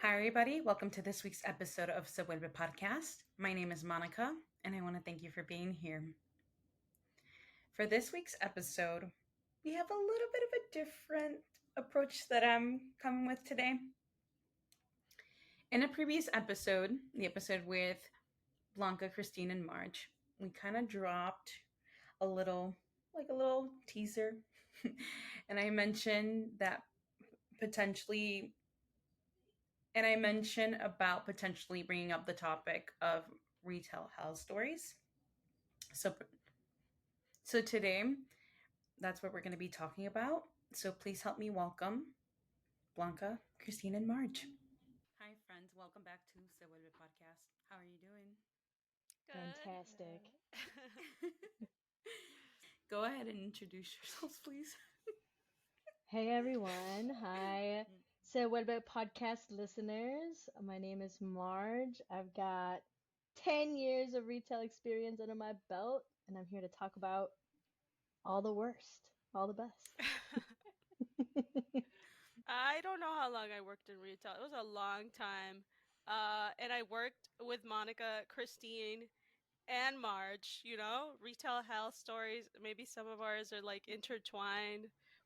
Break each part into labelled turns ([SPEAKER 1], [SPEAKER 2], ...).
[SPEAKER 1] Hi, everybody. Welcome to this week's episode of Se Vuelve Podcast. My name is Monica, and I want to thank you for being here. For this week's episode, we have a little bit of a different approach that I'm coming with today. In a previous episode, the episode with Blanca, Christine, and Marj, we kind of dropped a little teaser. and I mentioned that potentially and I mentioned about potentially bringing up the topic of retail hell stories. So, so today, that's what we're going to be talking about. So please help me welcome Blanca, Christine, and Marj. Hi, friends. Welcome back to Se Vuelve Podcast. How are you doing?
[SPEAKER 2] Fantastic.
[SPEAKER 1] Go ahead and introduce yourselves, please.
[SPEAKER 2] Hey everyone. Hi. So, what about podcast listeners? My name is Marj. I've got 10 years of retail experience under my belt, and I'm here to talk about all the worst, all the best.
[SPEAKER 3] I don't know how long I worked in retail. It was a long time. And I worked with Monica, Christine, and Marj, retail health stories. Maybe some of ours are like intertwined,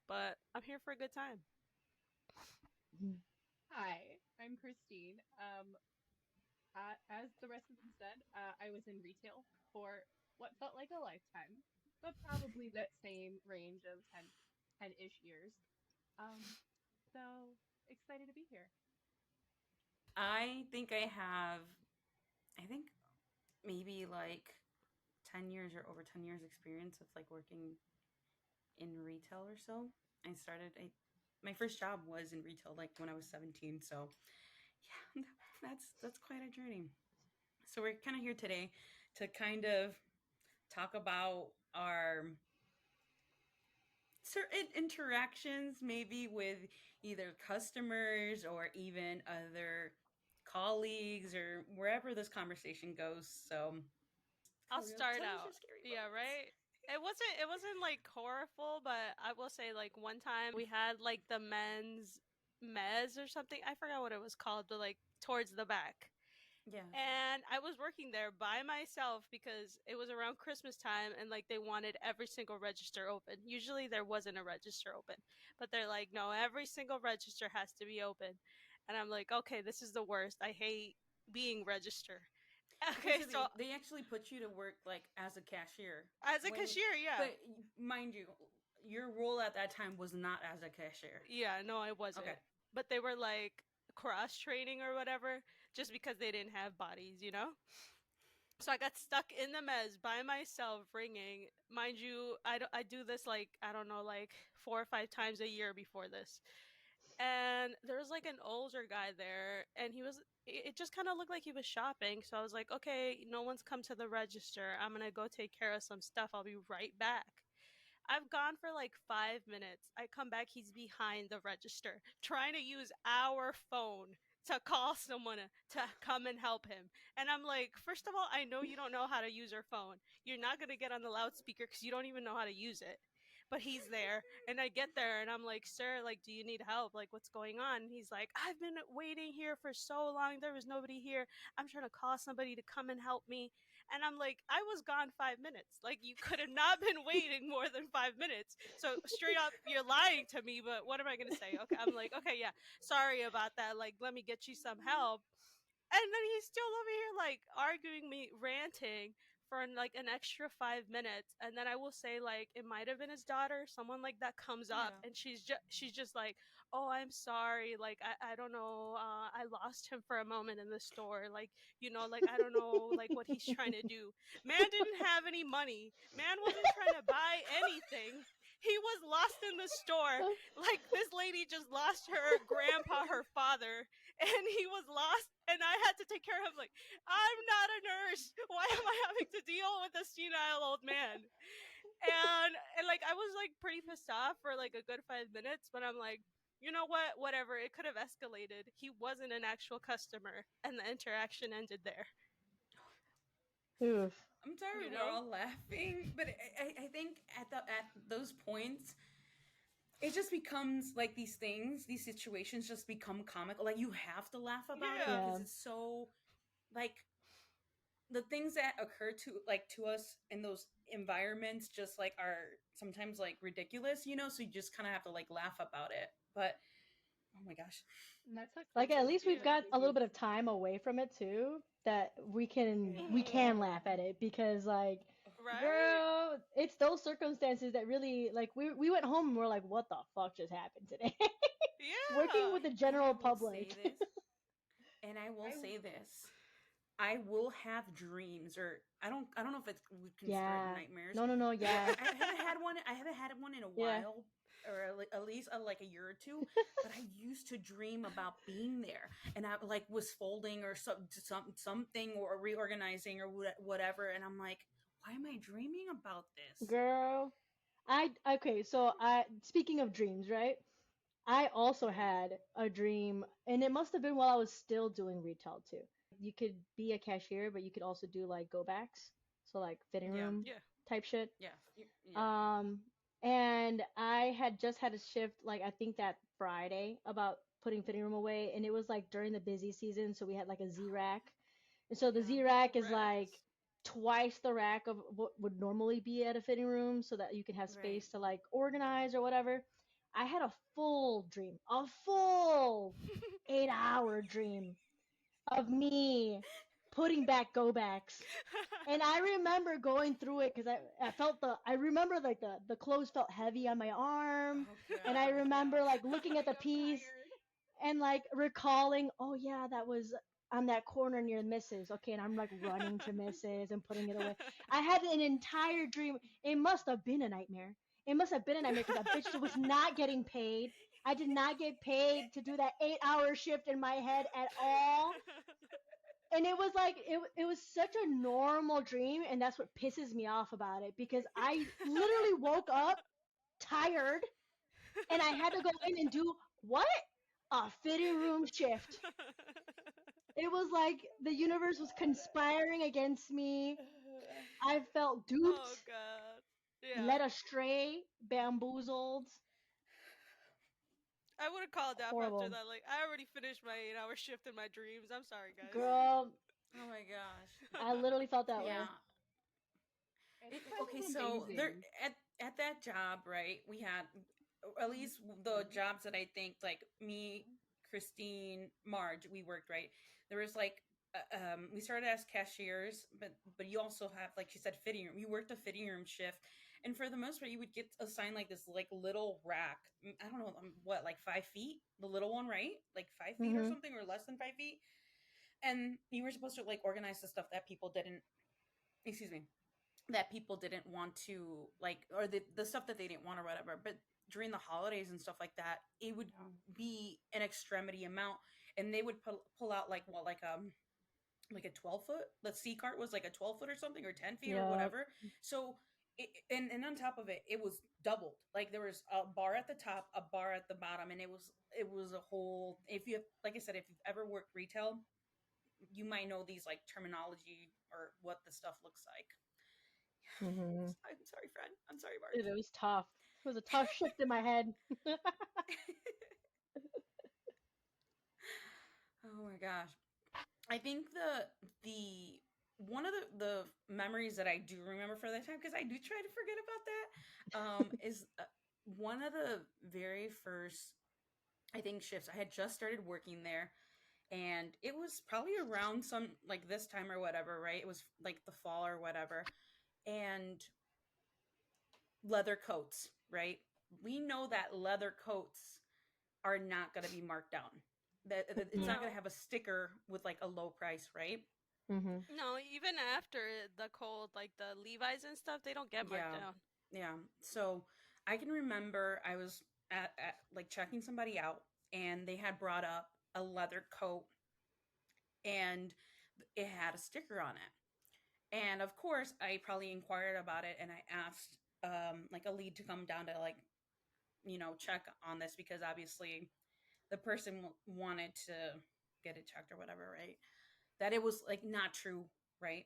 [SPEAKER 3] but I'm here for a good time.
[SPEAKER 4] Hi, I'm Christine. As the rest of them said, I was in retail for what felt like a lifetime, but probably that same range of 10-ish years. Um, so excited to be here.
[SPEAKER 1] I think I have, I think maybe like 10 years or over 10 years experience of like working in retail or so. My first job was in retail like when I was 17. So yeah, that's quite a journey. So we're kind of here today to kind of talk about our certain interactions, maybe with either customers or even other colleagues or wherever this conversation goes. So
[SPEAKER 3] I'll start
[SPEAKER 1] tell us your
[SPEAKER 3] out.
[SPEAKER 1] scary
[SPEAKER 3] Yeah,
[SPEAKER 1] moments.
[SPEAKER 3] right? It wasn't like horrible, but I will say like one time we had like the men's mez or something. I forgot what it was called, but like towards the back.
[SPEAKER 1] Yes.
[SPEAKER 3] And I was working there by myself because it was around Christmas time and like they wanted every single register open. Usually there wasn't a register open, but they're like, no, every single register has to be open. And I'm like, okay, this is the worst. I hate being register.
[SPEAKER 1] Okay,
[SPEAKER 3] Okay,
[SPEAKER 1] so
[SPEAKER 3] so
[SPEAKER 1] they actually put you to work like as a cashier.
[SPEAKER 3] as a
[SPEAKER 1] When,
[SPEAKER 3] cashier, yeah.
[SPEAKER 1] but mind you, your role at that time was not as a cashier.
[SPEAKER 3] Yeah, no, I
[SPEAKER 1] Okay.
[SPEAKER 3] wasn't. But they were like cross training or whatever just because they didn't have bodies. So I got stuck in the mez by myself ringing. Mind you, I do this like, I don't know, like 4 or 5 times a year before this. And there was like an older guy there, and it just kind of looked like he was shopping. So I was like, okay, no one's come to the register. I'm going to go take care of some stuff. I'll be right back. I've gone for like 5 minutes. I come back, he's behind the register trying to use our phone to call someone to come and help him. And I'm like, first of all, I know you don't know how to use your phone. You're not going to get on the loudspeaker because you don't even know how to use it. But he's there, and I get there, and I'm like, sir, like, do you need help? Like, what's going on? And he's like, I've been waiting here for so long. There was nobody here. I'm trying to call somebody to come and help me. And I'm like, I was gone 5 minutes. Like, you could have not been waiting more than 5 minutes. So, straight up, you're lying to me, but what am I going to say? Okay, I'm like, okay, yeah, sorry about that. Like, let me get you some help. And then he's still over here, like, arguing me, ranting for like an extra 5 minutes. And then I will say, like, it might have been his daughter, someone like that comes up,
[SPEAKER 1] Yeah.
[SPEAKER 3] and she's just like, oh, I'm sorry, like, I don't know, I lost him for a moment in the store, like, like, I don't know, like, what he's trying to do. Man didn't have any money. Man wasn't trying to buy anything. He was lost in the store. Like, this lady just lost her grandpa, her father, and he was lost, and I had to take care of him. Like, I'm not a nurse. Why am I having to deal with a senile old man? And like, I was like pretty pissed off for like a good 5 minutes, but I'm like, you know what? Whatever. It could have escalated. He wasn't an actual customer, and the interaction ended there.
[SPEAKER 2] Oof.
[SPEAKER 1] I'm sorry
[SPEAKER 3] You
[SPEAKER 1] we're
[SPEAKER 3] know?
[SPEAKER 1] all laughing, but I think at those points, it just becomes like these situations just become comical. Like you have to laugh about it
[SPEAKER 3] Yeah.
[SPEAKER 1] because it's so like the things that occur to us in those environments just like are sometimes like ridiculous, so you just kind of have to like laugh about it. But oh my gosh.
[SPEAKER 4] And that's what
[SPEAKER 2] Like at
[SPEAKER 4] Christmas
[SPEAKER 2] least we've
[SPEAKER 4] season
[SPEAKER 2] got a
[SPEAKER 4] always
[SPEAKER 2] little bit
[SPEAKER 4] makes
[SPEAKER 2] of time away from it too, that we
[SPEAKER 1] Oh,
[SPEAKER 2] can laugh at it because like
[SPEAKER 3] Right?
[SPEAKER 2] girl, it's those circumstances that really like we went home and we're like, what the fuck just happened today? Working
[SPEAKER 3] Yeah.
[SPEAKER 2] with the
[SPEAKER 1] and I
[SPEAKER 2] general
[SPEAKER 1] will say
[SPEAKER 2] public.
[SPEAKER 1] this and I will
[SPEAKER 4] I
[SPEAKER 1] say this. I will have dreams, or I don't know if it would consider it
[SPEAKER 2] Yeah.
[SPEAKER 1] nightmares,
[SPEAKER 2] No, no, no,
[SPEAKER 1] but
[SPEAKER 2] yeah.
[SPEAKER 1] I haven't had one. I haven't had one in a
[SPEAKER 2] Yeah.
[SPEAKER 1] while, or at least like a year or two. But I used to dream about being there, and I like was folding or something or reorganizing or whatever, and I'm like, why am I dreaming about this?
[SPEAKER 2] Girl. Okay, so I speaking of dreams, right? I also
[SPEAKER 1] Right,
[SPEAKER 2] had a dream, and it must have been while I was still doing retail too. You could be a cashier, but you could also do like go backs, so like fitting
[SPEAKER 1] yeah,
[SPEAKER 2] room
[SPEAKER 3] Yeah.
[SPEAKER 2] type shit.
[SPEAKER 1] yeah, yeah,
[SPEAKER 2] Um, and I had just had a shift, like I think that Friday, about putting fitting room away, and it was like during the busy season, so we had like a Z rack, and so the
[SPEAKER 1] yeah,
[SPEAKER 2] Z rack is like
[SPEAKER 3] Racks.
[SPEAKER 2] twice the rack of what would normally be at a fitting room, so that you can have
[SPEAKER 1] right.
[SPEAKER 2] space to like organize or whatever. I had a full 8 hour dream of me putting back go backs. And I remember going through it because I felt I remember like the clothes felt heavy on my arm.
[SPEAKER 1] Oh
[SPEAKER 2] And I
[SPEAKER 1] God, yeah.
[SPEAKER 2] remember like looking at the
[SPEAKER 4] showing up
[SPEAKER 2] piece
[SPEAKER 4] tired.
[SPEAKER 2] and like recalling, oh yeah, that was on that corner near Mrs. Okay, and I'm like running to Mrs. and putting it away. I had an entire dream. It must have been a nightmare. It must have been a nightmare because that bitch was not getting paid. I did not get paid to do that 8 hour shift in my head at all. And it was like it was such a normal dream, and that's what pisses me off about it because I literally woke up tired and I had to go in and do what? A fitting room shift. It was like the universe was conspiring against me. I felt
[SPEAKER 3] Oh
[SPEAKER 2] duped,
[SPEAKER 3] god. Yeah.
[SPEAKER 2] led astray, bamboozled.
[SPEAKER 3] I would have called off after
[SPEAKER 2] Horrible.
[SPEAKER 3] that. Like, I already finished my 8 hour shift in my dreams. I'm sorry, guys.
[SPEAKER 2] Girl,
[SPEAKER 1] Oh my gosh.
[SPEAKER 2] I literally felt that way.
[SPEAKER 1] Yeah.
[SPEAKER 4] It's kind
[SPEAKER 1] Okay,
[SPEAKER 4] of
[SPEAKER 1] so there
[SPEAKER 4] amazing.
[SPEAKER 1] at that job, right? We had at least the jobs that I think like me, Christine, Marj, we worked right. There was like we started as cashiers, but you also have like she said fitting room. You worked a fitting room shift, and for the most part, you would get assigned like this like little rack. I don't know what, like 5 feet, the little one, right? Like 5 feet or
[SPEAKER 2] Mhm.
[SPEAKER 1] something, or less than 5 feet, and you were supposed to like organize the stuff that people didn't. Excuse me, that people didn't want to like, or the stuff that they didn't want or whatever. But during the holidays and stuff like that, it would
[SPEAKER 4] Yeah.
[SPEAKER 1] be an extremity amount, and they would pull out like what, like a 12 foot. The C cart was like a 12 foot or something, or 10 feet or
[SPEAKER 2] Yeah.
[SPEAKER 1] whatever. So and on top of it, it was doubled. Like there was a bar at the top, a bar at the bottom, and it was a whole. If you, like I said, if you've ever worked retail, you might know these like terminology or what the stuff looks like.
[SPEAKER 2] Mhm.
[SPEAKER 1] I'm sorry, friend. I'm sorry, March.
[SPEAKER 2] It was tough. It was a tough shift in my head.
[SPEAKER 1] Oh my gosh. I think the one of the memories that I do remember for that time, because I do try to forget about that, is one of the very first, I think, shifts. I had just started working there, and it was probably around some like this time or whatever, right? It was like the fall or whatever, and leather coats, right? We know that leather coats are not going to be marked down. That it's not
[SPEAKER 2] Mhm.
[SPEAKER 1] going to
[SPEAKER 3] No.
[SPEAKER 1] have a sticker with like a low price, right?
[SPEAKER 2] Mhm.
[SPEAKER 3] No, even after the cold, like the Levi's and stuff, they don't get marked
[SPEAKER 1] Yeah,
[SPEAKER 3] down.
[SPEAKER 1] yeah. So I can remember I was at like checking somebody out, and they had brought up a leather coat, and it had a sticker on it. And of course, I probably inquired about it, and I asked like a lead to come down to like check on this, because obviously the person wanted to get it checked or whatever, right? That it was like not true, right?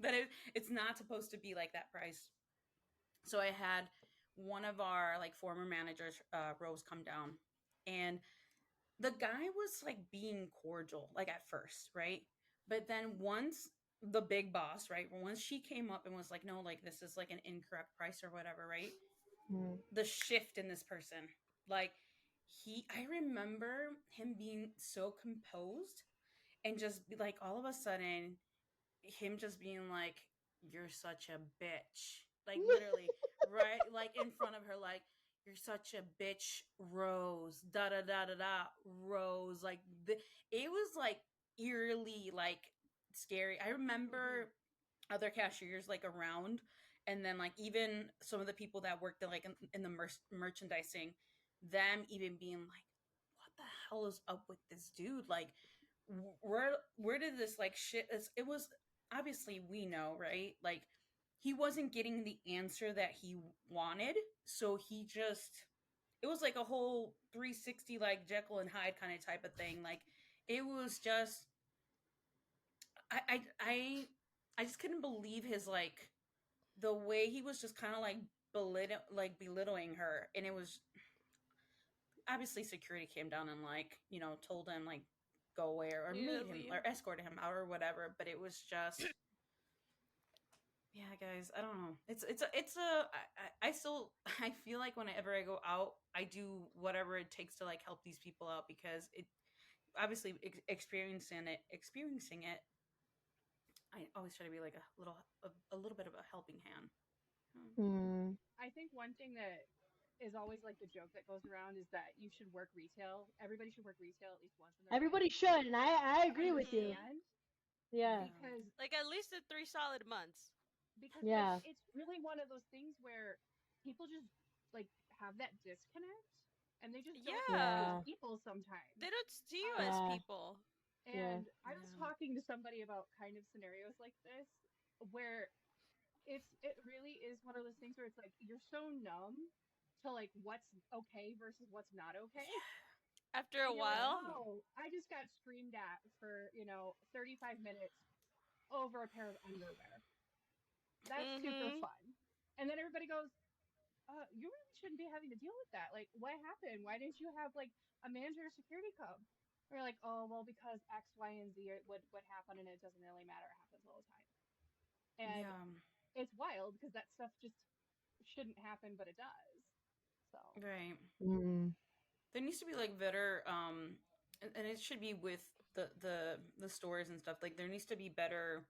[SPEAKER 1] That it's not supposed to be like that price. So I had one of our like former managers, Rose, come down, and the guy was like being cordial, like at first, right? But then once the big boss, right? Once she came up and was like, no, like this is like an incorrect price or whatever, right?
[SPEAKER 2] Mm.
[SPEAKER 1] The shift in this person, like I remember him being so composed and just like all of a sudden him just being like, "You're such a bitch," like literally, right, like in front of her, like, "You're such a bitch, Rose." Da da da da da, Rose. Like it was like eerily like scary. I remember other cashiers like around, and then like even some of the people that worked like in the merchandising, them even being like, "What the hell is up with this dude?" Like where did this like shit it was obviously we know, right? Like he wasn't getting the answer that he wanted, so he just it was like a whole 360 like Jekyll and Hyde kind of type of thing. Like it was just I I I, I just couldn't believe his like the way he was just kind of like belittling her, and it was obviously security came down and like told him like go away or
[SPEAKER 3] Yeah,
[SPEAKER 1] made him
[SPEAKER 3] leave.
[SPEAKER 1] or escorted him out or whatever, but it was just yeah, guys, I don't know. I still I feel like whenever I go out, I do whatever it takes to like help these people out because it obviously experiencing it, I always try to be like a little bit of a helping hand.
[SPEAKER 2] Mm.
[SPEAKER 4] I think one thing that is always like the joke that goes around is that you should work retail. Everybody should work retail at least once in their life
[SPEAKER 2] Everybody should, and I
[SPEAKER 4] to
[SPEAKER 2] agree with you.
[SPEAKER 4] understand
[SPEAKER 2] Yeah,
[SPEAKER 1] Yeah.
[SPEAKER 4] because
[SPEAKER 3] Like at least in 3 solid months.
[SPEAKER 4] like
[SPEAKER 2] yeah,
[SPEAKER 4] it's really one of those things where people just like have that disconnect and they just don't see you as
[SPEAKER 3] Yeah.
[SPEAKER 2] yeah,
[SPEAKER 4] people sometimes.
[SPEAKER 3] They don't see you as
[SPEAKER 4] Um,
[SPEAKER 2] yeah,
[SPEAKER 3] people.
[SPEAKER 2] yeah.
[SPEAKER 4] and I was
[SPEAKER 1] Yeah.
[SPEAKER 4] talking to somebody about kind of scenarios like this where it really is one of those things where it's like you're so numb to like what's okay versus what's not okay.
[SPEAKER 3] After a
[SPEAKER 4] And you're like,
[SPEAKER 3] while,
[SPEAKER 1] Yeah.
[SPEAKER 4] oh, I just got screamed at for, 35 minutes over a pair of underwear. That's super
[SPEAKER 3] mm-hmm.
[SPEAKER 4] fun. And then everybody goes, you really shouldn't be having to deal with that. Like, what happened? Why didn't you have like a manager or security come? And we're like, oh, well, because X, Y, and Z would happen, and it doesn't really matter. It happens all the time. And
[SPEAKER 1] Yeah.
[SPEAKER 4] it's wild because that stuff just shouldn't happen, but it does. So,
[SPEAKER 1] Right.
[SPEAKER 2] Mm.
[SPEAKER 1] There needs to be like better and it should be with the stores and stuff. Like there needs to be better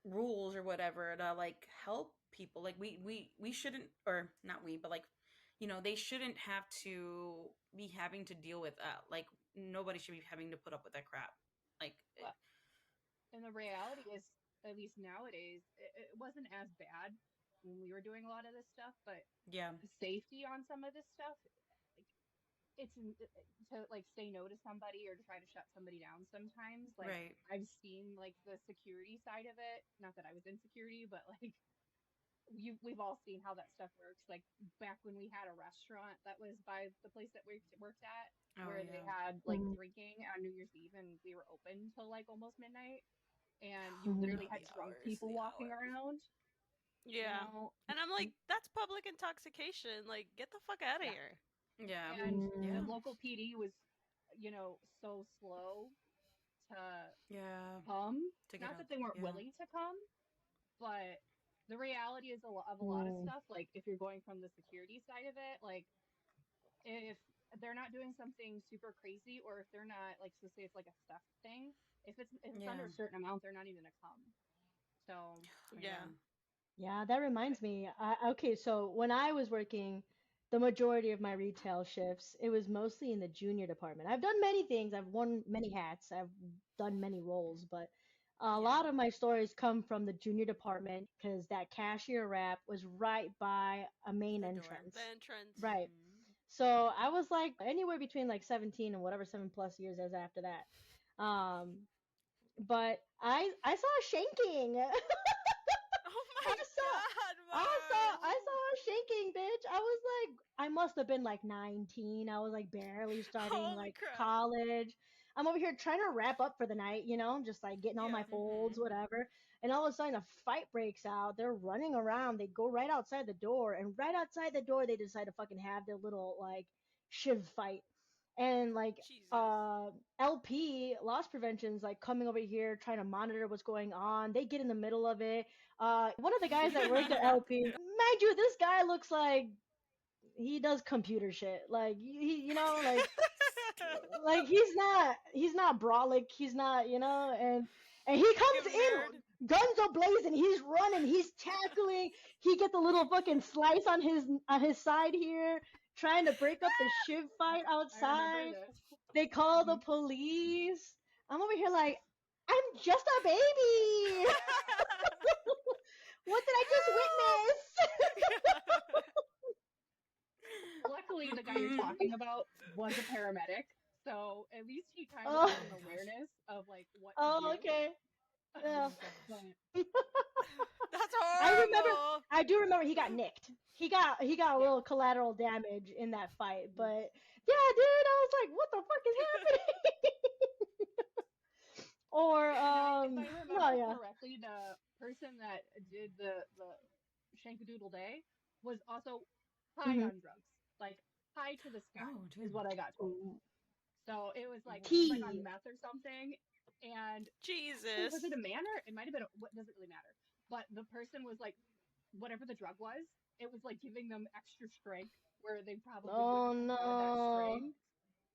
[SPEAKER 1] rules or whatever to like help people. Like we shouldn't, or not we, but like they shouldn't have to be having to deal with that. Like nobody should be having to put up with that crap. Like
[SPEAKER 4] well, and the reality is, at least nowadays, it wasn't as bad when we were doing a lot of this stuff, but
[SPEAKER 1] yeah.
[SPEAKER 4] the safety on some of this stuff, like to like say no to somebody or to try to shut somebody down sometimes. Like
[SPEAKER 1] Right.
[SPEAKER 4] I've seen like the security side of it. Not that I was in security, but like we've all seen how that stuff works. Like back when we had a restaurant that was by the place that we worked at,
[SPEAKER 1] Oh
[SPEAKER 4] where they
[SPEAKER 1] yeah.
[SPEAKER 4] had like
[SPEAKER 2] Mm.
[SPEAKER 4] drinking on New Year's Eve, and we were open till like almost midnight, and you
[SPEAKER 2] Mhm.
[SPEAKER 4] literally
[SPEAKER 1] Oh,
[SPEAKER 4] had
[SPEAKER 1] the
[SPEAKER 4] drunk
[SPEAKER 1] hours,
[SPEAKER 4] people
[SPEAKER 1] the
[SPEAKER 4] walking
[SPEAKER 1] hours.
[SPEAKER 4] around. You
[SPEAKER 3] Yeah.
[SPEAKER 4] know,
[SPEAKER 3] And I'm like, that's public intoxication. Like, get the fuck out of
[SPEAKER 4] yeah.
[SPEAKER 3] here.
[SPEAKER 1] Yeah.
[SPEAKER 4] And
[SPEAKER 1] Yeah.
[SPEAKER 2] Mm.
[SPEAKER 4] local PD was, so slow to
[SPEAKER 1] Yeah.
[SPEAKER 4] come.
[SPEAKER 1] To get
[SPEAKER 4] Not
[SPEAKER 1] out.
[SPEAKER 4] that they weren't
[SPEAKER 1] Yeah.
[SPEAKER 4] willing to come, but the reality is of a lot of
[SPEAKER 2] Mm.
[SPEAKER 4] stuff. Like if you're going from the security side of it, like if they're not doing something super crazy, or if they're not like, so say it's like a theft thing, if it's under
[SPEAKER 1] Yeah.
[SPEAKER 4] a certain amount, they're not even gonna come. So
[SPEAKER 3] Yeah.
[SPEAKER 1] Yeah.
[SPEAKER 2] Yeah, that reminds me. Okay, so when I was working, the majority of my retail shifts, it was mostly in the junior department. I've done many things. I've worn many hats. I've done many roles, but a
[SPEAKER 1] Yeah.
[SPEAKER 2] lot of my stories come from the junior department because that cashier rap was right by a main
[SPEAKER 1] The door.
[SPEAKER 2] entrance.
[SPEAKER 3] The entrance.
[SPEAKER 2] Right.
[SPEAKER 1] Mm-hmm.
[SPEAKER 2] So I was like anywhere between like 17 and whatever 7+ years as after that. But I saw shanking.
[SPEAKER 3] Oh
[SPEAKER 2] I
[SPEAKER 3] my
[SPEAKER 2] saw
[SPEAKER 3] god,
[SPEAKER 2] I
[SPEAKER 3] Marj!
[SPEAKER 2] saw her shaking, bitch. I was like, I must have been like 19. I was like barely starting
[SPEAKER 3] Holy
[SPEAKER 2] like
[SPEAKER 3] crap.
[SPEAKER 2] college. I'm over here trying to wrap up for the night, just like getting all
[SPEAKER 3] Yeah.
[SPEAKER 2] my folds,
[SPEAKER 1] Mm-hmm.
[SPEAKER 2] whatever. And all of a sudden, a fight breaks out. They're running around. They go right outside the door, and right outside the door, they decide to fucking have their little like shiv fight. And like
[SPEAKER 3] Jesus.
[SPEAKER 2] uh LP loss prevention's like coming over here trying to monitor what's going on. They get in the middle of it. One of the guys that worked at LP, mind you, this guy looks like he does computer shit. Like like he's not brolic. He's not, and he
[SPEAKER 3] Give
[SPEAKER 2] comes
[SPEAKER 3] nerd.
[SPEAKER 2] in guns a blazing. He's running. He's tackling. He gets a little fucking slice on his side here, trying to break up the shiv fight
[SPEAKER 4] I remember
[SPEAKER 2] outside.
[SPEAKER 4] this.
[SPEAKER 2] They call the
[SPEAKER 4] Mhm.
[SPEAKER 2] police. I'm over here like, I'm just a baby. What did I just witness?
[SPEAKER 4] Luckily, the guy you're talking about was a paramedic, so at least he kind of
[SPEAKER 2] Oh,
[SPEAKER 4] had an awareness of like what to
[SPEAKER 2] oh,
[SPEAKER 4] do.
[SPEAKER 2] okay. Yeah.
[SPEAKER 4] But
[SPEAKER 3] That's
[SPEAKER 2] I remember.
[SPEAKER 3] horrible.
[SPEAKER 2] I do remember he got nicked. He got a
[SPEAKER 4] yeah.
[SPEAKER 2] little collateral damage in that fight,
[SPEAKER 4] Mhm.
[SPEAKER 2] but yeah, dude, I was like, what the fuck is happening? Or
[SPEAKER 4] Now, if I
[SPEAKER 2] no,
[SPEAKER 4] remember
[SPEAKER 2] yeah.
[SPEAKER 4] correctly, the person that did the Shankadoodle Day was also high
[SPEAKER 2] Mhm.
[SPEAKER 4] on drugs, like high to the sky,
[SPEAKER 1] Oh,
[SPEAKER 4] is
[SPEAKER 1] dude.
[SPEAKER 4] what I got told.
[SPEAKER 2] Ooh.
[SPEAKER 4] So it was like he was like on
[SPEAKER 2] Tea.
[SPEAKER 4] meth or something, and was
[SPEAKER 3] Jesus.
[SPEAKER 4] it a man or it might have been what doesn't really matter. But the person was like whatever the drug was, it was like giving them extra strength where they probably
[SPEAKER 2] Oh
[SPEAKER 4] wouldn't have had that
[SPEAKER 2] no.
[SPEAKER 4] strength.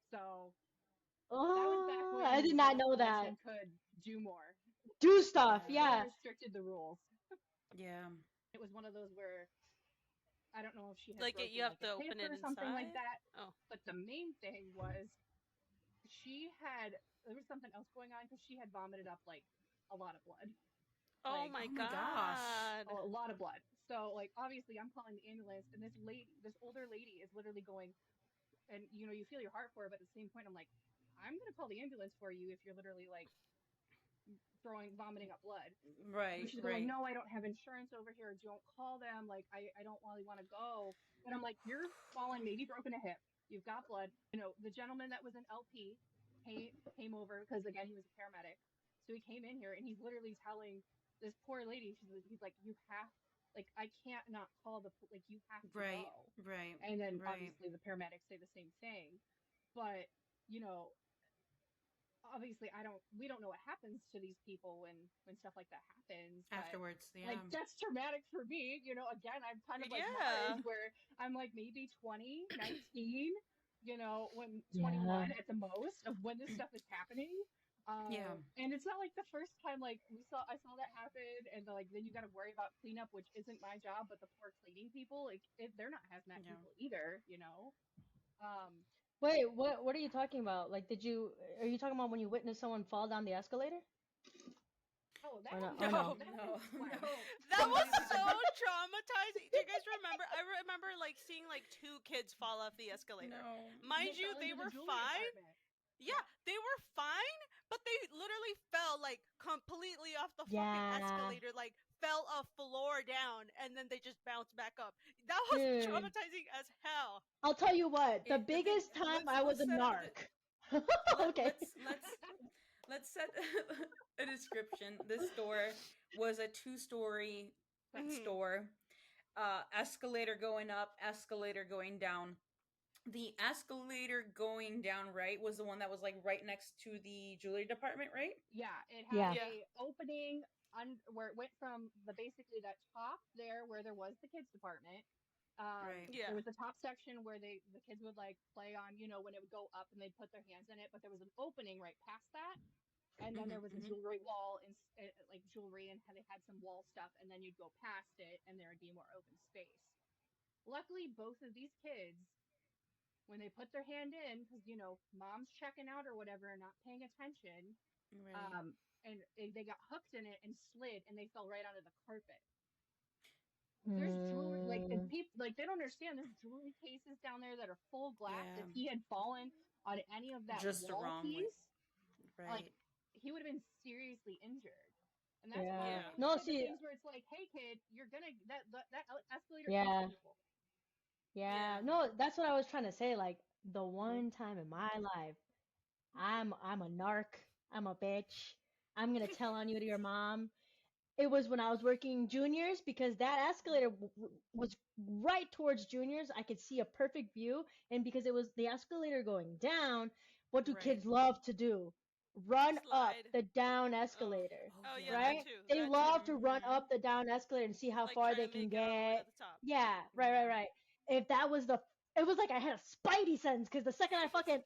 [SPEAKER 4] So that was back
[SPEAKER 2] Oh, I
[SPEAKER 4] when
[SPEAKER 2] did not
[SPEAKER 4] drug
[SPEAKER 2] know that.
[SPEAKER 4] prevention could do more.
[SPEAKER 2] Do
[SPEAKER 4] They
[SPEAKER 2] stuff,
[SPEAKER 1] Yeah.
[SPEAKER 4] really
[SPEAKER 2] yeah.
[SPEAKER 4] restricted the rules.
[SPEAKER 1] Yeah.
[SPEAKER 4] It was one of those where I don't know if she had
[SPEAKER 3] Like you
[SPEAKER 4] broken
[SPEAKER 3] have
[SPEAKER 4] like
[SPEAKER 3] to
[SPEAKER 4] a hip
[SPEAKER 3] open it
[SPEAKER 4] or something like
[SPEAKER 3] inside?
[SPEAKER 4] that.
[SPEAKER 3] Oh.
[SPEAKER 4] But the main thing was there was something else going on because she had vomited up like a lot of blood,
[SPEAKER 3] Oh
[SPEAKER 4] like
[SPEAKER 3] my
[SPEAKER 1] Oh my gosh.
[SPEAKER 3] god.
[SPEAKER 4] a lot of blood. So like obviously I'm calling the ambulance, and this older lady is literally going, and you feel your heart for her, but at the same point I'm like, I'm gonna call the ambulance for you if you're literally like vomiting up blood. But
[SPEAKER 1] Right,
[SPEAKER 4] she's going,
[SPEAKER 1] right.
[SPEAKER 4] no, I don't have insurance over here. Don't call them. Like, I don't really want to go. And I'm like, you're fallen, maybe broken a hip. You've got blood. The gentleman that was an LP came over because, again, he was a paramedic. So he came in here and he's literally telling this poor lady, he's like, you have, like, I can't not call like, you have to
[SPEAKER 1] Right,
[SPEAKER 4] go.
[SPEAKER 1] right,
[SPEAKER 4] And then
[SPEAKER 1] right.
[SPEAKER 4] obviously the paramedics say the same thing. But, you know, obviously we don't know what happens to these people when stuff like that happens, but
[SPEAKER 1] Afterwards,
[SPEAKER 4] like
[SPEAKER 1] yeah.
[SPEAKER 4] that's traumatic for me. Again, I'm kind of like
[SPEAKER 3] Yeah.
[SPEAKER 4] Marge, where I'm like maybe 20, 19, when
[SPEAKER 2] Yeah.
[SPEAKER 4] 21 at the most of when this stuff is happening.
[SPEAKER 1] Yeah.
[SPEAKER 4] And it's not like the first time like I saw that happen, and like then you got to worry about cleanup, which isn't my job, but the poor cleaning people, like they're not hazmat
[SPEAKER 1] Yeah.
[SPEAKER 4] people either. Um,
[SPEAKER 2] Wait, what are you talking about? Like, are you talking about when you witnessed someone fall down the escalator?
[SPEAKER 4] oh, that
[SPEAKER 2] Or no?
[SPEAKER 4] happened.
[SPEAKER 2] Or no?
[SPEAKER 3] No.
[SPEAKER 4] That
[SPEAKER 1] No,
[SPEAKER 4] happened twice.
[SPEAKER 1] no.
[SPEAKER 3] That was
[SPEAKER 4] Completely
[SPEAKER 3] so
[SPEAKER 4] different.
[SPEAKER 3] traumatizing. Do you guys remember? I remember like seeing like two kids fall off the escalator.
[SPEAKER 1] No.
[SPEAKER 3] Mind
[SPEAKER 4] They
[SPEAKER 3] you,
[SPEAKER 4] fell
[SPEAKER 3] they
[SPEAKER 4] into the
[SPEAKER 3] were
[SPEAKER 4] jewelry
[SPEAKER 3] fine.
[SPEAKER 4] department.
[SPEAKER 3] Yeah,
[SPEAKER 4] Yeah.
[SPEAKER 3] they were fine, but they literally fell like completely off the fucking
[SPEAKER 2] Yeah,
[SPEAKER 3] escalator, like fell a floor down, and then they just bounced back up. That was
[SPEAKER 2] dude.
[SPEAKER 3] traumatizing as hell.
[SPEAKER 2] I'll tell you what. The
[SPEAKER 1] The thing.
[SPEAKER 2] biggest time
[SPEAKER 1] Let's
[SPEAKER 2] I was
[SPEAKER 1] let's
[SPEAKER 2] a
[SPEAKER 1] set
[SPEAKER 2] narc.
[SPEAKER 1] let
[SPEAKER 2] Okay.
[SPEAKER 1] let's set a description. This store was a two-story
[SPEAKER 3] Mhm.
[SPEAKER 1] store. Escalator going up, escalator going down. The escalator going down right was the one that was like right next to the jewelry department, right?
[SPEAKER 4] Yeah, it had
[SPEAKER 2] Yeah.
[SPEAKER 3] Yeah.
[SPEAKER 4] a opening where it went from basically that top there where there was the kids department.
[SPEAKER 1] Right.
[SPEAKER 3] Yeah.
[SPEAKER 4] There was the top section where the kids would like play on, when it would go up and they'd put their hands in it, but there was an opening right past that, and then there was a
[SPEAKER 1] Mm-hmm.
[SPEAKER 4] jewelry wall and like jewelry, and they had some wall stuff, and then you'd go past it and there would be more open space. Luckily, both of these kids, when they put their hand in, because mom's checking out or whatever and not paying attention,
[SPEAKER 1] Right.
[SPEAKER 4] and they got hooked in it and slid, and they fell right onto the carpet. There's jewelry, like, and
[SPEAKER 2] Mm,
[SPEAKER 4] people like they don't understand. There's jewelry cases down there that are full glass. If
[SPEAKER 1] Yeah.
[SPEAKER 4] he had fallen on any of that
[SPEAKER 1] Just the
[SPEAKER 4] wall
[SPEAKER 1] wrong way.
[SPEAKER 4] piece, like
[SPEAKER 1] Right.
[SPEAKER 4] he would have been seriously injured. And that's one of
[SPEAKER 2] yeah.
[SPEAKER 3] Yeah.
[SPEAKER 4] those
[SPEAKER 2] No,
[SPEAKER 4] type of
[SPEAKER 2] see,
[SPEAKER 4] things where it's like, hey kid, you're gonna that escalator
[SPEAKER 2] yeah,
[SPEAKER 4] kills people.
[SPEAKER 2] yeah.
[SPEAKER 3] Yeah.
[SPEAKER 2] No, that's what I was trying to say. Like, the
[SPEAKER 4] Mhm.
[SPEAKER 2] one time in my life I'm a narc. I'm a bitch. I'm gonna tell on you to your mom. It was when I was working juniors because that escalator was right towards juniors. I could see a perfect view, and because it was the escalator going down, what do
[SPEAKER 1] Right.
[SPEAKER 2] kids love to do? Run up
[SPEAKER 3] Slide.
[SPEAKER 2] the down
[SPEAKER 3] Oh.
[SPEAKER 2] escalator,
[SPEAKER 1] Oh
[SPEAKER 3] Oh yeah,
[SPEAKER 1] yeah.
[SPEAKER 3] that
[SPEAKER 2] right?
[SPEAKER 3] too.
[SPEAKER 2] They
[SPEAKER 3] That too.
[SPEAKER 2] love to run
[SPEAKER 1] Mm-hmm.
[SPEAKER 2] up the down escalator and see how
[SPEAKER 3] Like
[SPEAKER 2] far
[SPEAKER 3] trying
[SPEAKER 2] they
[SPEAKER 3] to
[SPEAKER 2] can
[SPEAKER 3] make it all the way to
[SPEAKER 2] get.
[SPEAKER 3] the top.
[SPEAKER 2] Yeah, right, right,
[SPEAKER 1] Yeah.
[SPEAKER 2] right. If that was the, it was like I had a spidey sense because the second I fucking,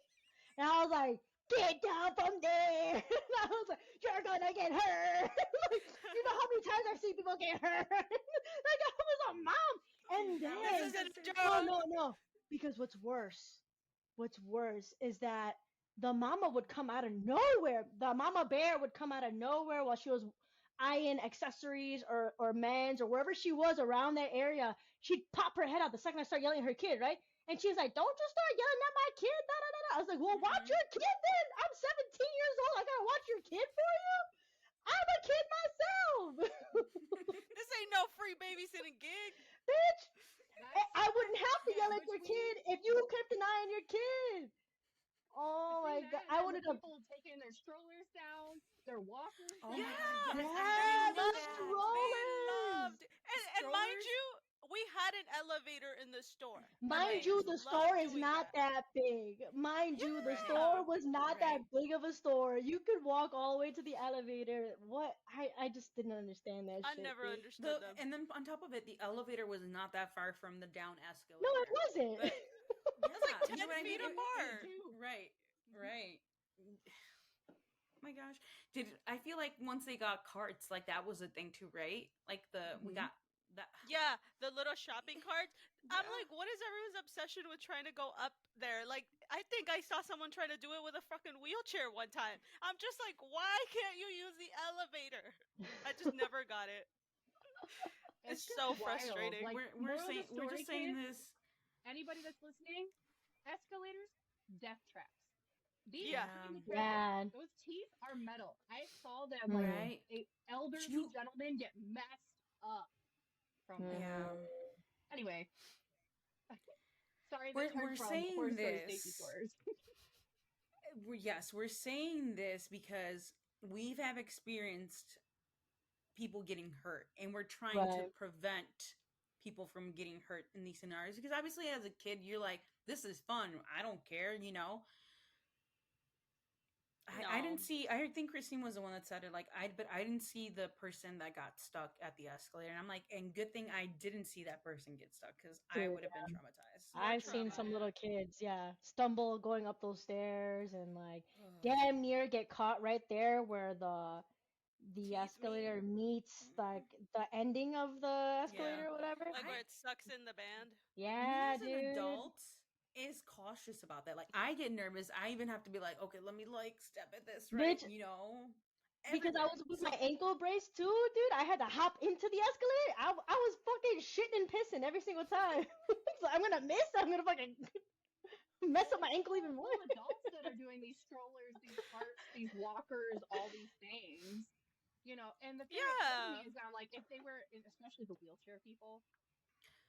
[SPEAKER 2] and I was like, get down from there. And I was like, you're gonna get hurt. Like, you know how many times I've seen people get hurt? Like I was a mom. And
[SPEAKER 3] This
[SPEAKER 2] then,
[SPEAKER 3] isn't a
[SPEAKER 2] no,
[SPEAKER 3] joke.
[SPEAKER 2] no, no. Because what's worse is that the mama would come out of nowhere. The mama bear would come out of nowhere while she was eyeing accessories or men's or wherever she was around that area. She'd pop her head out the second I start yelling at her kid, right? And she's like, "Don't you start yelling at my kid!" Da, da, da, da. I was like, "Well, watch
[SPEAKER 1] Mm-hmm.
[SPEAKER 2] your kid then. I'm 17 years old. I gotta watch your kid for you. I'm a kid myself,
[SPEAKER 3] This ain't no free babysitting gig.
[SPEAKER 2] bitch.
[SPEAKER 4] That's
[SPEAKER 2] I wouldn't have to
[SPEAKER 4] yeah,
[SPEAKER 2] yell at your kid if you kept an eye on your kid. Oh
[SPEAKER 4] between
[SPEAKER 2] my god,
[SPEAKER 4] that
[SPEAKER 2] I
[SPEAKER 4] and the
[SPEAKER 2] wanted to.
[SPEAKER 4] people taking their strollers down, their walkers
[SPEAKER 1] Oh my god,
[SPEAKER 4] down.
[SPEAKER 3] Yeah,
[SPEAKER 1] yes, I
[SPEAKER 3] they
[SPEAKER 2] Yeah,
[SPEAKER 1] hate
[SPEAKER 2] the
[SPEAKER 3] loved
[SPEAKER 1] that.
[SPEAKER 3] they
[SPEAKER 2] strollers.
[SPEAKER 3] loved
[SPEAKER 1] The
[SPEAKER 3] and mind
[SPEAKER 1] strollers.
[SPEAKER 3] you, we had an elevator in the store and the
[SPEAKER 2] Mind
[SPEAKER 1] Right.
[SPEAKER 2] you,
[SPEAKER 3] kids
[SPEAKER 2] the
[SPEAKER 3] loved
[SPEAKER 2] store is
[SPEAKER 3] doing
[SPEAKER 2] not
[SPEAKER 3] that.
[SPEAKER 2] that big. Mind you, the
[SPEAKER 3] Yeah.
[SPEAKER 2] store
[SPEAKER 1] Right.
[SPEAKER 2] was not that
[SPEAKER 1] Right.
[SPEAKER 2] big of a store. You could walk all the way to the elevator. What? I just didn't understand that
[SPEAKER 3] I
[SPEAKER 2] shit,
[SPEAKER 3] never
[SPEAKER 2] dude.
[SPEAKER 3] understood them.
[SPEAKER 1] And then on top of it, the elevator was not that far from the down
[SPEAKER 2] No, it
[SPEAKER 1] escalator.
[SPEAKER 2] wasn't.
[SPEAKER 1] But
[SPEAKER 3] It's like
[SPEAKER 1] yeah, you know
[SPEAKER 3] 10
[SPEAKER 1] what I mean.
[SPEAKER 3] feet
[SPEAKER 4] Me
[SPEAKER 3] apart.
[SPEAKER 4] too.
[SPEAKER 1] Right.
[SPEAKER 4] Mhm.
[SPEAKER 1] Right. Oh my gosh. Did I feel like once they got carts, like that was a thing too, right? Like we
[SPEAKER 4] Mhm.
[SPEAKER 1] got that.
[SPEAKER 3] Yeah, the little shopping carts. I'm
[SPEAKER 1] Yeah.
[SPEAKER 3] like, what is everyone's obsession with trying to go up there? Like, I think I saw someone trying to do it with a fucking wheelchair one time. I'm just like, why can't you use the elevator? I just never got it. It's
[SPEAKER 4] It's just
[SPEAKER 3] so
[SPEAKER 4] wild.
[SPEAKER 3] frustrating.
[SPEAKER 4] Like,
[SPEAKER 1] We're
[SPEAKER 4] moral of the
[SPEAKER 1] saying we're
[SPEAKER 4] story,
[SPEAKER 1] just saying
[SPEAKER 4] kids,
[SPEAKER 1] this.
[SPEAKER 4] anybody that's listening, escalators, death traps. Be
[SPEAKER 3] Yeah.
[SPEAKER 1] Yeah.
[SPEAKER 4] extremely careful.
[SPEAKER 2] Yeah.
[SPEAKER 4] Those teeth are metal. I saw them like
[SPEAKER 2] Hmm.
[SPEAKER 1] Right.
[SPEAKER 4] elderly
[SPEAKER 1] You.
[SPEAKER 4] gentlemen get messed up from them.
[SPEAKER 1] Yeah.
[SPEAKER 2] Hmm.
[SPEAKER 4] Anyway, sorry, that
[SPEAKER 1] We're
[SPEAKER 4] turned from horror
[SPEAKER 1] saying
[SPEAKER 4] stories to safety
[SPEAKER 1] this.
[SPEAKER 4] stories.
[SPEAKER 1] Yes, we're saying this because we've have experienced people getting hurt, and we're trying to
[SPEAKER 2] Right.
[SPEAKER 1] prevent people from getting hurt in these scenarios. Because obviously, as a kid, you're like, "This is fun. I don't care," you know. I
[SPEAKER 3] No.
[SPEAKER 1] didn't see. I think Christine was the one that said it. Like but I didn't see the person that got stuck at the escalator. And I'm like, and good thing I didn't see that person get stuck because I
[SPEAKER 2] Dude,
[SPEAKER 1] would have been traumatized.
[SPEAKER 3] More
[SPEAKER 2] I've seen
[SPEAKER 3] trauma,
[SPEAKER 2] some
[SPEAKER 3] yeah.
[SPEAKER 2] little kids, yeah, stumble going up those stairs and like
[SPEAKER 1] Ugh.
[SPEAKER 2] damn near get caught right there where the
[SPEAKER 3] Teeth meet.
[SPEAKER 2] escalator meets like
[SPEAKER 1] Mhm.
[SPEAKER 2] the ending of the
[SPEAKER 1] Yeah,
[SPEAKER 2] escalator or whatever.
[SPEAKER 3] Like where
[SPEAKER 1] I
[SPEAKER 3] it sucks in the band.
[SPEAKER 1] me
[SPEAKER 2] Yeah,
[SPEAKER 1] as an
[SPEAKER 2] dude.
[SPEAKER 1] adult is cautious about that. Like I get nervous. I even have to be like, okay, let me like step at this right,
[SPEAKER 2] Bitch,
[SPEAKER 1] you know,
[SPEAKER 2] because I
[SPEAKER 1] everywhere.
[SPEAKER 2] was with
[SPEAKER 1] So
[SPEAKER 2] my ankle brace too, dude. I had to hop into the escalator. I was fucking shitting and pissing every single time. So I'm gonna miss. I'm gonna fucking mess
[SPEAKER 4] Well,
[SPEAKER 2] up my
[SPEAKER 4] it's
[SPEAKER 2] ankle even more.
[SPEAKER 4] the adults that are doing these strollers, these carts, these walkers, all these things. You know, and the thing that kills me
[SPEAKER 3] Yeah.
[SPEAKER 4] is I'm like, if they were, especially the wheelchair people,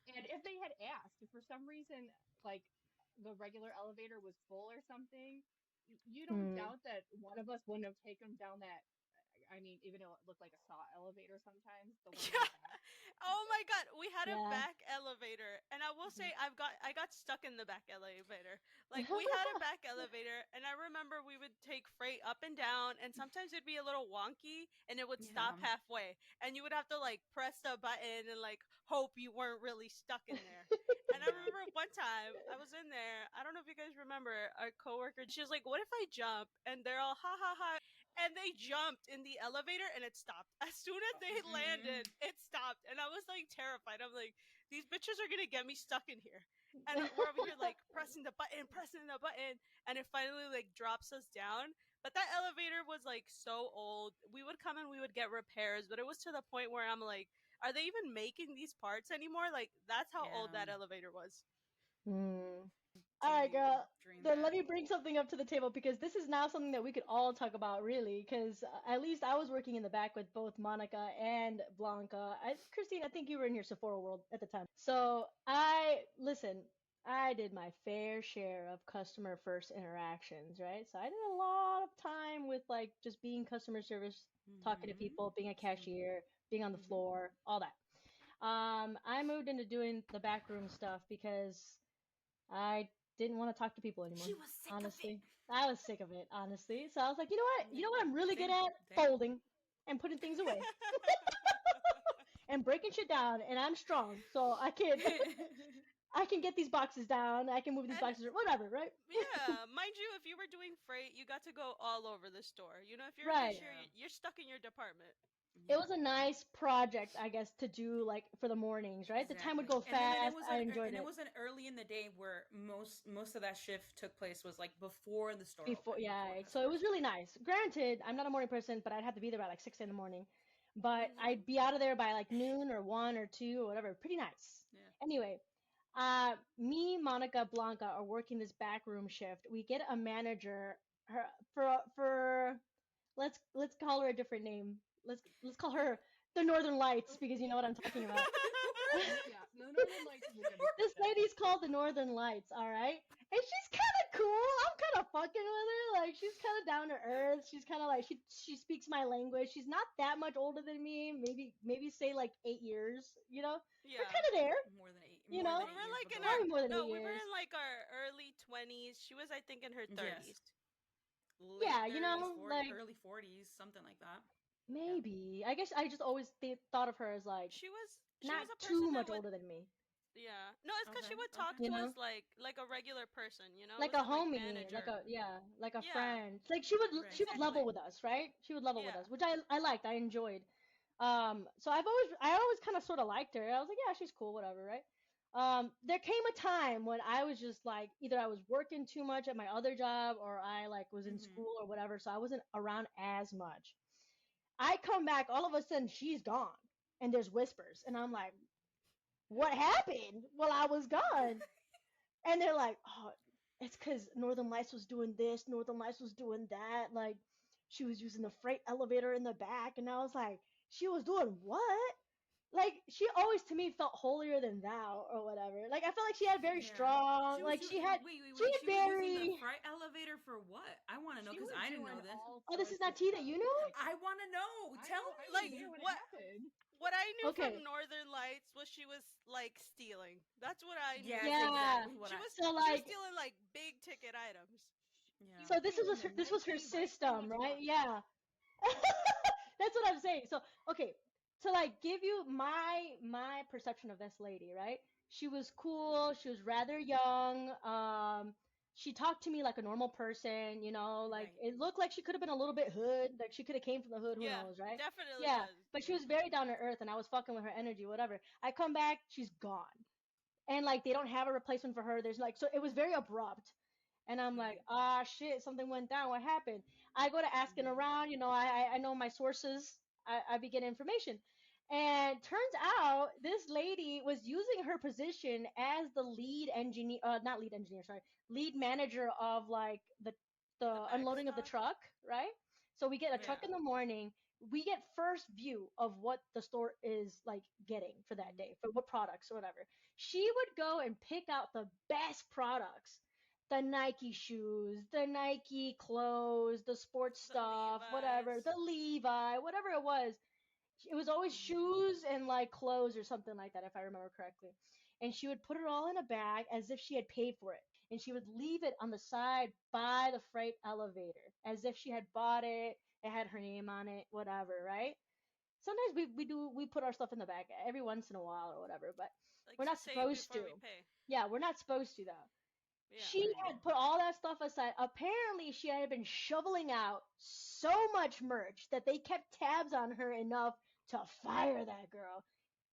[SPEAKER 4] and if they had asked, if for some reason, like the regular elevator was full or something, you don't
[SPEAKER 2] Hmm.
[SPEAKER 4] doubt that one of us wouldn't have taken down that. I mean, even though it looked like a saw elevator sometimes, the one in
[SPEAKER 3] Yeah.
[SPEAKER 4] the back.
[SPEAKER 3] Oh my god, we had a
[SPEAKER 2] Yeah.
[SPEAKER 3] back elevator, and I will
[SPEAKER 4] Mhm.
[SPEAKER 3] say I got stuck in the back elevator. Like we had a back elevator, and I remember we would take freight up and down, and sometimes it'd be a little wonky, and it would
[SPEAKER 1] yeah,
[SPEAKER 3] stop halfway, and you would have to like press the button and like hope you weren't really stuck in there. And I
[SPEAKER 1] yeah,
[SPEAKER 3] remember one time I was in there. I don't know if you guys remember our coworker. She was like, "What if I jump?" And they're all ha ha ha, and they jumped in the elevator and it stopped. As soon as they
[SPEAKER 1] mm-mm.
[SPEAKER 3] landed, it stopped. And I was like terrified. I'm like, these bitches are gonna get me stuck in here. And we're over here like pressing the button, and it finally like drops us down. But that elevator was like so old. We would come and we would get repairs, but it was to the point where I'm like, are they even making these parts anymore? Like that's how old
[SPEAKER 1] Yeah.
[SPEAKER 3] that elevator was.
[SPEAKER 2] Hmm. All right,
[SPEAKER 1] Dream,
[SPEAKER 2] girl.
[SPEAKER 1] dream
[SPEAKER 2] Then let
[SPEAKER 1] that.
[SPEAKER 2] me bring something up to the table because this is now something that we could all talk about, really. Because at least I was working in the back with both Monica and Blanca. Christine, I think you were in your Sephora world at the time. So I listen. I did my fair share of customer first interactions, right? So I did a lot of time with like just being customer service, talking to
[SPEAKER 1] Mm-hmm.
[SPEAKER 2] people, being a
[SPEAKER 1] Same.
[SPEAKER 2] cashier, being on the
[SPEAKER 1] Mm-hmm.
[SPEAKER 2] floor, all that. I moved into doing the backroom stuff because I didn't want to talk to people anymore.
[SPEAKER 1] She was sick of it.
[SPEAKER 2] Honestly, I was sick of it. Honestly, so I was like, you know what? You
[SPEAKER 1] Yeah.
[SPEAKER 2] know what? I'm really good
[SPEAKER 1] Same.
[SPEAKER 2] at
[SPEAKER 1] Same.
[SPEAKER 2] folding and putting things away and breaking shit down, and I'm strong, so I can I can get these boxes down. I can move these
[SPEAKER 3] And
[SPEAKER 2] boxes, whatever, right?
[SPEAKER 3] yeah, mind you, if you were doing freight, you got to go all over the store. You know, if you're a
[SPEAKER 2] Right.
[SPEAKER 3] cashier,
[SPEAKER 1] Yeah.
[SPEAKER 3] you're stuck in your department.
[SPEAKER 2] It
[SPEAKER 1] Yeah.
[SPEAKER 2] was a nice project, I guess, to do like for the mornings, right? The time would
[SPEAKER 1] Exactly.
[SPEAKER 2] go
[SPEAKER 1] And then
[SPEAKER 2] fast. I enjoyed
[SPEAKER 1] it
[SPEAKER 2] it.
[SPEAKER 1] was an early in the day where most of that shift took place was like before the store
[SPEAKER 2] Before,
[SPEAKER 1] opened,
[SPEAKER 2] yeah,
[SPEAKER 1] before
[SPEAKER 2] so it
[SPEAKER 1] customers
[SPEAKER 2] was really nice. Granted, I'm not a morning person, but I'd have to be there by like 6 in the morning. But I'd
[SPEAKER 3] Hmm.
[SPEAKER 2] be out of there by like noon or 1 or 2 or whatever. Pretty nice.
[SPEAKER 1] came. Yeah.
[SPEAKER 2] Anyway, me, Monica, Blanca are working this back room shift. We get a manager her for let's call her a different name. Let's call her the Northern Lights because you know what I'm talking about.
[SPEAKER 4] Yeah, no Northern Lights is a good
[SPEAKER 2] This
[SPEAKER 4] description.
[SPEAKER 2] lady's called the Northern Lights, all right? And she's kind of cool. I'm kind of fucking with her. Like she's kind of down to earth. She's kind of like she speaks my language. She's not that much older than me. Maybe say like 8 years. You know, we're
[SPEAKER 3] Yeah.
[SPEAKER 2] kind of there.
[SPEAKER 1] More than eight.
[SPEAKER 2] You
[SPEAKER 1] More
[SPEAKER 2] know,
[SPEAKER 1] than
[SPEAKER 3] We
[SPEAKER 1] 8
[SPEAKER 3] were
[SPEAKER 1] years,
[SPEAKER 3] like
[SPEAKER 1] but
[SPEAKER 3] in
[SPEAKER 1] go
[SPEAKER 3] our
[SPEAKER 1] ahead.
[SPEAKER 2] probably more than
[SPEAKER 3] no,
[SPEAKER 2] eight
[SPEAKER 3] we were
[SPEAKER 2] years.
[SPEAKER 3] in like our early 20s. She was, I think, in her
[SPEAKER 1] Yes.
[SPEAKER 3] 30s.
[SPEAKER 1] Late
[SPEAKER 2] Yeah, you
[SPEAKER 1] 30s,
[SPEAKER 2] know,
[SPEAKER 1] 40,
[SPEAKER 2] like
[SPEAKER 1] early 40s, something like that. Yeah.
[SPEAKER 2] maybe. I guess I just always thought of her as like
[SPEAKER 3] She was
[SPEAKER 2] not
[SPEAKER 3] a person
[SPEAKER 2] too
[SPEAKER 3] that
[SPEAKER 2] much
[SPEAKER 3] would,
[SPEAKER 2] older than me.
[SPEAKER 3] yeah. No, it's because
[SPEAKER 1] Okay.
[SPEAKER 3] she would talk
[SPEAKER 1] Okay.
[SPEAKER 2] You
[SPEAKER 3] to
[SPEAKER 2] know,
[SPEAKER 3] us like a regular person. You know, it
[SPEAKER 2] like a
[SPEAKER 3] wasn't like
[SPEAKER 2] homie, like
[SPEAKER 3] manager.
[SPEAKER 2] a yeah, like a
[SPEAKER 3] Yeah,
[SPEAKER 2] friend. Like
[SPEAKER 1] Right.
[SPEAKER 2] she would level
[SPEAKER 3] exactly.
[SPEAKER 2] with us, right? She would level with
[SPEAKER 3] Yeah.
[SPEAKER 2] us, which I liked. I enjoyed. So I always kind of sort of liked her. I was like, yeah, she's cool, whatever, right? There came a time when I was just like either I was working too much at my other job or I like was in
[SPEAKER 1] Mm-hmm.
[SPEAKER 2] school or whatever, so I wasn't around as much. I come back, all of a sudden she's gone, and there's whispers, and I'm like, what happened while I was gone? And they're like, oh, it's because Northern Lights was doing this, Northern Lights was doing that. Like, she was using the freight elevator in the back. And I was like, she was doing what? Like, she always to me felt holier than thou or whatever. Like, I felt like she had very
[SPEAKER 1] Yeah.
[SPEAKER 2] strong,
[SPEAKER 1] She was
[SPEAKER 2] like,
[SPEAKER 1] doing.
[SPEAKER 2] she
[SPEAKER 1] Wait.
[SPEAKER 2] had
[SPEAKER 1] She was using the
[SPEAKER 2] very,
[SPEAKER 1] freight elevator for what? I want to know
[SPEAKER 4] She
[SPEAKER 1] because
[SPEAKER 4] was
[SPEAKER 1] I didn't
[SPEAKER 4] doing
[SPEAKER 1] know this.
[SPEAKER 4] all
[SPEAKER 2] oh, this is
[SPEAKER 4] sorts
[SPEAKER 2] not
[SPEAKER 4] of
[SPEAKER 2] tea that
[SPEAKER 4] stuff.
[SPEAKER 2] you know?
[SPEAKER 4] Like
[SPEAKER 1] I want to know. Tell
[SPEAKER 4] I was
[SPEAKER 3] Like
[SPEAKER 1] me.
[SPEAKER 4] there when it
[SPEAKER 3] what?
[SPEAKER 4] happened.
[SPEAKER 3] What I knew from
[SPEAKER 2] Okay,
[SPEAKER 3] Northern Lights was she was like stealing. That's what I knew.
[SPEAKER 1] Yes,
[SPEAKER 2] yeah.
[SPEAKER 1] exactly what
[SPEAKER 3] She
[SPEAKER 1] I.
[SPEAKER 3] was
[SPEAKER 2] So,
[SPEAKER 3] she was
[SPEAKER 2] like,
[SPEAKER 3] stealing like big ticket items.
[SPEAKER 4] She
[SPEAKER 1] Yeah.
[SPEAKER 2] so
[SPEAKER 4] was stealing the
[SPEAKER 2] this was her
[SPEAKER 4] Nike right from the
[SPEAKER 2] system, right?
[SPEAKER 4] front.
[SPEAKER 2] Yeah. That's what I'm saying. So, okay, to like give you my perception of this lady, right? She was cool. She was rather young. She talked to me like a normal person. You know, like
[SPEAKER 1] Right.
[SPEAKER 2] it looked like she could have been a little bit hood. Like she could have came from the hood. Who
[SPEAKER 3] Yeah,
[SPEAKER 2] knows, right?
[SPEAKER 3] definitely
[SPEAKER 2] Yeah,
[SPEAKER 3] does.
[SPEAKER 2] but she was very down to earth, and I was fucking with her energy, whatever. I come back, she's gone, and like they don't have a replacement for her. There's like so it was very abrupt. And I'm like,
[SPEAKER 1] Right.
[SPEAKER 2] ah, shit, something went down. What happened? I go to asking
[SPEAKER 1] Mm-hmm.
[SPEAKER 2] around. You know, I know my sources. I be getting information. And turns out this lady was using her position as the lead engineer, not lead engineer, sorry, lead manager of like
[SPEAKER 3] The
[SPEAKER 2] the
[SPEAKER 3] back
[SPEAKER 2] unloading of the
[SPEAKER 3] stock.
[SPEAKER 2] truck, right? So we get a truck
[SPEAKER 1] Yeah.
[SPEAKER 2] in the morning. We get first view of what the store is like getting for that
[SPEAKER 1] Mm-hmm.
[SPEAKER 2] day, for what products or whatever. She would go and pick out the best products, the Nike shoes, the Nike clothes, the sports
[SPEAKER 3] The
[SPEAKER 2] stuff, whatever,
[SPEAKER 3] Levi's.
[SPEAKER 2] the Levi, whatever it was. It was always
[SPEAKER 1] Mm-hmm.
[SPEAKER 2] shoes and like clothes or something like that, if I remember correctly. And she would put it all in a bag as if she had paid for it. And she would leave it on the side by the freight elevator as if she had bought it. It had her name on it, whatever, right? Sometimes we put our stuff in the bag every once in a while or whatever, but
[SPEAKER 3] Like
[SPEAKER 2] we're not
[SPEAKER 3] save
[SPEAKER 2] supposed to.
[SPEAKER 3] before we pay.
[SPEAKER 2] Yeah, we're not supposed to though.
[SPEAKER 3] Yeah.
[SPEAKER 2] She
[SPEAKER 1] Right.
[SPEAKER 2] had put all that stuff aside. Apparently, she had been shoveling out so much merch that they kept tabs on her enough to fire that girl.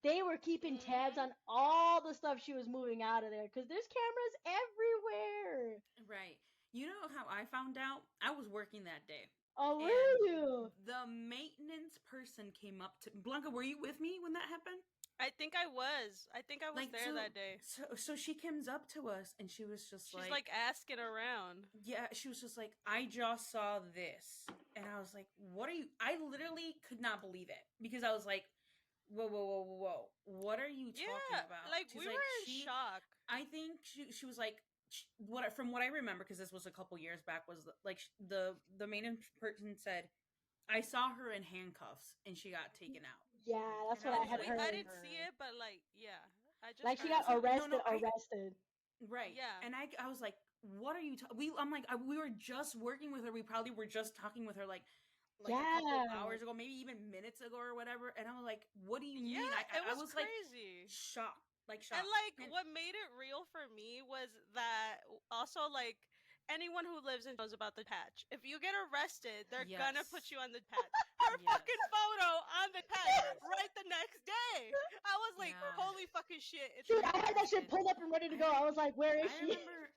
[SPEAKER 2] They were keeping tabs
[SPEAKER 3] Mhm.
[SPEAKER 2] on all the stuff she was moving out of there because there's cameras everywhere.
[SPEAKER 1] Right. You know how I found out? I was working that day.
[SPEAKER 2] Oh,
[SPEAKER 1] And
[SPEAKER 2] were you?
[SPEAKER 1] the maintenance person came up to Blanca, were you with me when that happened?
[SPEAKER 3] I think I was. I think I was
[SPEAKER 1] Like
[SPEAKER 3] there that day.
[SPEAKER 1] so she comes up to us and she was just
[SPEAKER 3] She's like asking around.
[SPEAKER 1] yeah, she was just like, I just saw this. And I was like, what are you? I literally could not believe it because I was like, whoa. What are you talking
[SPEAKER 3] Yeah,
[SPEAKER 1] about?
[SPEAKER 3] like
[SPEAKER 1] She's
[SPEAKER 3] we
[SPEAKER 1] like,
[SPEAKER 3] were in shock.
[SPEAKER 1] I think she was like, from what I remember, because this was a couple years back, was like the main person said, I saw her in handcuffs and she got taken out.
[SPEAKER 2] Yeah, that's
[SPEAKER 1] And
[SPEAKER 2] what
[SPEAKER 1] I
[SPEAKER 2] I
[SPEAKER 1] was
[SPEAKER 2] had
[SPEAKER 1] like,
[SPEAKER 3] I
[SPEAKER 2] heard.
[SPEAKER 3] didn't see it, but like, yeah, I just
[SPEAKER 2] Like she
[SPEAKER 3] heard
[SPEAKER 2] got
[SPEAKER 3] about it.
[SPEAKER 1] no,
[SPEAKER 2] arrested,
[SPEAKER 1] I
[SPEAKER 2] arrested.
[SPEAKER 1] right.
[SPEAKER 3] Yeah.
[SPEAKER 1] And I was like, what are you? I'm like, we were just working with her. We probably were just talking with her like a couple
[SPEAKER 2] Yeah.
[SPEAKER 1] hours ago, maybe even minutes ago or whatever. And I was like, what do you mean?
[SPEAKER 3] Yeah, it
[SPEAKER 1] I
[SPEAKER 3] was
[SPEAKER 1] was like
[SPEAKER 3] crazy.
[SPEAKER 1] shocked, like
[SPEAKER 3] And
[SPEAKER 1] shocked.
[SPEAKER 3] like
[SPEAKER 1] And
[SPEAKER 3] what made it real for me was that also like anyone who lives and knows about the patch. If you get arrested, they're gonna put
[SPEAKER 1] yes,
[SPEAKER 3] you on the patch. Her
[SPEAKER 1] yes,
[SPEAKER 3] fucking photo on the patch
[SPEAKER 1] yes,
[SPEAKER 3] right the next day. I was like,
[SPEAKER 1] yeah.
[SPEAKER 3] holy fucking shit, it's
[SPEAKER 2] Dude, I had that shit
[SPEAKER 3] real.
[SPEAKER 2] pulled up and ready to
[SPEAKER 1] I
[SPEAKER 2] go. I
[SPEAKER 1] rem-
[SPEAKER 2] was like, where is
[SPEAKER 1] I
[SPEAKER 2] she?
[SPEAKER 1] remember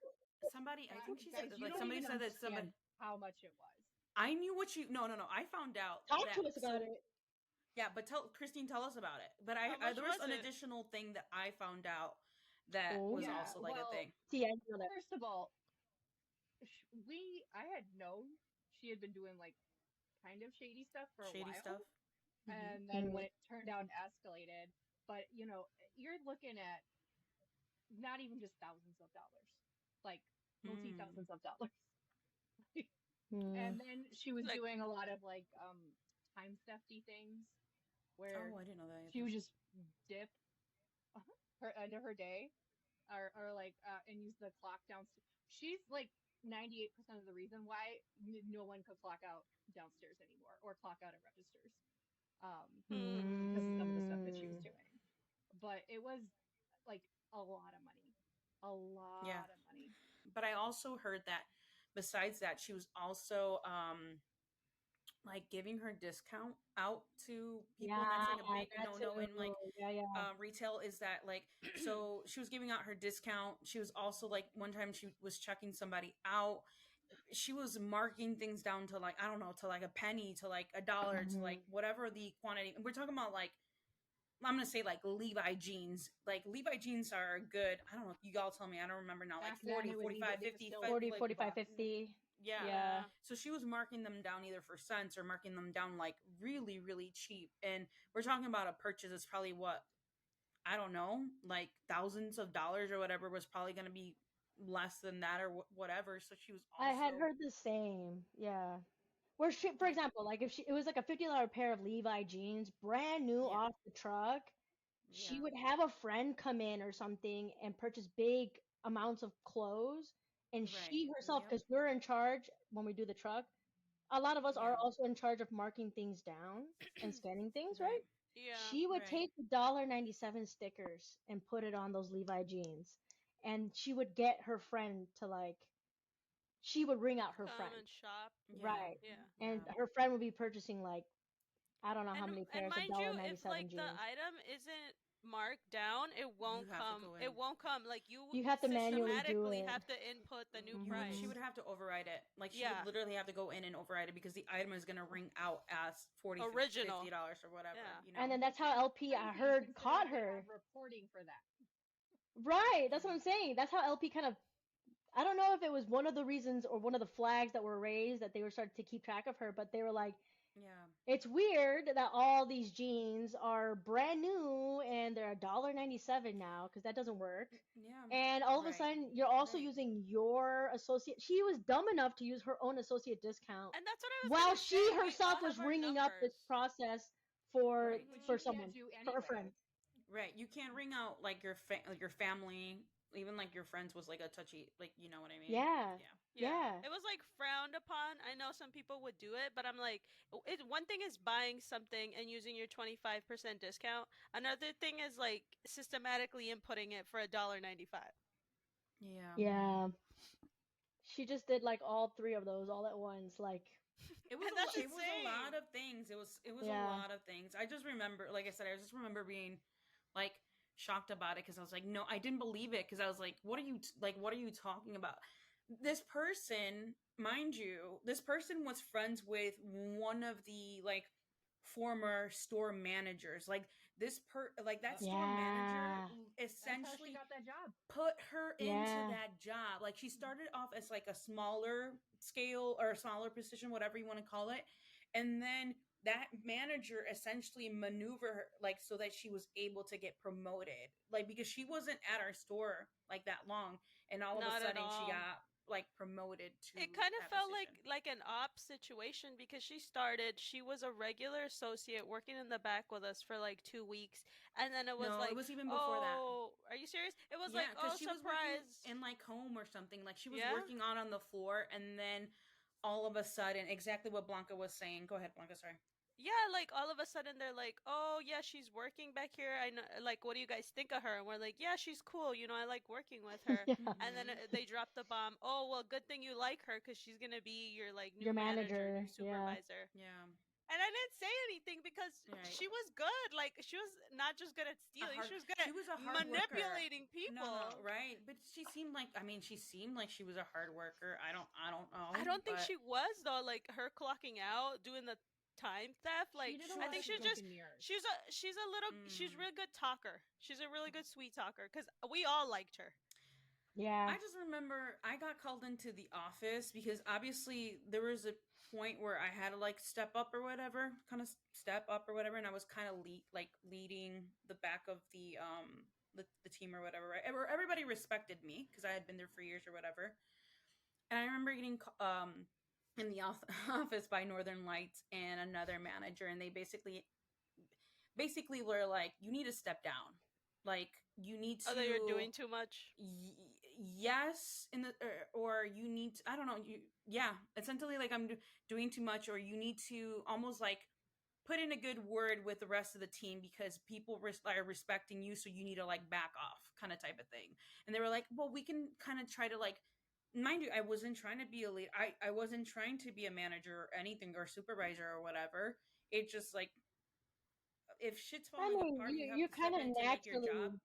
[SPEAKER 1] somebody. I think she said
[SPEAKER 4] Guys, you
[SPEAKER 1] like
[SPEAKER 4] don't
[SPEAKER 1] somebody
[SPEAKER 4] even
[SPEAKER 1] said that somebody.
[SPEAKER 4] understand how much it was.
[SPEAKER 1] I knew what you. No. I found out
[SPEAKER 2] Talk
[SPEAKER 1] that.
[SPEAKER 2] to us about it.
[SPEAKER 1] Yeah, but Christine, tell us about it. But
[SPEAKER 3] How much
[SPEAKER 1] there was
[SPEAKER 3] was
[SPEAKER 1] an
[SPEAKER 3] it?
[SPEAKER 1] additional thing that I found out that
[SPEAKER 2] Oh.
[SPEAKER 1] was
[SPEAKER 4] Yeah,
[SPEAKER 1] also like a
[SPEAKER 4] well,
[SPEAKER 1] thing.
[SPEAKER 2] See, I know that.
[SPEAKER 4] first of all, I had known she had been doing like kind of shady stuff for a
[SPEAKER 1] Shady
[SPEAKER 4] while,
[SPEAKER 1] stuff.
[SPEAKER 4] and then
[SPEAKER 2] Mhm.
[SPEAKER 4] when it turned out and escalated, but you're looking at not even just thousands of dollars, like multi
[SPEAKER 1] Mm.
[SPEAKER 4] thousands of dollars.
[SPEAKER 2] Mm.
[SPEAKER 4] And then she was
[SPEAKER 3] Like
[SPEAKER 4] doing a lot of like time thefty things where
[SPEAKER 1] Oh, I didn't know that
[SPEAKER 4] she
[SPEAKER 1] either.
[SPEAKER 4] would just dip her end of her day or like and use the clock downstairs. She's like 98% of the reason why no one could clock out downstairs anymore or clock out at registers because of some of the stuff that she was
[SPEAKER 2] Mm.
[SPEAKER 4] doing. But it was like a lot of money, a
[SPEAKER 1] Yeah,
[SPEAKER 4] lot of money.
[SPEAKER 1] but I also heard that besides that, she was also like giving her discount out to people, and that's
[SPEAKER 2] Yeah,
[SPEAKER 1] like a big
[SPEAKER 2] that
[SPEAKER 1] no in like
[SPEAKER 2] too. Yeah.
[SPEAKER 1] retail is that like so she was giving out her discount. She was also like one time she was checking somebody out, she was marking things down to like I don't know, to like a penny, to like $1, to like
[SPEAKER 2] Mhm.
[SPEAKER 1] whatever the quantity. We're talking about like I'm gonna say like Levi jeans. Like Levi jeans are good. I don't know. You all tell me. I don't remember now. Like
[SPEAKER 4] Back then
[SPEAKER 1] 40,
[SPEAKER 4] it was
[SPEAKER 1] 45,
[SPEAKER 4] they were
[SPEAKER 1] 50,
[SPEAKER 4] still
[SPEAKER 2] 40,
[SPEAKER 1] like
[SPEAKER 2] 45,
[SPEAKER 4] $50.
[SPEAKER 2] 50.
[SPEAKER 1] yeah.
[SPEAKER 2] Yeah.
[SPEAKER 3] yeah.
[SPEAKER 1] So she was marking them down either for cents or marking them down like really, really cheap. And we're talking about a purchase that's probably what, I don't know, like thousands of dollars or whatever, was probably going to be less than that or whatever. So she was
[SPEAKER 2] I had
[SPEAKER 1] also
[SPEAKER 2] heard the same. Yeah. Where she, for
[SPEAKER 1] like,
[SPEAKER 2] example, like if it was like a $50 pair of Levi jeans, brand new
[SPEAKER 1] yeah,
[SPEAKER 2] off the truck, she
[SPEAKER 1] yeah,
[SPEAKER 2] would have a friend come in or something and purchase big amounts of clothes, and
[SPEAKER 1] right,
[SPEAKER 2] she herself,
[SPEAKER 1] yep,
[SPEAKER 2] because we're in charge when we do the truck, a lot of us are
[SPEAKER 1] yeah,
[SPEAKER 2] also in charge of marking things down and scanning things, right?
[SPEAKER 1] right,
[SPEAKER 3] Yeah.
[SPEAKER 2] She would
[SPEAKER 1] right,
[SPEAKER 2] take the $1.97 stickers and put it on those Levi jeans, and she would get her friend to like, she would ring out her
[SPEAKER 3] Come
[SPEAKER 2] friend,
[SPEAKER 3] and shop.
[SPEAKER 1] yeah,
[SPEAKER 2] right?
[SPEAKER 3] Yeah.
[SPEAKER 2] And
[SPEAKER 1] yeah.
[SPEAKER 2] her friend would be purchasing like, I don't know how
[SPEAKER 3] And
[SPEAKER 2] many
[SPEAKER 3] and
[SPEAKER 2] pairs of
[SPEAKER 3] mind you, if like
[SPEAKER 2] 1.97
[SPEAKER 3] the
[SPEAKER 2] jeans.
[SPEAKER 3] item isn't marked down, it
[SPEAKER 1] You
[SPEAKER 3] won't
[SPEAKER 1] have to
[SPEAKER 3] come.
[SPEAKER 1] go in.
[SPEAKER 3] It won't come. Like you
[SPEAKER 2] You have to manually do
[SPEAKER 3] systematically
[SPEAKER 2] it.
[SPEAKER 3] have to input the new
[SPEAKER 1] She
[SPEAKER 3] price.
[SPEAKER 2] Hmm.
[SPEAKER 1] would have to override it. Like she would
[SPEAKER 3] Yeah.
[SPEAKER 1] literally have to go in and override it because the item is going to ring out as 40
[SPEAKER 3] Original.
[SPEAKER 1] $50 or whatever,
[SPEAKER 3] Yeah.
[SPEAKER 1] you
[SPEAKER 2] And
[SPEAKER 1] know.
[SPEAKER 2] then that's how LP, I
[SPEAKER 4] Crazy
[SPEAKER 2] heard,
[SPEAKER 4] considering
[SPEAKER 2] caught
[SPEAKER 4] they
[SPEAKER 2] her.
[SPEAKER 4] have reporting for that.
[SPEAKER 2] Right, that's what I'm saying. That's how LP kind of, I don't know if it was one of the reasons or one of the flags that were raised that they were starting to keep track of her, but they were like,
[SPEAKER 1] Yeah.
[SPEAKER 2] it's weird that all these jeans are brand new and they're $1.97 now, because that doesn't work.
[SPEAKER 1] Yeah.
[SPEAKER 2] And all of a
[SPEAKER 1] Right.
[SPEAKER 2] sudden, you're also
[SPEAKER 1] Right.
[SPEAKER 2] using your associate. She was dumb enough to use her own associate discount
[SPEAKER 3] And that's what I was
[SPEAKER 2] while
[SPEAKER 3] gonna
[SPEAKER 2] she
[SPEAKER 3] say. We
[SPEAKER 2] herself
[SPEAKER 3] all
[SPEAKER 2] was
[SPEAKER 3] have our
[SPEAKER 2] ringing up this
[SPEAKER 3] numbers.
[SPEAKER 2] process for
[SPEAKER 1] Right.
[SPEAKER 4] Which
[SPEAKER 2] for
[SPEAKER 4] you can't
[SPEAKER 2] someone,
[SPEAKER 4] do
[SPEAKER 2] for a
[SPEAKER 4] anyway.
[SPEAKER 2] friend.
[SPEAKER 1] Right. You can't ring out like like your family, even like your friends was like a touchy, like you know what I mean?
[SPEAKER 2] Yeah,
[SPEAKER 1] Yeah.
[SPEAKER 2] yeah,
[SPEAKER 3] It was like frowned upon. I know some people would do it, but I'm like, one thing is buying something and using your 25% discount. Another thing is like systematically inputting it for $1.95.
[SPEAKER 1] Yeah.
[SPEAKER 2] yeah. She just did like all three of those all at once. Like,
[SPEAKER 3] And that's
[SPEAKER 1] It was a lot
[SPEAKER 3] insane.
[SPEAKER 1] of things. It was a
[SPEAKER 2] yeah,
[SPEAKER 1] lot of things. I just remember, like I said, I just remember being like shocked about it because I was like, no, I didn't believe it because I was like, what are you talking about? This person, mind you, this person was friends with one of the like former store managers. Like that store manager
[SPEAKER 2] yeah,
[SPEAKER 4] That's how she
[SPEAKER 1] essentially
[SPEAKER 4] got that job.
[SPEAKER 1] put her into
[SPEAKER 2] yeah.
[SPEAKER 1] that job. Like she started off as like a smaller scale or a smaller position, whatever you want to call it. And then that manager essentially maneuver her like so that she was able to get promoted, like because she wasn't at our store like that long, and all of a
[SPEAKER 3] Not at
[SPEAKER 1] sudden she
[SPEAKER 3] all.
[SPEAKER 1] got like promoted to
[SPEAKER 3] It kind of
[SPEAKER 1] that
[SPEAKER 3] felt
[SPEAKER 1] position.
[SPEAKER 3] like an op situation because she was a regular associate working in the back with us for like 2 weeks, and then it was
[SPEAKER 1] No, it
[SPEAKER 3] like,
[SPEAKER 1] was even before that.
[SPEAKER 3] oh, are you serious? It was
[SPEAKER 1] Yeah,
[SPEAKER 3] like,
[SPEAKER 1] because
[SPEAKER 3] oh,
[SPEAKER 1] she was working
[SPEAKER 3] surprise.
[SPEAKER 1] in like home or something. Like she was
[SPEAKER 3] Yeah.
[SPEAKER 1] working on the floor, and then all of a sudden, exactly what Blanca was saying. Go ahead, Blanca. Sorry.
[SPEAKER 3] Yeah, like all of a sudden they're like, "Oh yeah, she's working back here. I know. Like, what do you guys think of her?" And we're like, "Yeah, she's cool. You know, I like working with her."
[SPEAKER 2] Yeah.
[SPEAKER 3] And then
[SPEAKER 1] Mm-hmm.
[SPEAKER 3] they drop the bomb. Oh well, good thing you like her because she's gonna be your like new
[SPEAKER 2] Your
[SPEAKER 3] manager, new
[SPEAKER 2] manager. Yeah.
[SPEAKER 3] supervisor.
[SPEAKER 1] Yeah.
[SPEAKER 3] And I didn't say anything because
[SPEAKER 1] Right.
[SPEAKER 3] she was good. Like she was not just good at
[SPEAKER 1] A
[SPEAKER 3] stealing;
[SPEAKER 1] hard.
[SPEAKER 3] she was good
[SPEAKER 1] She
[SPEAKER 3] at
[SPEAKER 1] was a hard worker.
[SPEAKER 3] manipulating
[SPEAKER 1] No, no,
[SPEAKER 3] people.
[SPEAKER 1] right. But she seemed like. I mean, she seemed like she was a hard worker. I don't. I don't know.
[SPEAKER 3] I don't think
[SPEAKER 1] But
[SPEAKER 3] she was though. Like her clocking out, doing the time theft.
[SPEAKER 4] She
[SPEAKER 3] Like
[SPEAKER 4] did a
[SPEAKER 1] she
[SPEAKER 3] I
[SPEAKER 4] lot
[SPEAKER 3] think
[SPEAKER 4] of
[SPEAKER 1] was.
[SPEAKER 3] she's
[SPEAKER 4] smoke
[SPEAKER 3] just
[SPEAKER 4] and mirrors.
[SPEAKER 3] she's a
[SPEAKER 1] Mm.
[SPEAKER 3] really good talker. She's a really good sweet talker because we all liked her.
[SPEAKER 2] Yeah.
[SPEAKER 1] I just remember I got called into the office because obviously there was a point where I had to like step up or whatever, kind of step up or whatever, and I was kind of leading the back of the team or whatever. Right? Everybody respected me because I had been there for years or whatever. And I remember getting in the office by Northern Lights and another manager, and they basically were like, "You need to step down. Like you need
[SPEAKER 3] Oh, that you're
[SPEAKER 1] to."
[SPEAKER 3] doing too much.
[SPEAKER 1] Yes in the or you need to, I don't know, you yeah, essentially like I'm doing too much, or you need to almost like put in a good word with the rest of the team because people are respecting you, so you need to like back off kind of type of thing. And they were like, well, we can kind of try to like, mind you, I wasn't trying to be a lead, I wasn't trying to be a manager or anything or supervisor or whatever. It just like, if shit's
[SPEAKER 2] I
[SPEAKER 1] falling
[SPEAKER 2] mean,
[SPEAKER 1] apart, you have
[SPEAKER 2] you
[SPEAKER 1] to step
[SPEAKER 2] kind of
[SPEAKER 1] in to make your job.
[SPEAKER 2] naturally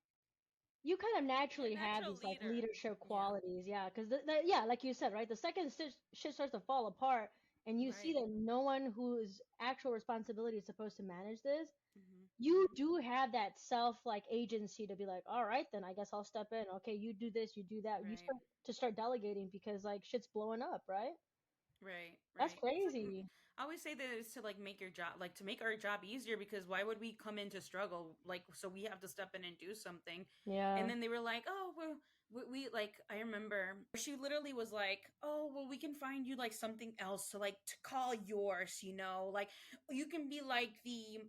[SPEAKER 2] you kind of
[SPEAKER 3] You're a
[SPEAKER 2] naturally have
[SPEAKER 3] natural
[SPEAKER 2] these like
[SPEAKER 3] leader.
[SPEAKER 2] leadership
[SPEAKER 1] Yeah.
[SPEAKER 2] qualities, yeah, because yeah, like you said, right, the second shit starts to fall apart and you see
[SPEAKER 1] Right.
[SPEAKER 2] that no one whose actual responsibility is supposed to manage this,
[SPEAKER 1] Hmm.
[SPEAKER 2] you do have that self like agency to be like, all right, then I guess I'll step in. Okay, you do this, you do that. You
[SPEAKER 1] Right.
[SPEAKER 2] start delegating because like shit's blowing up, right?
[SPEAKER 1] Right,
[SPEAKER 2] That's
[SPEAKER 1] right. It's like
[SPEAKER 2] crazy.
[SPEAKER 1] I always say that it's to like make your job, like to make our job easier, because why would we come in to struggle? Like, so we have to step in and do something. And
[SPEAKER 2] Yeah.
[SPEAKER 1] then they were like, oh, well, we like, I remember she literally was like, oh, well, we can find you like something else to like to call yours, like you can be like the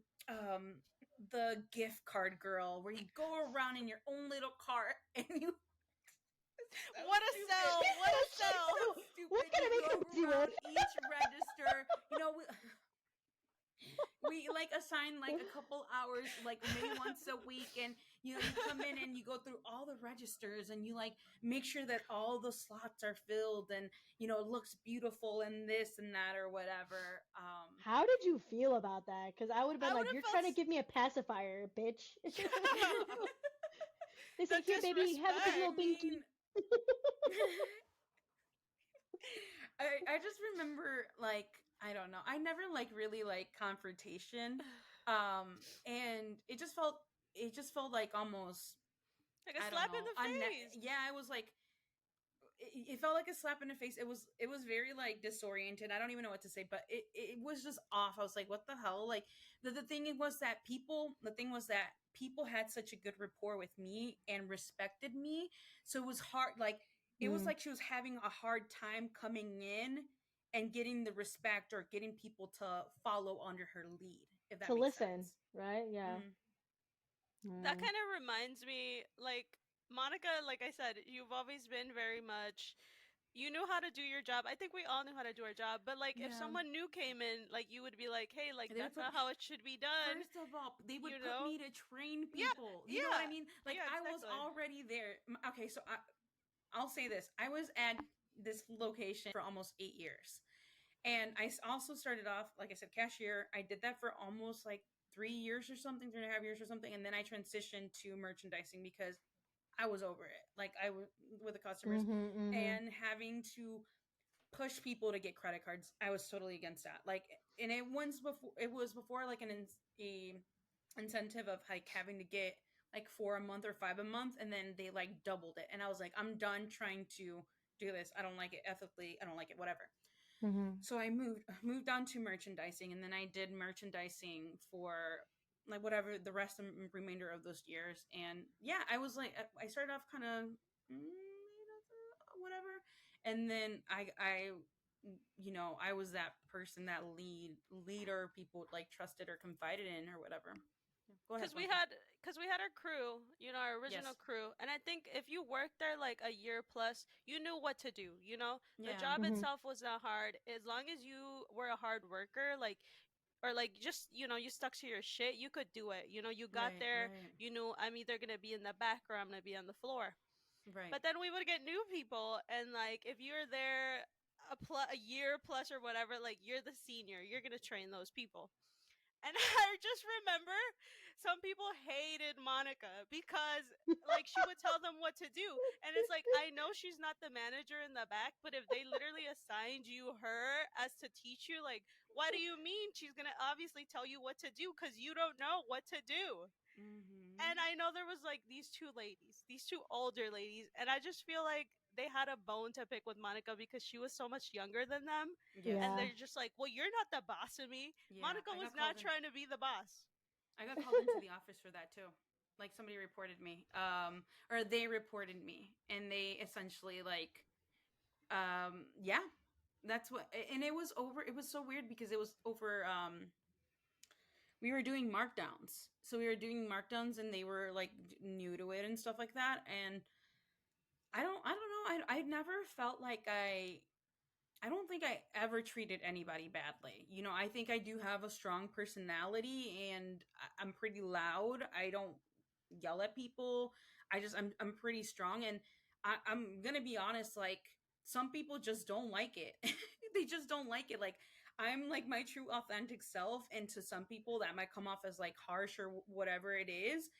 [SPEAKER 1] gift card girl where you go around in your own little cart and you so
[SPEAKER 3] What a
[SPEAKER 1] stupid.
[SPEAKER 3] sell! What a sell!
[SPEAKER 1] So
[SPEAKER 2] What
[SPEAKER 1] stupid.
[SPEAKER 2] can
[SPEAKER 1] You
[SPEAKER 2] I make
[SPEAKER 1] go
[SPEAKER 2] him do
[SPEAKER 1] around
[SPEAKER 2] it?
[SPEAKER 1] each register. We like assign like a couple hours, like maybe once a week, and you come in and you go through all the registers and you like make sure that all the slots are filled, and it looks beautiful and this and that or whatever.
[SPEAKER 2] How did you feel about that? Because I would have been
[SPEAKER 3] I would
[SPEAKER 2] like,
[SPEAKER 3] have
[SPEAKER 2] you're
[SPEAKER 3] felt
[SPEAKER 2] trying to give me a pacifier, bitch. They
[SPEAKER 3] the
[SPEAKER 2] say, here, baby, have this
[SPEAKER 1] I
[SPEAKER 2] little
[SPEAKER 3] disrespect.
[SPEAKER 2] binky.
[SPEAKER 1] mean, I just remember like I don't know. I never like really like confrontation. And it just felt like almost,
[SPEAKER 3] Like a
[SPEAKER 1] I don't
[SPEAKER 3] slap in
[SPEAKER 1] know.
[SPEAKER 3] the face.
[SPEAKER 1] Yeah, I was like it felt like a slap in the face. It was very like disoriented. I don't even know what to say, but it was just off. I was like, what the hell? Like the thing was that people had such a good rapport with me and respected me. So it was hard, like it was
[SPEAKER 2] Mm,
[SPEAKER 1] like she was having a hard time coming in and getting the respect or getting people to follow under her lead, if
[SPEAKER 2] to
[SPEAKER 1] that makes
[SPEAKER 2] listen,
[SPEAKER 1] sense.
[SPEAKER 2] right? Yeah.
[SPEAKER 1] Mm,
[SPEAKER 3] That
[SPEAKER 2] Mm.
[SPEAKER 3] kind of reminds me, like Monica. Like I said, you've always been very much. You knew how to do your job. I think we all knew how to do our job. But like, if
[SPEAKER 1] yeah.
[SPEAKER 3] someone new came in, like you would be like, "Hey, like
[SPEAKER 1] They would
[SPEAKER 3] that's
[SPEAKER 1] put
[SPEAKER 3] not how it should be done."
[SPEAKER 1] First of all, they would
[SPEAKER 3] You
[SPEAKER 1] put
[SPEAKER 3] know?
[SPEAKER 1] me to train
[SPEAKER 3] Yeah,
[SPEAKER 1] people. You know what
[SPEAKER 3] yeah,
[SPEAKER 1] I mean? Like
[SPEAKER 3] yeah,
[SPEAKER 1] I was
[SPEAKER 3] exactly.
[SPEAKER 1] already there. Okay, so I'll say this: I was at this location for almost 8 years, and also started off, like I said, cashier. I did that for almost like 3 years or something, 3.5 years or something, and then I transitioned to merchandising because I was over it. Like I was with the customers
[SPEAKER 2] Mhm. Mhm.
[SPEAKER 1] and having to push people to get credit cards. I was totally against that. Like, and it was before like a incentive of like having to get like 4 a month or 5 a month, and then they like doubled it, and I was like, I'm done trying to do this. I don't like it ethically. I don't like it. Whatever.
[SPEAKER 2] Mm-hmm.
[SPEAKER 1] So I moved on to merchandising, and then I did merchandising for like whatever the rest of remainder of those years. And yeah, I was like, I started off kind of whatever, and then I was that person, that leader people like trusted or confided in or whatever. Go ahead,
[SPEAKER 3] because we
[SPEAKER 1] Blanca.
[SPEAKER 3] had because we had our crew, our original
[SPEAKER 1] Yes.
[SPEAKER 3] crew, and I think if you worked there like a year plus, you knew what to do. The
[SPEAKER 1] Yeah.
[SPEAKER 3] job
[SPEAKER 2] Mm-hmm.
[SPEAKER 3] itself was not hard as long as you were a hard worker, like or like just you stuck to your shit. You could do it. You got
[SPEAKER 1] Right.
[SPEAKER 3] there.
[SPEAKER 1] Right.
[SPEAKER 3] You knew I'm either gonna be in the back or I'm gonna be on the floor.
[SPEAKER 1] Right.
[SPEAKER 3] But then we would get new people, and like if you're there a year plus or whatever, like you're the senior, you're gonna train those people. And I just remember some people hated Monica because like she would tell them what to do. And it's like, I know she's not the manager in the back, but if they literally assigned her as to teach you, like, what do you mean she's going to obviously tell you what to do because you don't know what to do?
[SPEAKER 1] Mm-hmm.
[SPEAKER 3] And I know there was like these two ladies, these two older ladies, and I just feel like they had a bone to pick with Monica because she was so much younger than them,
[SPEAKER 1] Yes.
[SPEAKER 3] and
[SPEAKER 2] Yeah.
[SPEAKER 3] they're just like, "Well, you're not the boss of me."
[SPEAKER 1] Yeah.
[SPEAKER 3] Monica was not trying to be the boss.
[SPEAKER 1] I got called into the office for that too. Like somebody reported me, or they reported me, and they essentially like, yeah, that's what. And it was over. It was so weird because it was over. We were doing markdowns, so we were doing markdowns, and they were like new to it and stuff like that. And I don't know. I never felt like I don't think I ever treated anybody badly. I think I do have a strong personality, and I'm pretty loud. I don't yell at people. I'm pretty strong, and I'm gonna be honest. Like some people just don't like it. They just don't like it. Like I'm like my true authentic self, and to some people that might come off as like harsh or whatever it is.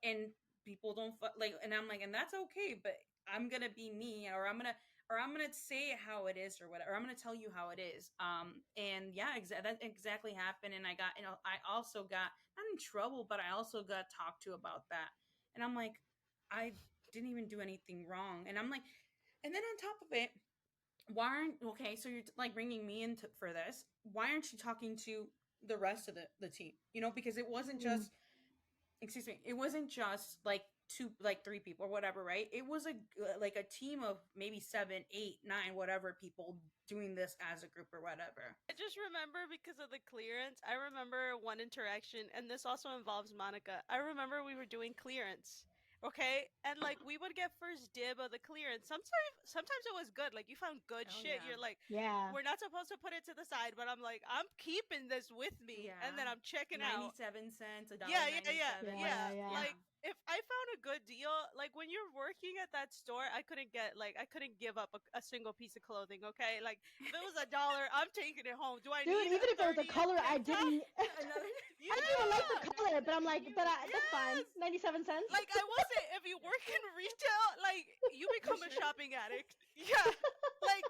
[SPEAKER 1] And people don't like, and I'm like, and that's okay. But I'm gonna be me, or I'm gonna say it how it is or whatever. Or I'm gonna tell you how it is. And yeah, that exactly happened. And I also got not in trouble, but I also got talked to about that. And I'm like, I didn't even do anything wrong. And I'm like, and then on top of it, why aren't okay? So you're like bringing me into for this. Why aren't you talking to the rest of the team? Because it wasn't
[SPEAKER 2] Mm.
[SPEAKER 1] just excuse me, it wasn't just like three people or whatever, right? It was like a team of maybe 7, 8, 9, whatever people doing this as a group or whatever.
[SPEAKER 3] I just remember because of the clearance. I remember one interaction, and this also involves Monica. I remember we were doing clearance. Okay, and like we would get first dib of the clearance. Sometimes it was good. Like you found good
[SPEAKER 1] Oh,
[SPEAKER 3] shit.
[SPEAKER 1] yeah.
[SPEAKER 3] You're like,
[SPEAKER 2] Yeah.
[SPEAKER 3] we're not supposed to put it to the side, but I'm like, I'm keeping this with me,
[SPEAKER 1] Yeah.
[SPEAKER 3] and then I'm checking out.
[SPEAKER 1] 97 cents, $1.97.
[SPEAKER 3] Yeah, yeah, yeah,
[SPEAKER 2] Yeah,
[SPEAKER 3] yeah.
[SPEAKER 2] yeah.
[SPEAKER 3] Like if I found a good deal, like when you're working at that store, I couldn't give up a single piece of clothing. Okay, like if it was $1, I'm taking it home. Do I
[SPEAKER 2] Dude,
[SPEAKER 3] need
[SPEAKER 2] even
[SPEAKER 3] a
[SPEAKER 2] if it was a
[SPEAKER 3] 30
[SPEAKER 2] color I
[SPEAKER 3] tank top?
[SPEAKER 2] didn't
[SPEAKER 1] Another
[SPEAKER 2] I didn't even like the
[SPEAKER 3] Yeah.
[SPEAKER 2] color, but I'm like,
[SPEAKER 4] You-
[SPEAKER 2] that's fine.
[SPEAKER 3] Yes.
[SPEAKER 2] 97 cents.
[SPEAKER 3] Like I wasn't. If you work in retail, like you become a
[SPEAKER 1] sure?
[SPEAKER 3] shopping addict. Yeah. Like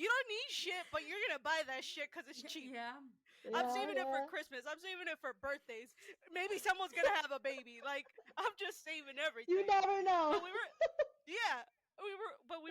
[SPEAKER 3] you don't need shit, but you're gonna buy that shit because it's cheap.
[SPEAKER 1] Yeah.
[SPEAKER 3] I'm
[SPEAKER 2] Yeah,
[SPEAKER 3] saving it for
[SPEAKER 2] yeah.
[SPEAKER 3] Christmas. I'm saving it for birthdays. Maybe someone's gonna have a baby. Like I'm just saving everything.
[SPEAKER 2] You never know.
[SPEAKER 3] But yeah, we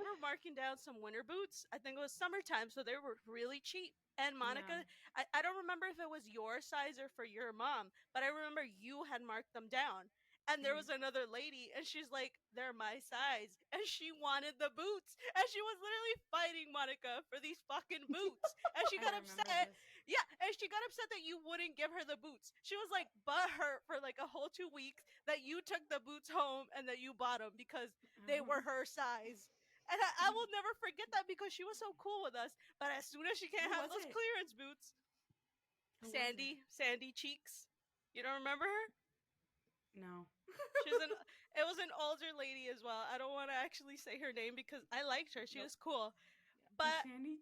[SPEAKER 3] were marking down some winter boots. I think it was summertime, so they were really cheap. And Monica,
[SPEAKER 1] Yeah.
[SPEAKER 3] I don't remember if it was your size or for your mom, but I remember you had marked them down. And there was another lady, and she's like, they're my size. And she wanted the boots. And she was literally fighting Monica for these fucking boots. And she got
[SPEAKER 1] I remember
[SPEAKER 3] upset.
[SPEAKER 1] this.
[SPEAKER 3] Yeah, and she got upset that you wouldn't give her the boots. She was like butthurt for like a whole 2 weeks that you took the boots home and that you bought them because they were her size. And I will never forget that because she was so cool with us. But as soon as she can't
[SPEAKER 1] Who
[SPEAKER 3] have
[SPEAKER 1] was
[SPEAKER 3] those
[SPEAKER 1] it?
[SPEAKER 3] clearance boots,
[SPEAKER 1] Who was it?
[SPEAKER 3] Sandy Cheeks. You don't remember her?
[SPEAKER 1] No.
[SPEAKER 3] It was an older lady as well. I don't want to actually say her name because I liked her. She
[SPEAKER 1] Nope.
[SPEAKER 3] was cool. But
[SPEAKER 1] Sandy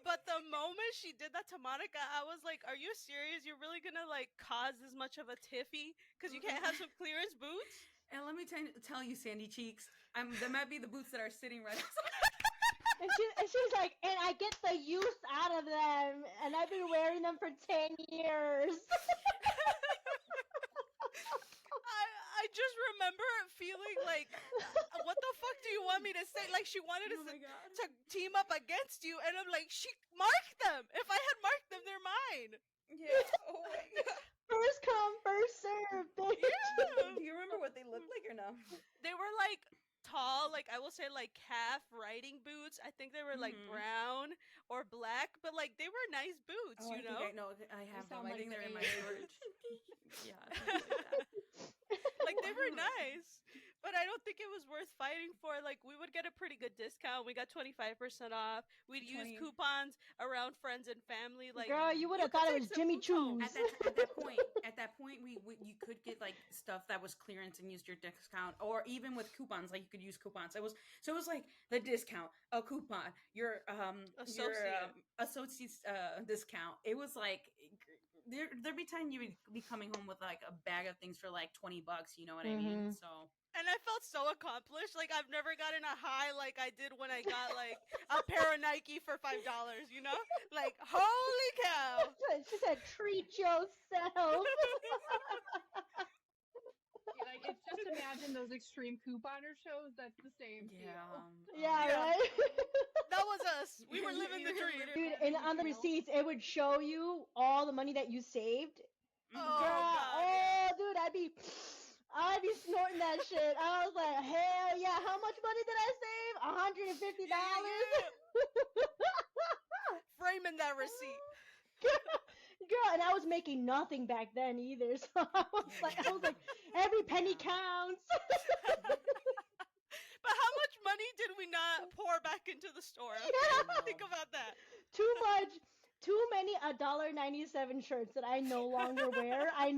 [SPEAKER 3] but the moment she did that to Monica, I was like, "Are you serious? You're really gonna like cause this much of a tiffy because you can't have some clearance boots?"
[SPEAKER 1] And let me tell you, Sandy Cheeks, there might be the boots that are sitting right outside.
[SPEAKER 2] And she's like, and I get the use out of them, and I've been wearing them for 10 years.
[SPEAKER 3] I just remember feeling like, what the fuck do you want me me to say, like, she wanted us
[SPEAKER 1] Oh my God.
[SPEAKER 3] to team up against you, and I'm like, she marked them. If I had marked them, they're mine.
[SPEAKER 1] Yeah. Oh my God.
[SPEAKER 2] First come, first serve, bitch.
[SPEAKER 3] Yeah.
[SPEAKER 1] Do you remember what they looked like or no?
[SPEAKER 3] They were like tall, like I will say like calf riding boots. I think they were like
[SPEAKER 1] Mhm.
[SPEAKER 3] brown or black, but like they were nice boots,
[SPEAKER 1] Oh,
[SPEAKER 3] you know?
[SPEAKER 1] I know. I have them.
[SPEAKER 4] sound
[SPEAKER 1] I
[SPEAKER 4] like
[SPEAKER 1] think they're
[SPEAKER 4] the
[SPEAKER 1] in my
[SPEAKER 4] AA
[SPEAKER 1] storage. Yeah, something like that.
[SPEAKER 3] Like they were nice. But I don't think it was worth fighting for. Like we would get a pretty good discount. We got 25% off. We'd use
[SPEAKER 1] 20
[SPEAKER 3] coupons around friends and family. Like
[SPEAKER 2] Girl, you would
[SPEAKER 3] you
[SPEAKER 2] have
[SPEAKER 3] could
[SPEAKER 2] thought it
[SPEAKER 3] take
[SPEAKER 2] was
[SPEAKER 3] some
[SPEAKER 2] Jimmy
[SPEAKER 3] boots home.
[SPEAKER 2] Choo's.
[SPEAKER 1] At that point, we you could get like stuff that was clearance and used your discount, or even with coupons, like you could use coupons. It was like the discount, a coupon, your associate's discount. It was like there'd be time you would be coming home with like a bag of things for like $20. You know what I mean?
[SPEAKER 2] Mhm.
[SPEAKER 1] So.
[SPEAKER 3] And I felt so accomplished. Like I've never gotten a high like I did when I got like a pair of Nike for $5, you know? Like holy cow.
[SPEAKER 2] She said, treat yourself.
[SPEAKER 4] Like, it's just imagine those extreme couponer shows. That's the same
[SPEAKER 1] Yeah.
[SPEAKER 4] feel.
[SPEAKER 2] Yeah,
[SPEAKER 3] Yeah.
[SPEAKER 2] right?
[SPEAKER 3] That was us. We were living the dream.
[SPEAKER 2] Dude, and on the receipts, it would show you all the money that you saved.
[SPEAKER 3] Oh
[SPEAKER 2] Girl,
[SPEAKER 3] god. Yeah.
[SPEAKER 2] dude, I'd be snorting that shit. I was like, hell yeah, how much money did I save? $150?
[SPEAKER 3] Framing that receipt.
[SPEAKER 2] Girl, and I was making nothing back then either. So I was like, every penny counts.
[SPEAKER 3] But how much money did we not pour back into the store?
[SPEAKER 2] Yeah.
[SPEAKER 3] Think about that.
[SPEAKER 2] Too much. Too many $1.97 shirts that I no longer wear. I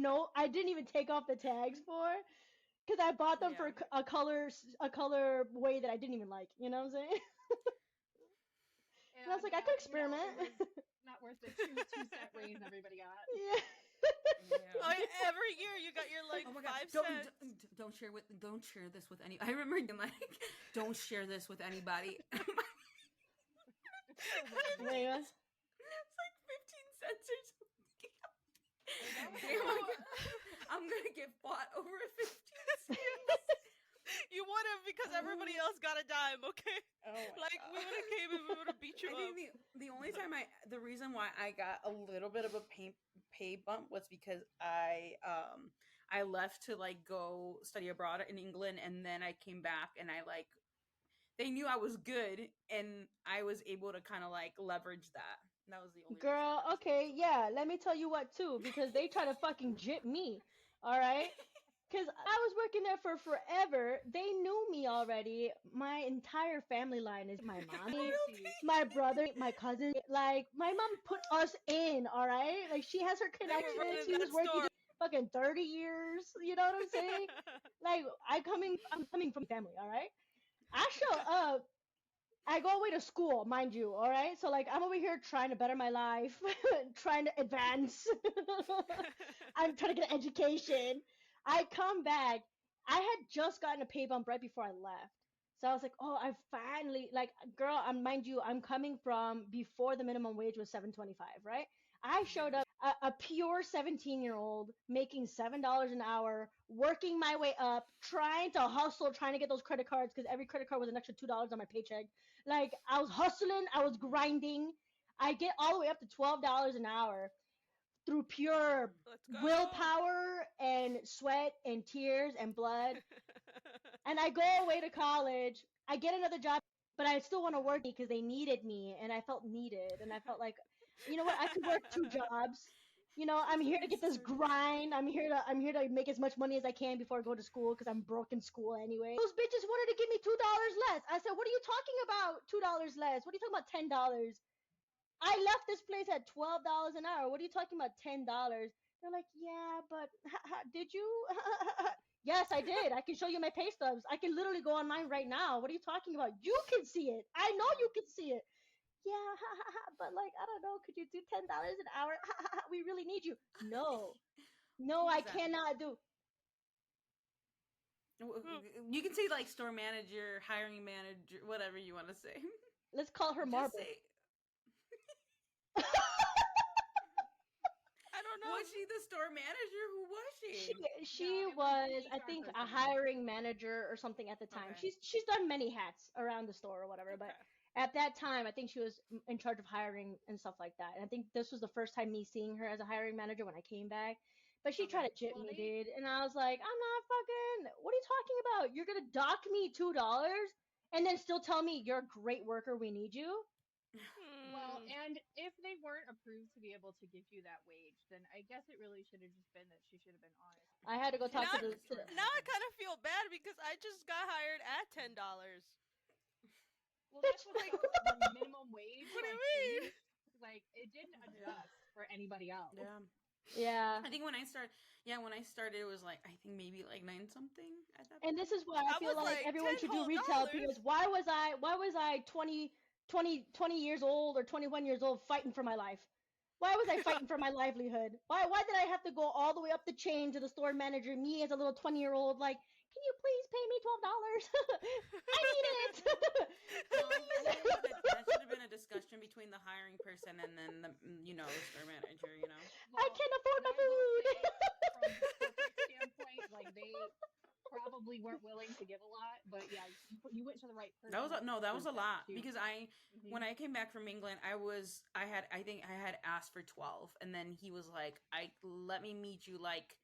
[SPEAKER 2] didn't even take off the tags for, because I bought them for a color way that I didn't even like. You know what I'm saying? And I was like, I could experiment.
[SPEAKER 4] It was not worth the two-cent raise everybody got.
[SPEAKER 2] Yeah.
[SPEAKER 1] Yeah.
[SPEAKER 3] Oh, every year you got your like
[SPEAKER 1] Oh my God!
[SPEAKER 3] 5 cents.
[SPEAKER 1] Don't share this with any. I remember like, don't share this with anybody.
[SPEAKER 2] Yeah.
[SPEAKER 1] It's like 15 cents or something. Damn, I'm gonna get fought over 15 cents.
[SPEAKER 3] You would have because everybody else got a dime, okay?
[SPEAKER 1] Oh my
[SPEAKER 3] Like
[SPEAKER 1] God.
[SPEAKER 3] we would have came and we would have beat you
[SPEAKER 1] I
[SPEAKER 3] up.
[SPEAKER 1] think the only time the reason why I got a little bit of a pay bump was because I left to like go study abroad in England, and then I came back and they knew I was good, and I was able to kind of like leverage that. That was the only
[SPEAKER 2] Girl,
[SPEAKER 1] reason.
[SPEAKER 2] okay, yeah. Let me tell you what too, because they try to fucking jip me. All right. Because I was working there for forever. They knew me already. My entire family line is my mommy, my brother, my cousin. Like, my mom put us in, all right? Like, she has her connections. She was working fucking 30 years. You know what I'm saying? Like, I'm coming from family, all right? I show up. I go away to school, mind you, all right? So, like, I'm over here trying to better my life, trying to advance. I'm trying to get an education. I come back. I had just gotten a pay bump right before I left. So I was like, oh, I finally, like, girl, mind you, I'm coming from before the minimum wage was $7.25, right? I showed up a pure 17-year-old making $7 an hour, working my way up, trying to hustle, trying to get those credit cards because every credit card was an extra $2 on my paycheck. Like, I was hustling, I was grinding. I get all the way up to $12 an hour through pure willpower and sweat and tears and blood. And I go away to college. I get another job, but I still want to work because they needed me, and I felt needed, and I felt like, you know what, I could work 2 jobs. You know, I'm here to get this grind. I'm here to make as much money as I can before I go to school because I'm broke in school anyway. Those bitches wanted to give me $2 less. I said, what are you talking about? $2 less? What are you talking about? $10? I left this place at $12 an hour. What are you talking about? $10? They're like, yeah, but did you? Yes, I did. I can show you my pay stubs. I can literally go on mine right now. What are you talking about? You can see it. I know you can see it. Yeah, but like, I don't know. Could you do $10 an hour? We really need you. No, I cannot do.
[SPEAKER 1] You can say like store manager, hiring manager, whatever you want to say.
[SPEAKER 2] Let's call her Marble.
[SPEAKER 3] I don't know.
[SPEAKER 1] Was she the store manager? Who was she?
[SPEAKER 2] she
[SPEAKER 4] it was
[SPEAKER 2] was,
[SPEAKER 4] the
[SPEAKER 2] I
[SPEAKER 4] HR
[SPEAKER 2] think, a
[SPEAKER 4] person.
[SPEAKER 2] hiring manager or something at the time.
[SPEAKER 1] Okay.
[SPEAKER 2] She's done many hats around the store or whatever, but
[SPEAKER 3] Okay.
[SPEAKER 2] at that time, I think she was in charge of hiring and stuff like that. And I think this was the first time me seeing her as a hiring manager when I came back. But she
[SPEAKER 1] Okay.
[SPEAKER 2] tried to jip
[SPEAKER 4] Well,
[SPEAKER 2] me,
[SPEAKER 4] they
[SPEAKER 2] dude, and I was like, I'm not fucking. What are you talking about? You're gonna dock me $2 and then still tell me you're a great worker. We need you.
[SPEAKER 4] well,
[SPEAKER 3] Hmm.
[SPEAKER 4] and if they weren't approved to be able to give you that wage, then I guess it really should have just been that she should have been honest
[SPEAKER 2] I
[SPEAKER 4] from
[SPEAKER 2] had to go
[SPEAKER 4] the
[SPEAKER 1] She
[SPEAKER 2] talk
[SPEAKER 1] was
[SPEAKER 2] to
[SPEAKER 3] Now,
[SPEAKER 1] trying
[SPEAKER 2] the.
[SPEAKER 1] to
[SPEAKER 2] To
[SPEAKER 1] store
[SPEAKER 2] the
[SPEAKER 3] now I
[SPEAKER 1] manager.
[SPEAKER 3] kind of feel bad because I just got hired at $10.
[SPEAKER 4] Well,
[SPEAKER 2] bitch.
[SPEAKER 4] that's what
[SPEAKER 3] Like,
[SPEAKER 4] the minimum wage
[SPEAKER 3] what do you
[SPEAKER 4] like
[SPEAKER 3] mean?
[SPEAKER 4] changed. Like it didn't adjust for anybody else.
[SPEAKER 1] Yeah.
[SPEAKER 2] Yeah.
[SPEAKER 1] I think when I started, it was like, I think maybe like 9 something at that
[SPEAKER 2] And
[SPEAKER 1] point.
[SPEAKER 2] this is why I
[SPEAKER 3] I
[SPEAKER 2] feel
[SPEAKER 3] was
[SPEAKER 2] like
[SPEAKER 3] like
[SPEAKER 2] everyone
[SPEAKER 3] 10
[SPEAKER 2] should do
[SPEAKER 3] whole
[SPEAKER 2] retail
[SPEAKER 3] dollars.
[SPEAKER 2] because why was I 20 years old or 21 years old fighting for my life? Why was I fighting for my livelihood? Why did I have to go all the way up the chain to the store manager, me as a little 20-year-old, like, can you please pay me $12? I need it.
[SPEAKER 1] Well, I
[SPEAKER 2] Please.
[SPEAKER 1] think that should have been a discussion between the hiring person and then the store manager.
[SPEAKER 2] I
[SPEAKER 4] Well,
[SPEAKER 2] can't afford
[SPEAKER 4] and
[SPEAKER 2] my
[SPEAKER 4] I will
[SPEAKER 2] food.
[SPEAKER 4] say, from the corporate standpoint, like they probably weren't willing to give a lot, but yeah, you went to the right
[SPEAKER 1] That
[SPEAKER 4] person
[SPEAKER 1] was no, that was a
[SPEAKER 4] approved it
[SPEAKER 1] lot
[SPEAKER 4] too.
[SPEAKER 1] because when I came back from England, I think I had asked for 12, and then he was like, let me meet you like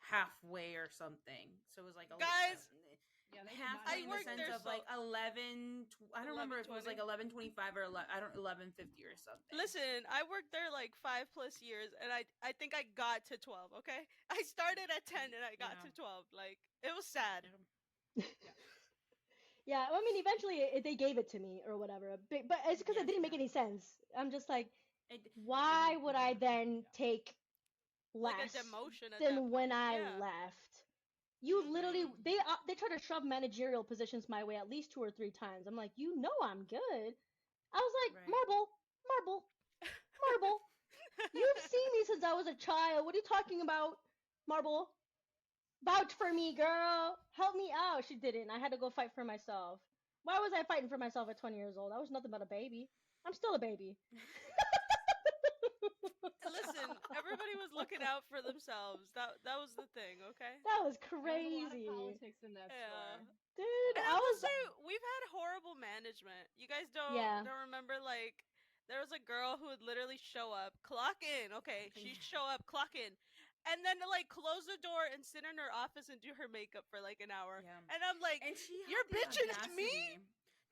[SPEAKER 1] halfway or something. So it was like
[SPEAKER 3] Guys,
[SPEAKER 4] Yeah, they did not
[SPEAKER 1] halfway
[SPEAKER 3] I
[SPEAKER 1] in
[SPEAKER 4] have
[SPEAKER 1] the
[SPEAKER 3] worked
[SPEAKER 1] sense
[SPEAKER 3] there
[SPEAKER 1] of
[SPEAKER 3] so.
[SPEAKER 1] like 11. I don't remember if it was like 11.25 or 11.50 or something.
[SPEAKER 3] Listen, I worked there like 5+ years, and I think I got to 12. Okay, I started at 10 and I got
[SPEAKER 1] Yeah.
[SPEAKER 3] to 12. Like it was sad.
[SPEAKER 2] Yeah, I mean, eventually they gave it to me or whatever. But it's because
[SPEAKER 1] Yeah,
[SPEAKER 2] it didn't
[SPEAKER 1] she
[SPEAKER 2] make
[SPEAKER 1] did.
[SPEAKER 2] any sense. I'm just like,
[SPEAKER 1] It
[SPEAKER 2] why
[SPEAKER 1] didn't.
[SPEAKER 2] would I then
[SPEAKER 4] Yeah.
[SPEAKER 2] take
[SPEAKER 3] Like a
[SPEAKER 2] less
[SPEAKER 3] demotion at that
[SPEAKER 2] than when
[SPEAKER 3] point.
[SPEAKER 2] I
[SPEAKER 3] Yeah.
[SPEAKER 2] left? You literally
[SPEAKER 3] Mhm.
[SPEAKER 2] they try to shove managerial positions my way at least 2 or 3 times. I'm like, I'm good. I was like,
[SPEAKER 1] Right.
[SPEAKER 2] marble, marble, marble. You've seen me since I was a child. What are you talking about, marble? Vouch for me, girl. Help me out. She didn't. I had to go fight for myself. Why was I fighting for myself at 20 years old? I was nothing but a baby. I'm still a baby.
[SPEAKER 3] Listen, everybody was looking out for themselves. That was the thing, okay?
[SPEAKER 2] That was
[SPEAKER 4] There was a lot of
[SPEAKER 2] crazy.
[SPEAKER 4] politics in that
[SPEAKER 3] Yeah.
[SPEAKER 4] store.
[SPEAKER 2] Dude,
[SPEAKER 3] And I
[SPEAKER 2] I
[SPEAKER 3] will
[SPEAKER 2] was
[SPEAKER 3] say we've had horrible management. You guys
[SPEAKER 2] yeah.
[SPEAKER 3] don't remember like there was a girl who would literally show up, clock in, okay, she'd show up, clock in, and then like close the door and sit in her office and do her makeup for like an hour.
[SPEAKER 1] Yeah.
[SPEAKER 3] And I'm like,
[SPEAKER 1] And she
[SPEAKER 3] you're
[SPEAKER 1] had the
[SPEAKER 3] bitching at me?
[SPEAKER 1] audacity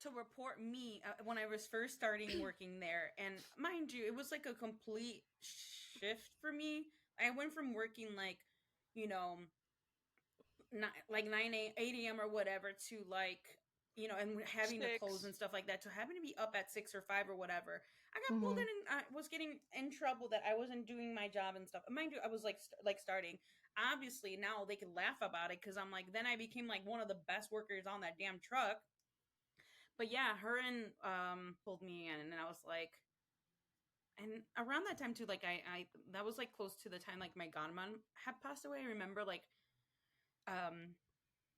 [SPEAKER 1] to report me when I was first starting working there. And mind you, it was like a complete shift for me. I went from working like, you know, like 8 a.m. or whatever to like, and having to close
[SPEAKER 3] 6.
[SPEAKER 1] and stuff like that to having to be up at 6 or 5 or whatever. I got pulled
[SPEAKER 2] Mhm.
[SPEAKER 1] in and I was getting in trouble that I wasn't doing my job and stuff. Mind you, I was like starting. Obviously, now they can laugh about it because I'm like, then I became like one of the best workers on that damn truck. But yeah, her and pulled me in, and I was like, and around that time too, like I that was like close to the time like my godmom had passed away. I remember um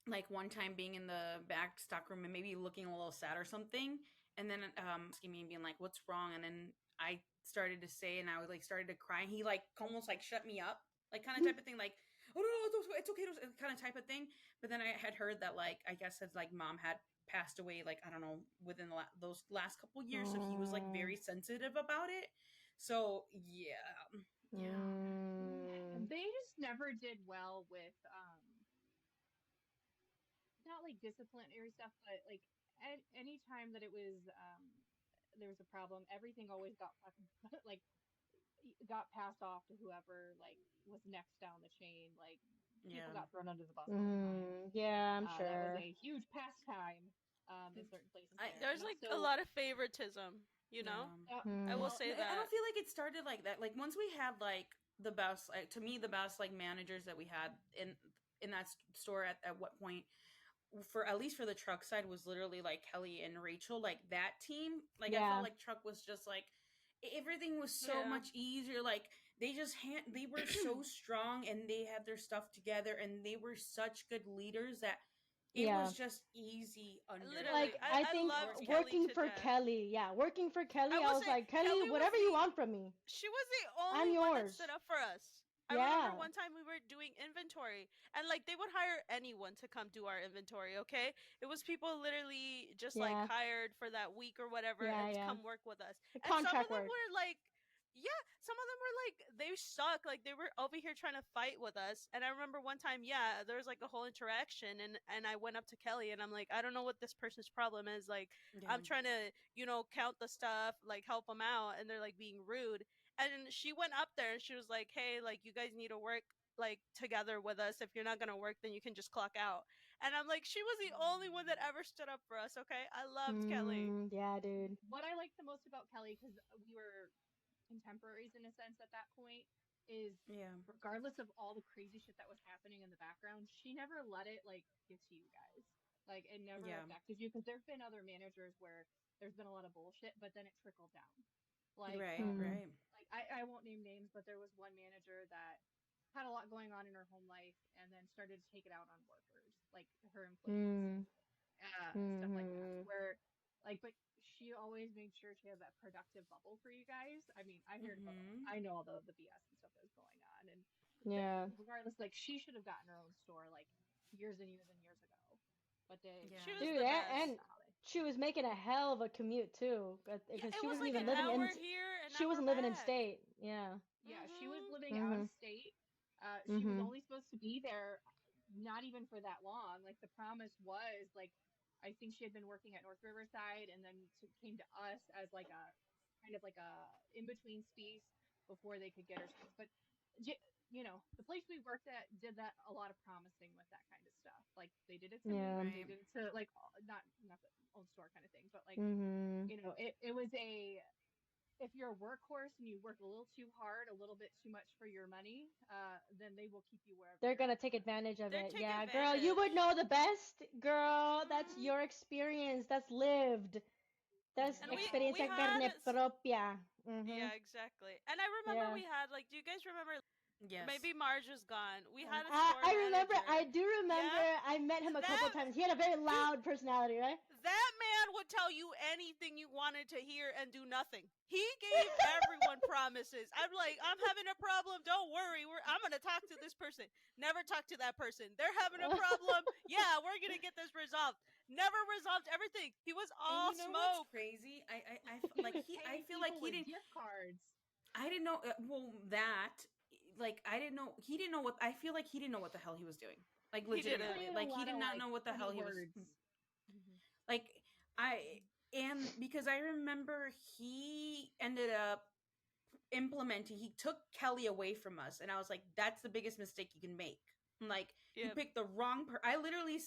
[SPEAKER 1] like one time being in the back stock room and maybe looking a little sad or something, and then asking me and being like, "What's wrong?" And then I started to say, and I was like started to cry. And he like almost like shut me up, like kind of type of thing, like, "Oh no, it's okay," kind of type of thing. But then I had heard that like I guess his like mom had passed away, like I don't know, within those last couple years, so he was like very sensitive about it. So yeah.
[SPEAKER 2] Mm.
[SPEAKER 4] They just never did well with not like disciplinary stuff, but like any time that it was there was a problem, everything always got like got passed off to whoever like was next down the chain. Like people
[SPEAKER 1] Yeah.
[SPEAKER 4] got thrown under the bus all the time.
[SPEAKER 2] Yeah, I'm
[SPEAKER 4] That was
[SPEAKER 2] sure.
[SPEAKER 4] a huge pastime in certain places there.
[SPEAKER 3] There's
[SPEAKER 4] And
[SPEAKER 3] like a
[SPEAKER 4] also,
[SPEAKER 3] lot of favoritism, you know? I will
[SPEAKER 4] well,
[SPEAKER 3] say
[SPEAKER 1] I don't
[SPEAKER 3] that.
[SPEAKER 1] feel like it started like that. Like once we had like the best, like to me, the best like managers that we had in that store at what point for at least for the truck side was literally like Kelly and Rachel. Like that team, like I felt
[SPEAKER 2] Yeah.
[SPEAKER 1] like truck was just like everything was so
[SPEAKER 3] Yeah.
[SPEAKER 1] much easier. Like they were so strong and they had their stuff together and they were such good leaders that it
[SPEAKER 2] Yeah.
[SPEAKER 1] was just easy under
[SPEAKER 3] Literally,
[SPEAKER 2] Like
[SPEAKER 1] them.
[SPEAKER 2] I
[SPEAKER 3] I
[SPEAKER 2] think
[SPEAKER 3] loved Kelly
[SPEAKER 2] working
[SPEAKER 3] to
[SPEAKER 2] for
[SPEAKER 3] death.
[SPEAKER 2] Kelly, yeah, working for Kelly,
[SPEAKER 3] I
[SPEAKER 2] I
[SPEAKER 3] will
[SPEAKER 2] was
[SPEAKER 3] say
[SPEAKER 2] like, Kelly,
[SPEAKER 3] Kelly was
[SPEAKER 2] whatever you
[SPEAKER 3] the
[SPEAKER 2] want from me,
[SPEAKER 3] she was the
[SPEAKER 2] I'm
[SPEAKER 3] only one that
[SPEAKER 2] yours.
[SPEAKER 3] stood up for us. I remember
[SPEAKER 2] Yeah.
[SPEAKER 3] one time we were doing inventory and like they would hire anyone to come do our inventory, okay? It was people literally just like
[SPEAKER 2] Yeah.
[SPEAKER 3] hired for that week or whatever
[SPEAKER 2] Yeah.
[SPEAKER 3] and to
[SPEAKER 2] Yeah.
[SPEAKER 3] come work with us.
[SPEAKER 2] The
[SPEAKER 3] And some of
[SPEAKER 2] contract
[SPEAKER 3] them
[SPEAKER 2] work.
[SPEAKER 3] were like, yeah, some of them were like they suck, like they were over here trying to fight with us. And I remember one time, yeah, there was like a whole interaction and I went up to Kelly and I'm like, I don't know what this person's problem is. Like
[SPEAKER 1] Yeah.
[SPEAKER 3] I'm trying to, count the stuff, like help them out and they're like being rude. And she went up there and she was like, hey, like you guys need to work like together with us. If you're not gonna work, then you can just clock out. And I'm like, she was the only one that ever stood up for us. Okay, I loved Kelly.
[SPEAKER 2] Yeah, dude.
[SPEAKER 4] What I liked the most about Kelly, because we were contemporaries in a sense at that point, is
[SPEAKER 1] Yeah.
[SPEAKER 4] regardless of all the crazy shit that was happening in the background, she never let it like get to you guys. Like it never
[SPEAKER 1] Yeah.
[SPEAKER 4] affected you, because there've been other managers where there's been a lot of bullshit, but then it trickled down. Like
[SPEAKER 1] Right. Right.
[SPEAKER 4] like I won't name names, but there was one manager that had a lot going on in her home life and then started to take it out on workers, like her employees, stuff like that. Where like, but she always made sure she had that productive bubble for you guys. I mean, I heard about, I know all the BS and stuff that was going on, and
[SPEAKER 2] Yeah.
[SPEAKER 4] regardless, like she should have gotten her own store like years and years and years ago, but they,
[SPEAKER 1] Yeah.
[SPEAKER 3] She was
[SPEAKER 2] Dude,
[SPEAKER 3] the best.
[SPEAKER 2] and she was making a hell of a commute too,
[SPEAKER 3] Yeah,
[SPEAKER 2] because
[SPEAKER 3] it
[SPEAKER 2] she
[SPEAKER 3] was
[SPEAKER 2] wasn't
[SPEAKER 3] like
[SPEAKER 2] even
[SPEAKER 3] an
[SPEAKER 2] living
[SPEAKER 3] hour
[SPEAKER 2] in.
[SPEAKER 3] here, an
[SPEAKER 2] She
[SPEAKER 3] hour
[SPEAKER 2] wasn't living in
[SPEAKER 3] back.
[SPEAKER 2] state. Yeah.
[SPEAKER 4] yeah, she was
[SPEAKER 3] Mhm.
[SPEAKER 4] living out of
[SPEAKER 2] Mhm.
[SPEAKER 4] state. She was
[SPEAKER 2] Mhm.
[SPEAKER 4] only supposed to be there not even for that long. Like the promise was like, I think she had been working at North Riverside and then came to us as like a kind of like a in between space before they could get her space. But the place we worked at did that a lot of promising with that kind of stuff. Like they did it to
[SPEAKER 2] Yeah.
[SPEAKER 4] me, they
[SPEAKER 1] Right.
[SPEAKER 4] did it to like not the own store kind of thing, but like
[SPEAKER 2] Mhm.
[SPEAKER 4] it was a, if you're a workhorse and you work a little too hard, a little bit too much for your money, then they will keep you wherever
[SPEAKER 2] They're
[SPEAKER 4] you're
[SPEAKER 2] gonna
[SPEAKER 4] at.
[SPEAKER 2] take advantage of
[SPEAKER 3] They
[SPEAKER 2] it.
[SPEAKER 3] take
[SPEAKER 2] Yeah, girl, you
[SPEAKER 3] advantage.
[SPEAKER 2] would know the best, girl. That's
[SPEAKER 3] Mhm.
[SPEAKER 2] your experience. That's lived. That's
[SPEAKER 3] And
[SPEAKER 1] Yeah.
[SPEAKER 3] we
[SPEAKER 2] experiencia
[SPEAKER 3] had
[SPEAKER 2] carne propia.
[SPEAKER 3] yeah,
[SPEAKER 2] Mhm.
[SPEAKER 3] exactly. And I remember
[SPEAKER 2] Yeah.
[SPEAKER 3] we had like, do you guys remember?
[SPEAKER 1] Yes.
[SPEAKER 3] Maybe Marj was gone. We had a
[SPEAKER 2] I
[SPEAKER 3] store
[SPEAKER 2] I remember.
[SPEAKER 3] manager.
[SPEAKER 2] I do remember.
[SPEAKER 3] Yeah,
[SPEAKER 2] I met him a couple
[SPEAKER 3] that
[SPEAKER 2] times. He had a very
[SPEAKER 3] dude,
[SPEAKER 2] loud personality, right?
[SPEAKER 3] that man would tell you anything you wanted to hear and do nothing. He gave everyone promises. I'm like, I'm having a problem. Don't worry. I'm going to talk to this person. Never talk to that person. They're having a problem. Yeah, we're going to get this resolved. Never resolved everything. He was
[SPEAKER 1] And
[SPEAKER 3] all
[SPEAKER 1] you know what's
[SPEAKER 3] smoke.
[SPEAKER 1] crazy? Like he. I
[SPEAKER 4] Paying
[SPEAKER 1] feel like
[SPEAKER 4] people
[SPEAKER 1] he
[SPEAKER 4] with
[SPEAKER 1] didn't.
[SPEAKER 4] gift cards.
[SPEAKER 1] I didn't know. Well, that. Like I didn't know. He didn't know what. I feel like he didn't know what the hell he was doing. Like
[SPEAKER 3] He didn't.
[SPEAKER 1] legitimately.
[SPEAKER 4] Saying a
[SPEAKER 1] Like he
[SPEAKER 4] lot
[SPEAKER 1] did
[SPEAKER 4] of
[SPEAKER 1] not
[SPEAKER 4] like
[SPEAKER 1] know what the
[SPEAKER 4] funny
[SPEAKER 1] hell he was.
[SPEAKER 4] words.
[SPEAKER 1] Like I. And because I remember he ended up implementing, he took Kelly away from us, and I was like, that's the biggest mistake you can make. Like you
[SPEAKER 3] Yep.
[SPEAKER 1] picked the wrong I literally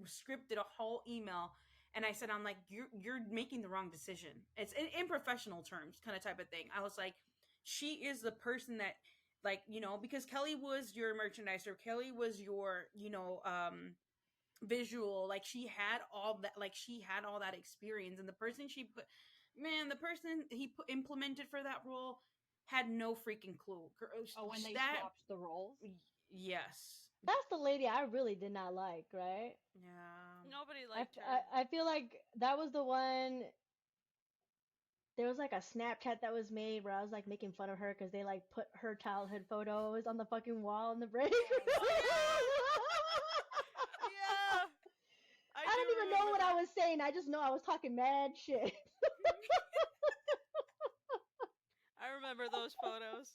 [SPEAKER 1] scripted a whole email, and I said, I'm like, you're making the wrong decision. It's in professional terms kind of type of thing. I was like, she is the person that, like, because Kelly was your merchandiser, Kelly was your visual, like she had all that, experience, and the person she put, man, the person he implemented for that role had no freaking clue.
[SPEAKER 4] Oh, when they
[SPEAKER 1] That
[SPEAKER 4] swapped the roles.
[SPEAKER 1] Yes.
[SPEAKER 2] That's the lady I really did not like, right?
[SPEAKER 1] Yeah.
[SPEAKER 3] Nobody
[SPEAKER 2] I,
[SPEAKER 3] liked her.
[SPEAKER 2] I feel like that was the one. There was like a Snapchat that was made where I was like making fun of her because they like put her childhood photos on the fucking wall in the break.
[SPEAKER 3] Yeah. I
[SPEAKER 2] I don't even know what I was saying. I just know I was talking mad shit.
[SPEAKER 3] I remember those photos.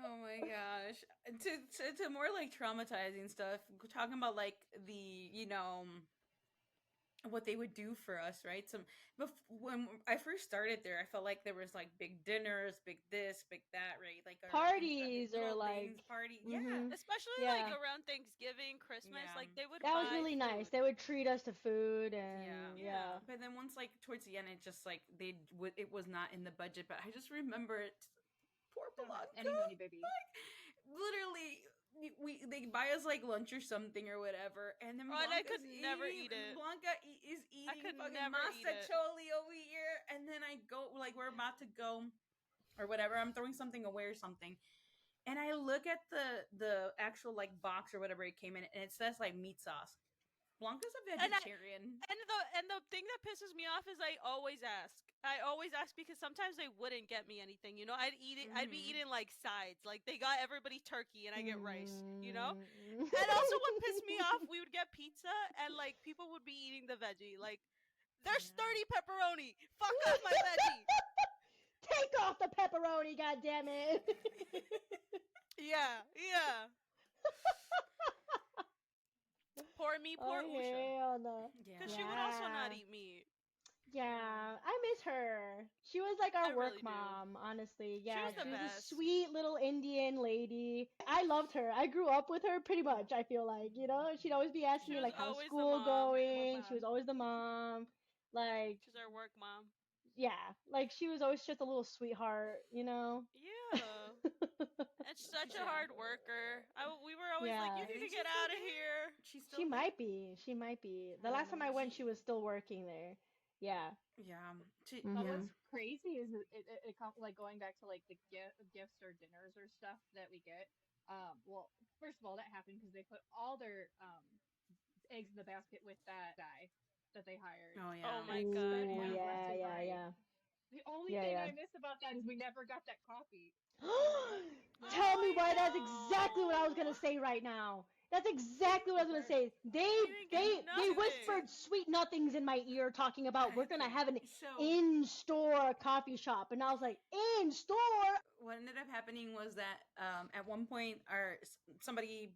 [SPEAKER 1] Oh my gosh. To more like traumatizing stuff, talking about like the, what they would do for us, right? When I first started there, I felt like there was like big dinners, big this, big that, right? Like
[SPEAKER 2] Parties or
[SPEAKER 1] little
[SPEAKER 2] like
[SPEAKER 1] things, party.
[SPEAKER 2] mhm.
[SPEAKER 1] Yeah.
[SPEAKER 3] Especially like
[SPEAKER 2] Yeah.
[SPEAKER 3] around Thanksgiving, Christmas,
[SPEAKER 1] Yeah.
[SPEAKER 3] like they would
[SPEAKER 2] That
[SPEAKER 3] buy
[SPEAKER 2] was really nice.
[SPEAKER 3] food.
[SPEAKER 2] They would treat us to food and
[SPEAKER 3] Yeah.
[SPEAKER 1] But then once like towards the end, it just like it was not in the budget. But I just remember it. Poor
[SPEAKER 4] Don't have
[SPEAKER 1] Blanca.
[SPEAKER 4] any money, baby.
[SPEAKER 1] Like literally, they buy us like lunch or something or whatever, and then
[SPEAKER 3] Oh, and I
[SPEAKER 1] Blanca's
[SPEAKER 3] could never eat it.
[SPEAKER 1] Blanca is eating
[SPEAKER 3] could
[SPEAKER 1] fucking
[SPEAKER 3] never eat it.
[SPEAKER 1] masticholi over here, and then I go, like, we're about to go or whatever. I'm throwing something away or something, and I look at the actual like box or whatever it came in, and it says like meat sauce. Blanca's a
[SPEAKER 3] And
[SPEAKER 1] vegetarian.
[SPEAKER 3] And the thing that pisses me off is I always ask because sometimes they wouldn't get me anything. You know, I'd be eating like sides. Like they got everybody turkey and I get rice. You know. And also, what pissed me off, we would get pizza and like people would be eating the veggie. Like there's 30 pepperoni. Fuck off my veggie.
[SPEAKER 2] Take off the pepperoni, goddammit.
[SPEAKER 3] Yeah. Poor me, poor Usha.
[SPEAKER 2] Hell no.
[SPEAKER 3] Because she would also not eat meat.
[SPEAKER 2] Yeah, I miss her. She was like our
[SPEAKER 3] I
[SPEAKER 2] work
[SPEAKER 3] really do.
[SPEAKER 2] mom, honestly. Yeah,
[SPEAKER 3] was the
[SPEAKER 2] she was
[SPEAKER 3] best.
[SPEAKER 2] a sweet little Indian lady. I loved her. I grew up with her pretty much, I feel like, you know? She'd always be asking
[SPEAKER 3] She
[SPEAKER 2] me
[SPEAKER 3] was
[SPEAKER 2] like how's
[SPEAKER 3] always the
[SPEAKER 2] school
[SPEAKER 3] mom.
[SPEAKER 2] going. She was always the mom. Like
[SPEAKER 3] She's our work mom.
[SPEAKER 2] yeah, like she was always just a little sweetheart, you know?
[SPEAKER 3] Yeah. And such a hard worker. We were always like, you
[SPEAKER 2] Yeah.
[SPEAKER 3] need to get out of here.
[SPEAKER 1] She's still
[SPEAKER 2] She
[SPEAKER 1] there?
[SPEAKER 2] might be. She might be. The
[SPEAKER 1] I
[SPEAKER 2] last
[SPEAKER 1] don't
[SPEAKER 2] time I
[SPEAKER 1] know.
[SPEAKER 2] went, she was still working there. Yeah.
[SPEAKER 1] Yeah.
[SPEAKER 4] But
[SPEAKER 2] Mhm.
[SPEAKER 4] what's crazy is it like going back to like the gifts or dinners or stuff that we get. Well, first of all, that happened because they put all their eggs in the basket with that guy that they hired.
[SPEAKER 1] Oh yeah.
[SPEAKER 3] Oh my
[SPEAKER 2] Ooh,
[SPEAKER 3] god,
[SPEAKER 4] Spent money
[SPEAKER 3] yeah.
[SPEAKER 4] left and
[SPEAKER 2] yeah,
[SPEAKER 4] right.
[SPEAKER 2] yeah.
[SPEAKER 4] The only
[SPEAKER 2] Yeah,
[SPEAKER 4] thing
[SPEAKER 2] yeah.
[SPEAKER 4] I miss about that is we never got that coffee.
[SPEAKER 2] Tell me why that's
[SPEAKER 3] no.
[SPEAKER 2] exactly what I was gonna say right now. That's exactly what I was gonna say. They
[SPEAKER 3] didn't get
[SPEAKER 2] they
[SPEAKER 3] nothing.
[SPEAKER 2] whispered sweet nothings in my ear talking about we're gonna have an
[SPEAKER 1] So
[SPEAKER 2] in-store coffee shop, and I was like, in-store?
[SPEAKER 1] what ended up happening was that at one point somebody,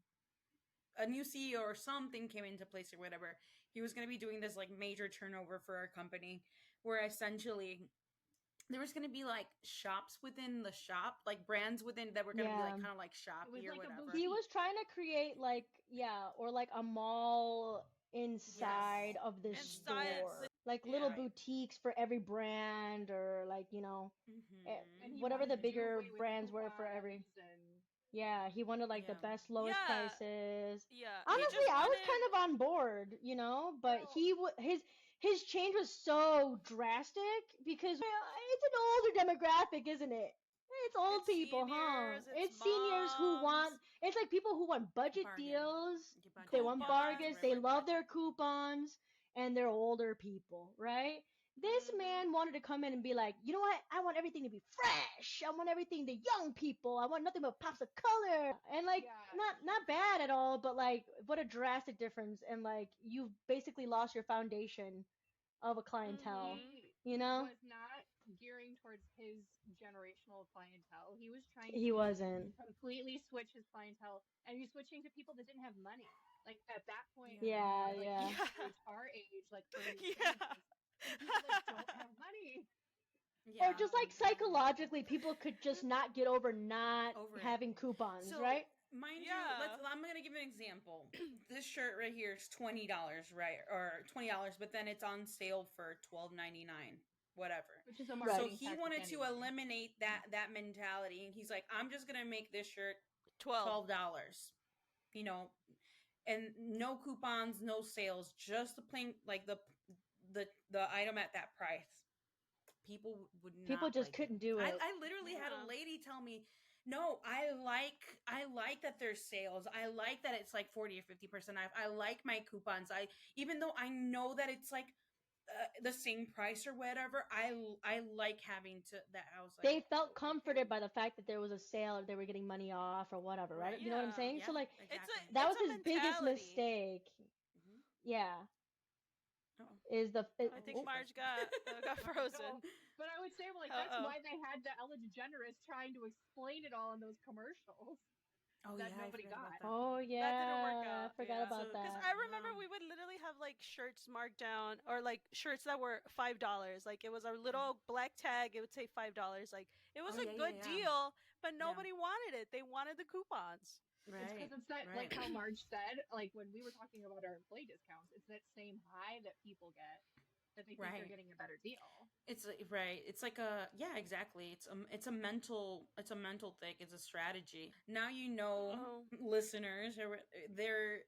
[SPEAKER 1] a new CEO or something came into place or whatever. He was going to be doing this like major turnover for our company, where essentially there was going to be like shops within the shop, like brands within that were going to be like
[SPEAKER 2] Yeah.
[SPEAKER 1] kind of like shoppy or
[SPEAKER 4] like a
[SPEAKER 1] whatever.
[SPEAKER 4] boutique.
[SPEAKER 2] He was trying to create like or like a mall inside of this
[SPEAKER 3] Inside
[SPEAKER 2] store. Like little
[SPEAKER 1] right.
[SPEAKER 2] boutiques for every brand, or like, you know,
[SPEAKER 4] And he
[SPEAKER 2] whatever
[SPEAKER 4] wanted
[SPEAKER 2] the
[SPEAKER 4] to do
[SPEAKER 2] bigger
[SPEAKER 4] away with
[SPEAKER 2] brands were for every.
[SPEAKER 4] coupons and
[SPEAKER 2] Yeah, he wanted like the
[SPEAKER 1] Yeah.
[SPEAKER 2] best, lowest
[SPEAKER 3] Yeah.
[SPEAKER 2] prices.
[SPEAKER 3] Yeah.
[SPEAKER 2] Honestly,
[SPEAKER 3] He just
[SPEAKER 2] I was
[SPEAKER 3] wanted-
[SPEAKER 2] kind of on board, you know, but
[SPEAKER 4] Well-
[SPEAKER 2] his change was so drastic because it's an older demographic, isn't it? It's old
[SPEAKER 3] It's
[SPEAKER 2] people,
[SPEAKER 3] seniors,
[SPEAKER 2] huh?
[SPEAKER 3] it's
[SPEAKER 2] seniors who want.
[SPEAKER 3] moms.
[SPEAKER 2] It's like people who want budget
[SPEAKER 1] Bargain.
[SPEAKER 2] deals.
[SPEAKER 1] Get budget.
[SPEAKER 2] They want
[SPEAKER 3] Coupons,
[SPEAKER 2] bargains.
[SPEAKER 1] right,
[SPEAKER 2] They
[SPEAKER 1] right,
[SPEAKER 2] love
[SPEAKER 1] budget.
[SPEAKER 2] their coupons, and they're older people, right? This man wanted to come in and be like, you know what? I want everything to be fresh. I want everything to young people. I want nothing but pops of color. And like,
[SPEAKER 4] Yeah.
[SPEAKER 2] not bad at all, but like, what a drastic difference. And like, you've basically lost your foundation of a clientele.
[SPEAKER 4] He
[SPEAKER 2] You know?
[SPEAKER 4] was not gearing towards his generational clientele. He was trying
[SPEAKER 2] He
[SPEAKER 4] to
[SPEAKER 2] wasn't.
[SPEAKER 4] completely switch his clientele, and he was switching to people that didn't have money. Like at that point,
[SPEAKER 2] Yeah,
[SPEAKER 4] like
[SPEAKER 2] yeah.
[SPEAKER 4] our age, like early
[SPEAKER 3] Yeah.
[SPEAKER 4] 20s, and people that don't have money.
[SPEAKER 1] Yeah.
[SPEAKER 2] Or just like psychologically, people could just not get over not
[SPEAKER 1] Over it.
[SPEAKER 2] having coupons,
[SPEAKER 1] So,
[SPEAKER 2] right?
[SPEAKER 1] Mind
[SPEAKER 3] Yeah.
[SPEAKER 1] you, I'm gonna give you an example. This shirt right here is $20, right, or $20, but then it's on sale for $12.99, whatever.
[SPEAKER 4] Which is a
[SPEAKER 2] Right.
[SPEAKER 1] So
[SPEAKER 4] marketing
[SPEAKER 1] he
[SPEAKER 4] tactic
[SPEAKER 1] wanted to
[SPEAKER 4] anyway.
[SPEAKER 1] eliminate that mentality, and he's like, I'm just gonna make this shirt
[SPEAKER 3] 12.
[SPEAKER 1] $12, you know, and no coupons, no sales, just the plain like the item at that price. People would not.
[SPEAKER 2] People just
[SPEAKER 1] like
[SPEAKER 2] couldn't do it.
[SPEAKER 1] I literally had a
[SPEAKER 3] Yeah.
[SPEAKER 1] lady tell me, no, I like that there's sales. I like that it's like 40 or 50% off. I like my coupons. Even though I know that it's like the same price or whatever, I like having to that. I was like,
[SPEAKER 2] They felt comforted by the fact that there was a sale or they were getting money off or whatever, right?
[SPEAKER 1] Right.
[SPEAKER 2] You know what I'm
[SPEAKER 3] Yeah.
[SPEAKER 2] saying? So like
[SPEAKER 1] exactly.
[SPEAKER 2] that was
[SPEAKER 3] It's a
[SPEAKER 2] his biggest
[SPEAKER 3] mentality.
[SPEAKER 2] mistake.
[SPEAKER 1] Mhm.
[SPEAKER 2] Yeah.
[SPEAKER 1] Uh-oh.
[SPEAKER 2] Is the
[SPEAKER 3] I think Marj got frozen.
[SPEAKER 4] No, but I would say, like,
[SPEAKER 3] Uh-oh.
[SPEAKER 4] that's why they had the Ellen DeGeneres trying to explain it all in those commercials.
[SPEAKER 1] Oh
[SPEAKER 4] that
[SPEAKER 1] yeah,
[SPEAKER 4] nobody
[SPEAKER 1] I forgot
[SPEAKER 4] got.
[SPEAKER 1] about that.
[SPEAKER 2] Oh yeah,
[SPEAKER 3] That didn't work out.
[SPEAKER 2] I forgot
[SPEAKER 3] yeah.
[SPEAKER 2] about
[SPEAKER 1] So-
[SPEAKER 2] that.
[SPEAKER 3] Because I remember
[SPEAKER 1] Yeah.
[SPEAKER 3] we would literally have like shirts marked down, or like shirts that were $5. Like it was a little black tag. It would say $5. Like it was
[SPEAKER 1] Oh,
[SPEAKER 3] a
[SPEAKER 1] yeah,
[SPEAKER 3] good
[SPEAKER 1] yeah, yeah.
[SPEAKER 3] deal, but nobody wanted it. They wanted the coupons.
[SPEAKER 1] Right.
[SPEAKER 4] It's because it's that, like
[SPEAKER 1] right.
[SPEAKER 4] how Marge said, like when we were talking about our employee discounts, it's that same high that people get that they think they're
[SPEAKER 1] Right.
[SPEAKER 4] getting a better deal.
[SPEAKER 1] It's right. It's like exactly. It's a mental thing. It's a strategy. Now you know,
[SPEAKER 3] Oh.
[SPEAKER 1] listeners, they're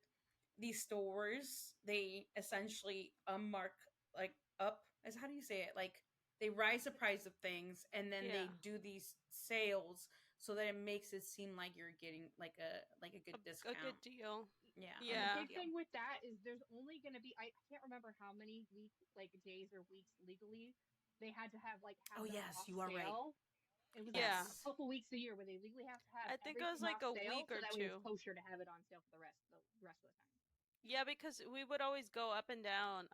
[SPEAKER 1] these stores. They essentially mark like up. As how do you say it? Like they rise the price of things, and then they
[SPEAKER 3] Yeah.
[SPEAKER 1] do these sales so that it makes it seem like you're getting like a good
[SPEAKER 3] A
[SPEAKER 1] discount.
[SPEAKER 3] good deal.
[SPEAKER 1] Yeah.
[SPEAKER 4] And the
[SPEAKER 3] Yeah.
[SPEAKER 4] big thing with that is there's only going to be, I can't remember how many days or weeks legally they had to have
[SPEAKER 1] Oh
[SPEAKER 4] them
[SPEAKER 1] yes,
[SPEAKER 4] off
[SPEAKER 1] you are right.
[SPEAKER 4] sale. It was
[SPEAKER 3] Yeah.
[SPEAKER 4] a couple weeks a year where they legally have to have
[SPEAKER 3] I think it was
[SPEAKER 4] everything
[SPEAKER 3] like
[SPEAKER 4] off
[SPEAKER 3] a
[SPEAKER 4] sale,
[SPEAKER 3] week
[SPEAKER 4] so
[SPEAKER 3] or
[SPEAKER 4] that way it's
[SPEAKER 3] two.
[SPEAKER 4] kosher to have it on sale for the rest of the time.
[SPEAKER 3] Yeah, because we would always go up and down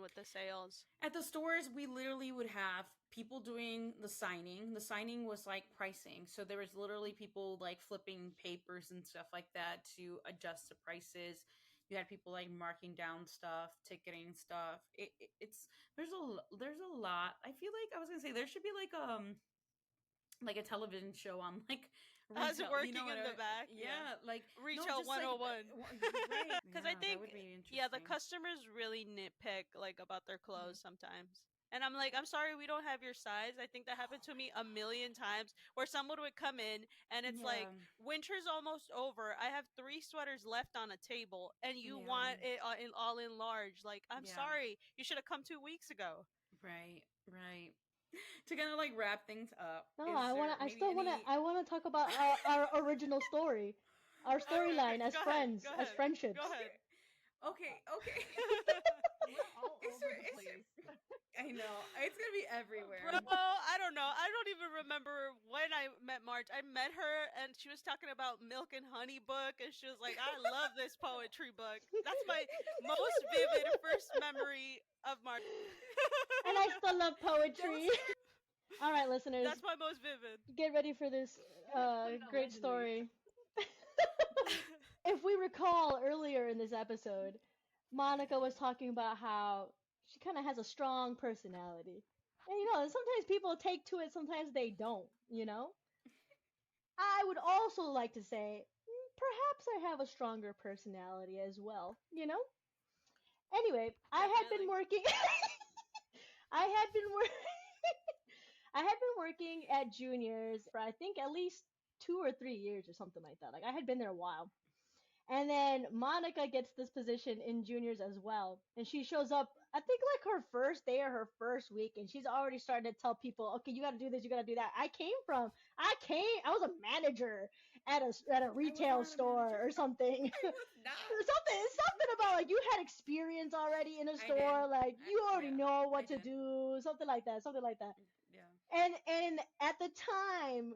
[SPEAKER 3] with the sales.
[SPEAKER 1] At the stores, we literally would have people doing the signing. The signing was like pricing. So there was literally people like flipping papers and stuff like that to adjust the prices. You had people like marking down stuff, ticketing stuff. It's there's a lot. I feel like I was gonna say there should be like a television show on like
[SPEAKER 3] Us
[SPEAKER 1] retail. You know
[SPEAKER 3] working
[SPEAKER 1] what?
[SPEAKER 3] in the back.
[SPEAKER 1] Yeah, like no,
[SPEAKER 3] Retail
[SPEAKER 1] just like
[SPEAKER 3] 101.
[SPEAKER 1] right.
[SPEAKER 3] Because
[SPEAKER 1] Yeah,
[SPEAKER 3] I think,
[SPEAKER 1] that would be interesting.
[SPEAKER 3] yeah, the customers really nitpick like about their clothes sometimes. And I'm like, I'm sorry, we don't have your size. I think that happened to me a million times where someone would come in and it's like,
[SPEAKER 1] Yeah,
[SPEAKER 3] winter's almost over. I have 3 sweaters left on a table and you
[SPEAKER 1] yeah,
[SPEAKER 3] want it all in large. Like, I'm
[SPEAKER 1] yeah.
[SPEAKER 3] sorry. You should have come 2 weeks ago.
[SPEAKER 1] Right, right. To kind of like wrap things up,
[SPEAKER 2] No,
[SPEAKER 1] is there
[SPEAKER 2] I
[SPEAKER 1] maybe
[SPEAKER 2] still wanna,
[SPEAKER 1] any?
[SPEAKER 2] I wanna talk about our original story, our
[SPEAKER 3] Okay, okay.
[SPEAKER 2] storyline as
[SPEAKER 3] Go ahead.
[SPEAKER 2] friends,
[SPEAKER 3] Go
[SPEAKER 2] as
[SPEAKER 3] ahead. Go
[SPEAKER 2] friendships.
[SPEAKER 3] ahead.
[SPEAKER 1] Okay, okay.
[SPEAKER 4] We're all
[SPEAKER 1] Is
[SPEAKER 4] over
[SPEAKER 1] there?
[SPEAKER 4] the
[SPEAKER 1] Is there?
[SPEAKER 4] place.
[SPEAKER 1] I know it's gonna be everywhere.
[SPEAKER 3] Bro, I don't know. I don't even remember when I met Marj. I met her and she was talking about Milk and Honey book and she was like, I love this poetry book. That's my most vivid first memory of Marj.
[SPEAKER 2] And I still love
[SPEAKER 1] That was
[SPEAKER 2] poetry.
[SPEAKER 1] scary.
[SPEAKER 2] All right, listeners,
[SPEAKER 3] That's my most vivid.
[SPEAKER 2] get ready for this
[SPEAKER 4] Put it on
[SPEAKER 2] great
[SPEAKER 4] Legend
[SPEAKER 2] story. If we recall earlier in this episode, Monica was talking about how she kind of has a strong personality. And sometimes people take to it, sometimes they don't, I would also like to say, perhaps I have a stronger personality as well. Anyway, I had been
[SPEAKER 3] Definitely.
[SPEAKER 2] working I had been working I had been working at Juniors for I think at least 2 or 3 years or something like that. Like I had been there a while. And then Monica gets this position in Juniors as well. And she shows up, I think like her first day or her first week, and she's already starting to tell people, okay, you gotta do this, you gotta do that. I was a manager at a
[SPEAKER 1] I was
[SPEAKER 2] retail
[SPEAKER 1] not a
[SPEAKER 2] store
[SPEAKER 1] manager.
[SPEAKER 2] or something.
[SPEAKER 1] I was not.
[SPEAKER 2] something about like you had experience already in a
[SPEAKER 1] I
[SPEAKER 2] store,
[SPEAKER 1] did.
[SPEAKER 2] like you already
[SPEAKER 1] Yeah,
[SPEAKER 2] know
[SPEAKER 1] I
[SPEAKER 2] what to
[SPEAKER 1] did.
[SPEAKER 2] do, something like that, something like that.
[SPEAKER 1] Yeah.
[SPEAKER 2] And at the time,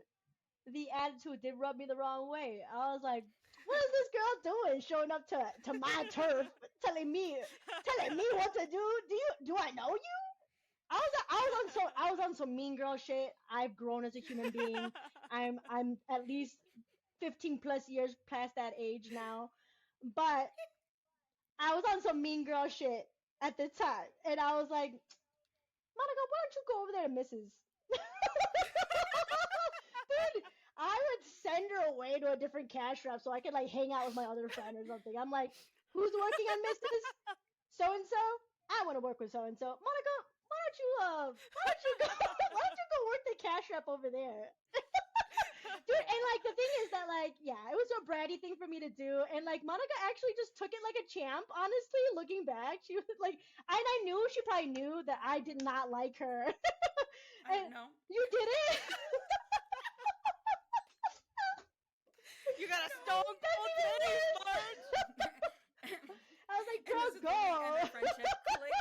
[SPEAKER 2] the attitude did rub me the wrong way. I was like, what is this girl doing showing up to my turf telling me what to do? Do I know you? I was on some mean girl shit. I've grown as a human being. I'm at least 15 plus years past that age now. But I was on some mean girl shit at the time. And I was like, Monica, why don't you go over there to Mrs. Dude, I would send her away to a different cash wrap so I could like hang out with my other friend or something. I'm like, who's working on Mrs. So and so? I want to work with so and so. Monica, why don't you why don't you go work the cash wrap over there? Dude, and like the thing is that like yeah, it was a bratty thing for me to do, and like Monica actually just took it like a champ. Honestly, looking back, she was like, and I knew she probably knew that I did not like her.
[SPEAKER 1] I
[SPEAKER 2] And
[SPEAKER 1] don't know.
[SPEAKER 2] you did it.
[SPEAKER 3] You got a
[SPEAKER 1] No.
[SPEAKER 3] stone cold titties, Marj.
[SPEAKER 2] I was like,
[SPEAKER 1] And
[SPEAKER 2] girl,
[SPEAKER 1] this is
[SPEAKER 2] go.
[SPEAKER 1] when we end our friendship. Click.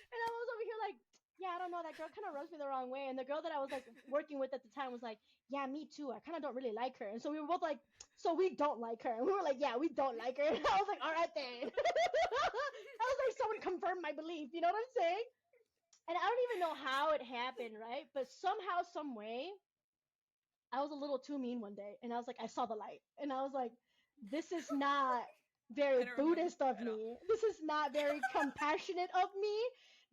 [SPEAKER 2] And I was over here like, yeah, I don't know, that girl kind of rubs me the wrong way. And the girl that I was like working with at the time was like, yeah, me too. I kind of don't really like her. And so we were both like, so we don't like her. And we were like, yeah, we don't like her. And I was like, all right then. I was like, someone confirmed my belief. You know what I'm saying? And I don't even know how it happened, right? But somehow, some way, I was a little too mean one day, and I was like, I saw the light, and I was like, this is not very
[SPEAKER 1] I don't remember
[SPEAKER 2] Buddhist of
[SPEAKER 1] at all.
[SPEAKER 2] me. This is not very compassionate of me.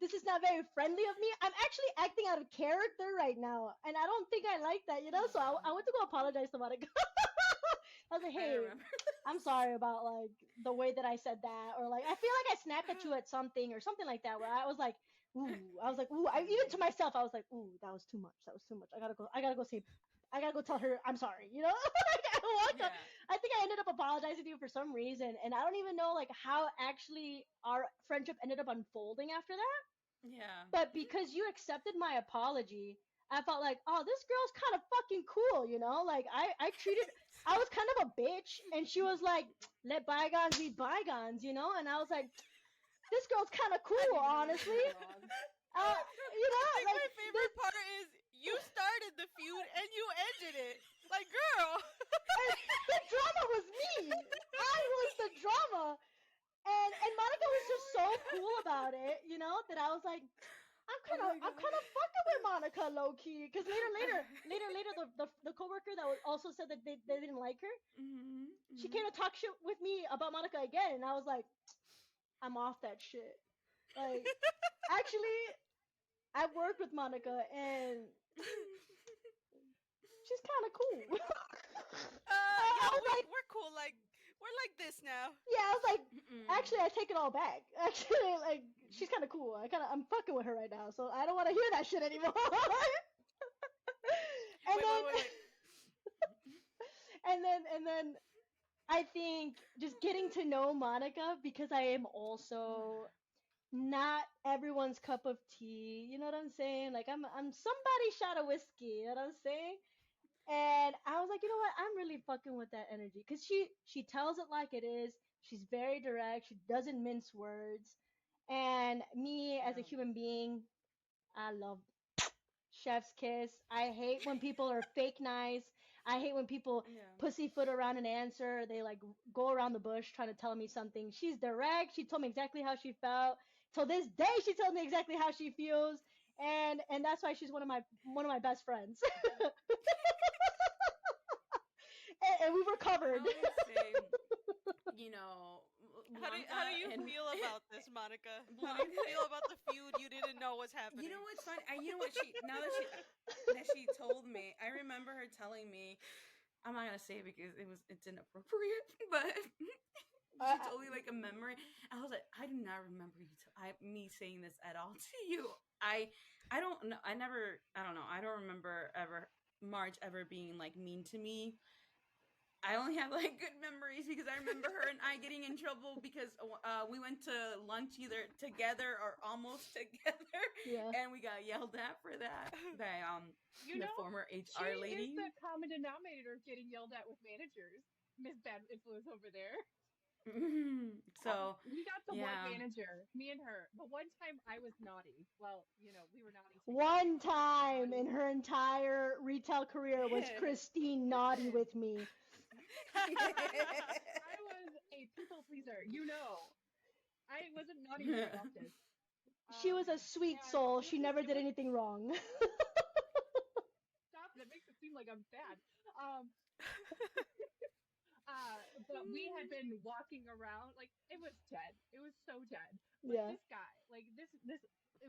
[SPEAKER 2] This is not very friendly of me. I'm actually acting out of character right now, and I don't think I like that. So I went to go apologize to Monica. I was like,
[SPEAKER 1] I
[SPEAKER 2] hey,
[SPEAKER 1] don't remember.
[SPEAKER 2] I'm sorry about like the way that I said that, or like I feel like I snapped at you at something or something like that, where I was like, ooh, even to myself, I was like, ooh, that was too much. That was too much. I gotta go say, I gotta go tell her I'm sorry. Like,
[SPEAKER 1] Yeah.
[SPEAKER 2] I think I ended up apologizing to you for some reason, and I don't even know like how actually our friendship ended up unfolding after that.
[SPEAKER 1] Yeah.
[SPEAKER 2] But because you accepted my apology, I felt like, oh, this girl's kind of fucking cool, you know? Like, I was kind of a bitch, and she was like, let bygones be bygones, you know? And I was like, this girl's kind of cool, honestly. You know,
[SPEAKER 3] I think
[SPEAKER 2] like,
[SPEAKER 3] my favorite part is you started the feud and you ended it. Like, girl.
[SPEAKER 2] the drama was me. I was the drama. And Monica was just so cool about it, you know, that I was like, I'm kind of fucking with Monica low key, because later, the coworker that also said that they didn't like her, she came to talk shit with me about Monica again, and I was like, I'm off that shit. Like, actually, I worked with Monica, and she's kind of cool.
[SPEAKER 3] We're cool. Like, we're like this now.
[SPEAKER 2] Yeah, I was like, actually, I take it all back. Actually, like, she's kind of cool. I'm fucking with her right now, so I don't want to hear that shit anymore.
[SPEAKER 3] Wait.
[SPEAKER 2] And then I think just getting to know Monica, because I am also not everyone's cup of tea. You know what I'm saying? Like, I'm somebody's shot of whiskey. You know what I'm saying? And I was like, you know what? I'm really fucking with that energy, because she tells it like it is. She's very direct. She doesn't mince words. And me as a human being, I love chef's kiss. I hate when people are fake nice. I hate when people pussyfoot around an answer. They like go around the bush trying to tell me something. She's direct. She told me exactly how she felt. Till this day, she tells me exactly how she feels, and that's why she's one of my best friends. and we were covered.
[SPEAKER 1] You know,
[SPEAKER 3] how do you feel about this, Monica? How do you feel about the feud you didn't know was happening?
[SPEAKER 1] You know what's funny? You know what now that she told me, I remember her telling me. I'm not gonna say it because it's inappropriate, but she told me like a memory. I was like, I do not remember me saying this at all to you. I don't know. I don't know. I don't remember Marj ever being like mean to me. I only have like good memories because I remember her and I getting in trouble because we went to lunch either together or almost together, and we got yelled at for that by the former HR lady.
[SPEAKER 4] She is the common denominator of getting yelled at with managers. Miss Bad Influence over there.
[SPEAKER 1] So
[SPEAKER 4] we got the one manager, me and her. The one time I was naughty. Well, you know, we were naughty.
[SPEAKER 2] One time in her entire retail career was Christine naughty with me.
[SPEAKER 4] I was a people pleaser, you know. I wasn't naughty very often.
[SPEAKER 2] She was a sweet soul. She never did anything wrong.
[SPEAKER 4] Stop! That makes it seem like I'm bad. But we had been walking around, like, it was dead. It was so dead. But this guy, like, this, it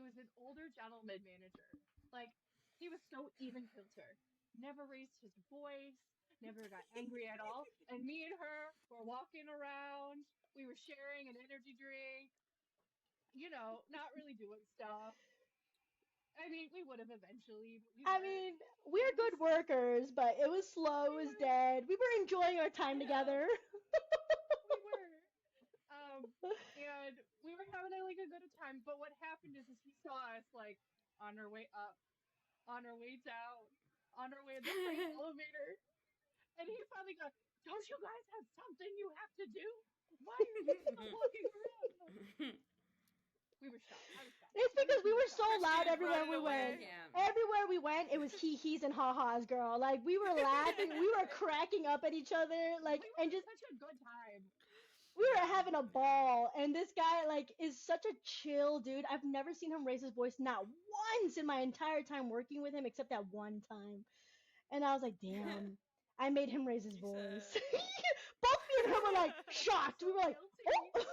[SPEAKER 4] was an older gentleman manager. Like, he was so even filter. Never raised his voice. Never got angry at all. And me and her were walking around. We were sharing an energy drink. You know, not really doing stuff. I mean, we would have eventually.
[SPEAKER 2] We're good workers, but it was slow, it was dead. We were enjoying our time together.
[SPEAKER 4] We were. And we were having like a good time. But what happened is he saw us like on our way up, on our way down, on our way in the same elevator. And he finally goes, don't you guys have something you have to do? Why are you still walking around? We were shocked. I was shocked.
[SPEAKER 2] It's because we were so loud everywhere we went. Everywhere we went, it was he's and ha-has, girl. Like, we were laughing. We were cracking up at each other. Like, and just
[SPEAKER 4] such a good time.
[SPEAKER 2] We were having a ball. And this guy, like, is such a chill dude. I've never seen him raise his voice, not once in my entire time working with him, except that one time. And I was like, damn. I made him raise his voice. Both me and him were like shocked. We were like, oh.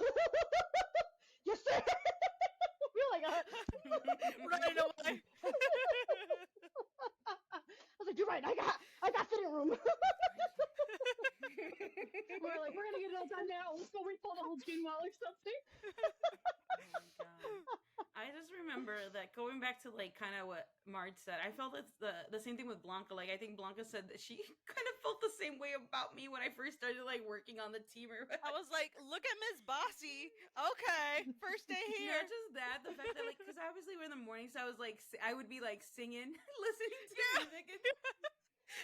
[SPEAKER 2] Yes, sir. We were like,
[SPEAKER 3] right away.
[SPEAKER 2] I was like, you're right. I got fitting room.
[SPEAKER 4] We were like, we're gonna get it all done now. Let's go refill the whole gin well or something.
[SPEAKER 1] Oh my god. I just remember that going back to like kind of what Marge said, I felt it's the same thing with Blanca. Like I think Blanca said that she kind of felt the same way about me when I first started like working on the team. Or
[SPEAKER 3] I was like, look at Miss Bossy. Okay, first day here.
[SPEAKER 1] Not just that, the fact that like, because obviously we're in the mornings, so I was like, I would be like singing, listening to music. And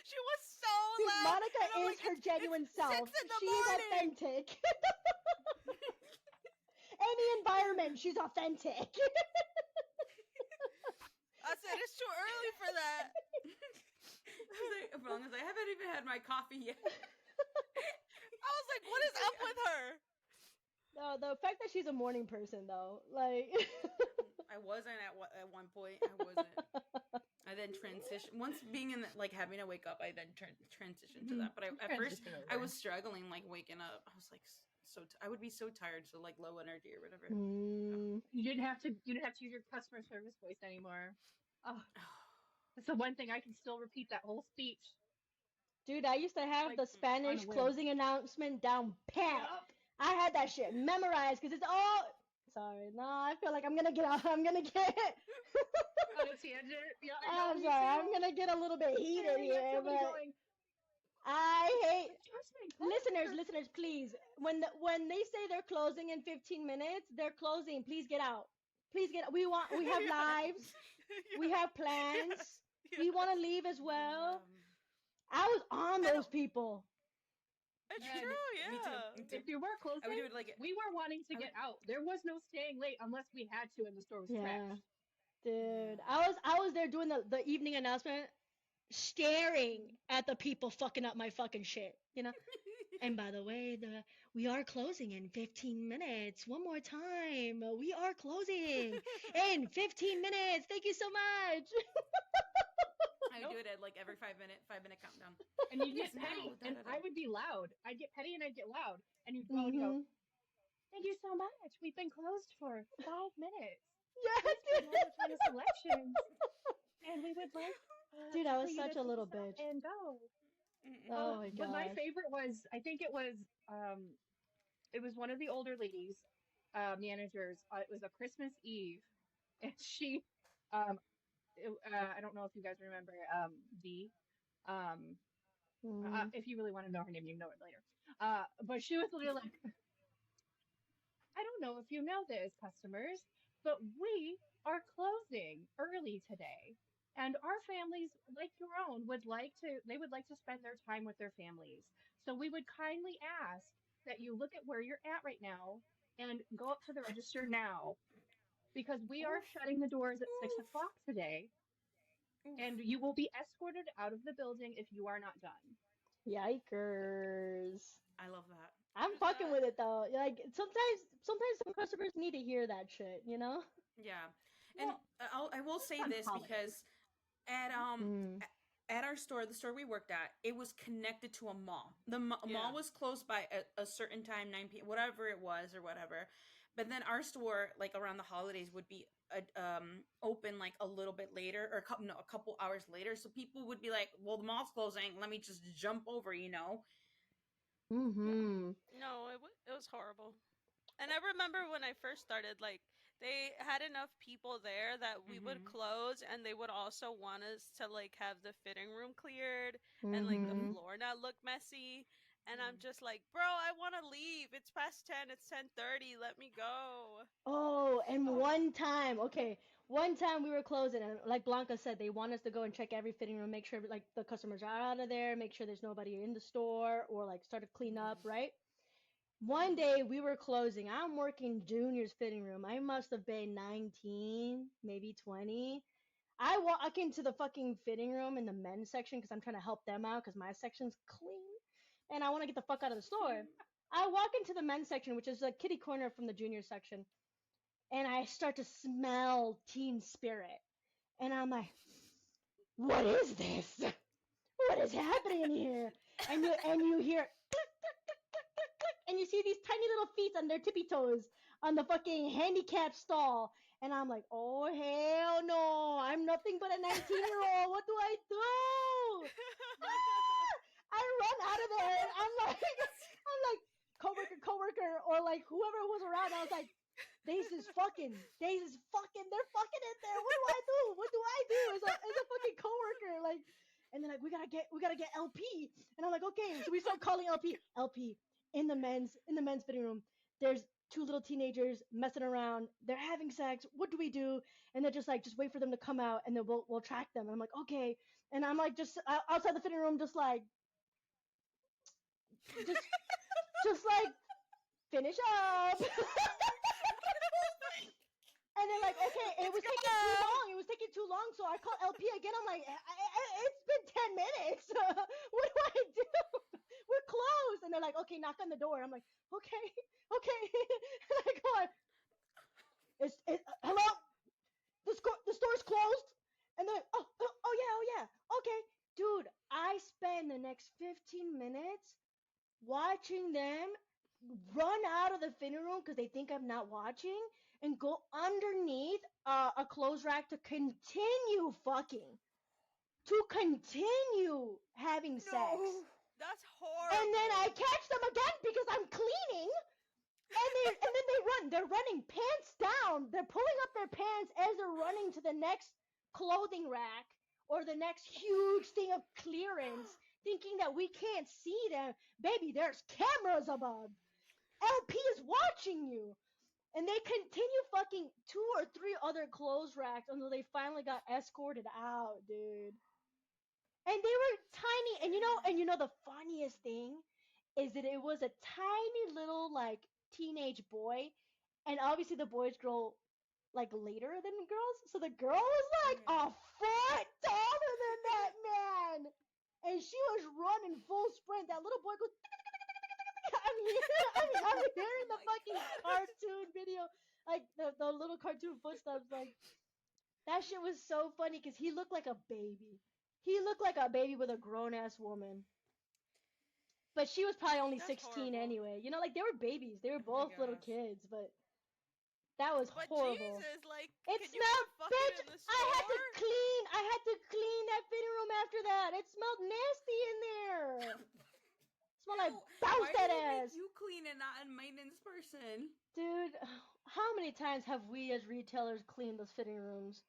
[SPEAKER 3] She was so
[SPEAKER 2] Dude,
[SPEAKER 3] loud.
[SPEAKER 2] Monica
[SPEAKER 3] and I'm
[SPEAKER 2] is
[SPEAKER 3] like,
[SPEAKER 2] her genuine
[SPEAKER 3] it's
[SPEAKER 2] self.
[SPEAKER 3] 6 in the
[SPEAKER 2] She's
[SPEAKER 3] morning.
[SPEAKER 2] authentic. Any environment, she's authentic.
[SPEAKER 3] I said it's too early for that.
[SPEAKER 1] like, as long as I haven't even had my coffee yet.
[SPEAKER 3] I was like, what is up with her?
[SPEAKER 2] No, the fact that she's a morning person, though, like.
[SPEAKER 1] I wasn't at one point. I wasn't. I then transitioned. Once being in like having to wake up, I then transitioned to that. But at first, I was struggling like waking up. I was like I would be so tired, so like low energy or whatever.
[SPEAKER 4] You didn't have to use your customer service voice anymore. Oh, that's the one thing I can still repeat that whole speech.
[SPEAKER 2] Dude, I used to have
[SPEAKER 4] Like,
[SPEAKER 2] the Spanish
[SPEAKER 4] on a whim.
[SPEAKER 2] closing announcement down pat.
[SPEAKER 4] Yup.
[SPEAKER 2] I had that shit memorized because it's all. Sorry, no, I feel like I'm gonna get out. I'm gonna get.
[SPEAKER 4] On a tangent. Yeah, I know
[SPEAKER 2] I'm
[SPEAKER 4] you
[SPEAKER 2] sorry,
[SPEAKER 4] do.
[SPEAKER 2] I'm gonna get a little bit heated
[SPEAKER 4] Staring at
[SPEAKER 2] here,
[SPEAKER 4] somebody
[SPEAKER 2] but
[SPEAKER 4] going,
[SPEAKER 2] I hate.
[SPEAKER 4] "Adjustment,
[SPEAKER 2] Listeners, please. When they say they're closing in 15 minutes, they're closing. Please get out. Please get. We have lives. We have plans. We want to leave as well. I was on those people.
[SPEAKER 3] It's
[SPEAKER 4] And
[SPEAKER 3] true,
[SPEAKER 1] Me too.
[SPEAKER 3] yeah.
[SPEAKER 1] Me too.
[SPEAKER 4] If you were closing,
[SPEAKER 1] I would do it like
[SPEAKER 4] we were wanting to get out. There was no staying late unless we had to and the store was
[SPEAKER 2] Yeah,
[SPEAKER 4] trashed.
[SPEAKER 2] dude. I was there doing the evening announcement, staring at the people fucking up my fucking shit. You know. And by the way, we are closing in 15 minutes. One more time. We are closing in 15 minutes. Thank you so much.
[SPEAKER 1] I would do it at like every 5-minute countdown.
[SPEAKER 4] And you'd get
[SPEAKER 1] Yes,
[SPEAKER 4] petty,
[SPEAKER 1] no,
[SPEAKER 4] and
[SPEAKER 1] da-da-da.
[SPEAKER 4] I would be loud. I'd get petty and I'd get loud. And you'd go and go,
[SPEAKER 2] Mhm.
[SPEAKER 4] "Thank you so much. We've been closed for 5 minutes.
[SPEAKER 2] Yes,
[SPEAKER 4] Please put another kind of selections. And we would like
[SPEAKER 2] dude, I
[SPEAKER 4] for
[SPEAKER 2] was
[SPEAKER 4] you
[SPEAKER 2] such
[SPEAKER 4] to
[SPEAKER 2] a little
[SPEAKER 4] take this
[SPEAKER 2] bitch.
[SPEAKER 4] out and go."
[SPEAKER 2] Oh my
[SPEAKER 4] But my
[SPEAKER 2] gosh.
[SPEAKER 4] favorite was, I think it was one of the older ladies, managers. It was a Christmas Eve, and she, I don't know if you guys remember, Dee.
[SPEAKER 2] Mhm.
[SPEAKER 4] If you really want to know her name, you know it later. But she was literally like, "I don't know if you know this, customers, but we are closing early today. And our families, like your own, would like to spend their time with their families. So we would kindly ask that you look at where you're at right now and go up to the register now, because we are shutting the doors at 6 o'clock today, and you will be escorted out of the building if you are not done."
[SPEAKER 2] Yikers.
[SPEAKER 1] I love that.
[SPEAKER 2] I'm fucking with it though. Like sometimes some customers need to hear that shit, you know?
[SPEAKER 1] Yeah, and I will say this because at
[SPEAKER 2] Mm.
[SPEAKER 1] at our store, the store we worked at, it was connected to a mall. The
[SPEAKER 3] Yeah.
[SPEAKER 1] mall was closed by a certain time, 9 p.m., whatever it was or whatever. But then our store, like around the holidays, would be open like a little bit later, or a couple hours later. So people would be like, "Well, the mall's closing. Let me just jump over," you know.
[SPEAKER 2] Mhm.
[SPEAKER 3] No, it was horrible. And I remember when I first started, like, they had enough people there that we would
[SPEAKER 1] Mhm.
[SPEAKER 3] close, and they would also want us to, like, have the fitting room cleared and, like, the
[SPEAKER 2] Mhm.
[SPEAKER 3] floor not look messy. And I'm just like, bro, I want to leave. It's past 10. It's 10:30. Let me go.
[SPEAKER 2] Oh, and one time we were closing, and like Blanca said, they want us to go and check every fitting room, make sure like the customers are out of there, make sure there's nobody in the store, or like start to clean up, right? One day we were closing. I'm working Junior's fitting room. I must have been 19, maybe 20. I walk into the fucking fitting room in the men's section because I'm trying to help them out because my section's clean and I want to get the fuck out of the store. I walk into the men's section, which is a kitty corner from the junior section, and I start to smell teen spirit. And I'm like, what is this? What is happening in here? And you hear click, click, click, click, click, click, and you see these tiny little feet on their tippy toes on the fucking handicap stall. And I'm like, oh hell no, I'm nothing but a 19-year-old. What do I do? Ah! I run out of there. And I'm like, coworker, or like whoever was around. I was like, they're fucking in there. What do I do? What do I do as a fucking coworker? Like, and they're like, we gotta get LP. And I'm like, okay. So we start calling LP in the men's fitting room. There's two little teenagers messing around. They're having sex. What do we do? And they're just like, just wait for them to come out, and then we'll track them. And I'm like, okay. And I'm like, just outside the fitting room, just like, just like, finish up. And they're like, okay, it was taking too long. It was taking too long. So I call LP again. I'm like, it's been 10 minutes. What do I do? We're closed. And they're like, okay, knock on the door. I'm like, okay. And I go on. Hello? The store's closed. And they're like, oh yeah. Okay. Dude, I spend the next 15 minutes watching them run out of the fitting room because they think I'm not watching and go underneath a clothes rack to continue fucking, to continue having sex.
[SPEAKER 3] That's horrible.
[SPEAKER 2] And then I catch them again because I'm cleaning, and then they run. They're running pants down. They're pulling up their pants as they're running to the next clothing rack or the next huge thing of clearance, thinking that we can't see them. Baby, there's cameras above. LP is watching you. And they continue fucking 2 or 3 other clothes racks until they finally got escorted out, dude. And they were tiny, and you know the funniest thing is that it was a tiny little like teenage boy, and obviously the boys grow like later than girls, so the girl was like a foot taller than that man, and she was running full sprint. That little boy goes. I'm hearing the fucking cartoon video, like the little cartoon footsteps. Like, that shit was so funny because he looked like a baby. He looked like a baby with a grown ass woman. But she was probably only 16 anyway. You know, like they were babies. They were both little kids, but that was horrible.
[SPEAKER 3] Jesus, like,
[SPEAKER 2] it smelled, bitch. I had to clean that fitting room after that. It smelled nasty in there. Smell like bounce that ass.
[SPEAKER 1] You clean and not a maintenance person,
[SPEAKER 2] dude. How many times have we as retailers cleaned those fitting rooms?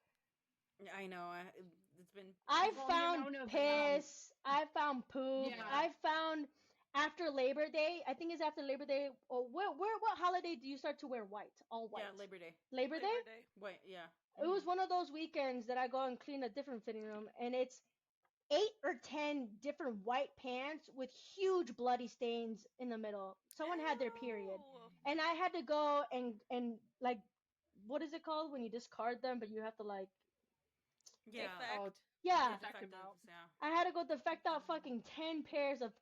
[SPEAKER 1] I know. It's been.
[SPEAKER 2] I found piss. I found poop. Yeah. I found after Labor Day. I think it's after Labor Day. Or what holiday do you start to wear white? All white.
[SPEAKER 1] Yeah, Labor Day.
[SPEAKER 2] Labor Day?
[SPEAKER 1] White. Yeah.
[SPEAKER 2] It was one of those weekends that I go and clean a different fitting room, and it's 8 or 10 different white pants with huge bloody stains in the middle. Someone had their period. And I had to go and like, what is it called when you discard them, but you have to like...
[SPEAKER 1] Yeah.
[SPEAKER 2] Yeah.
[SPEAKER 1] Yeah.
[SPEAKER 2] I had to go defect out fucking 10 pairs of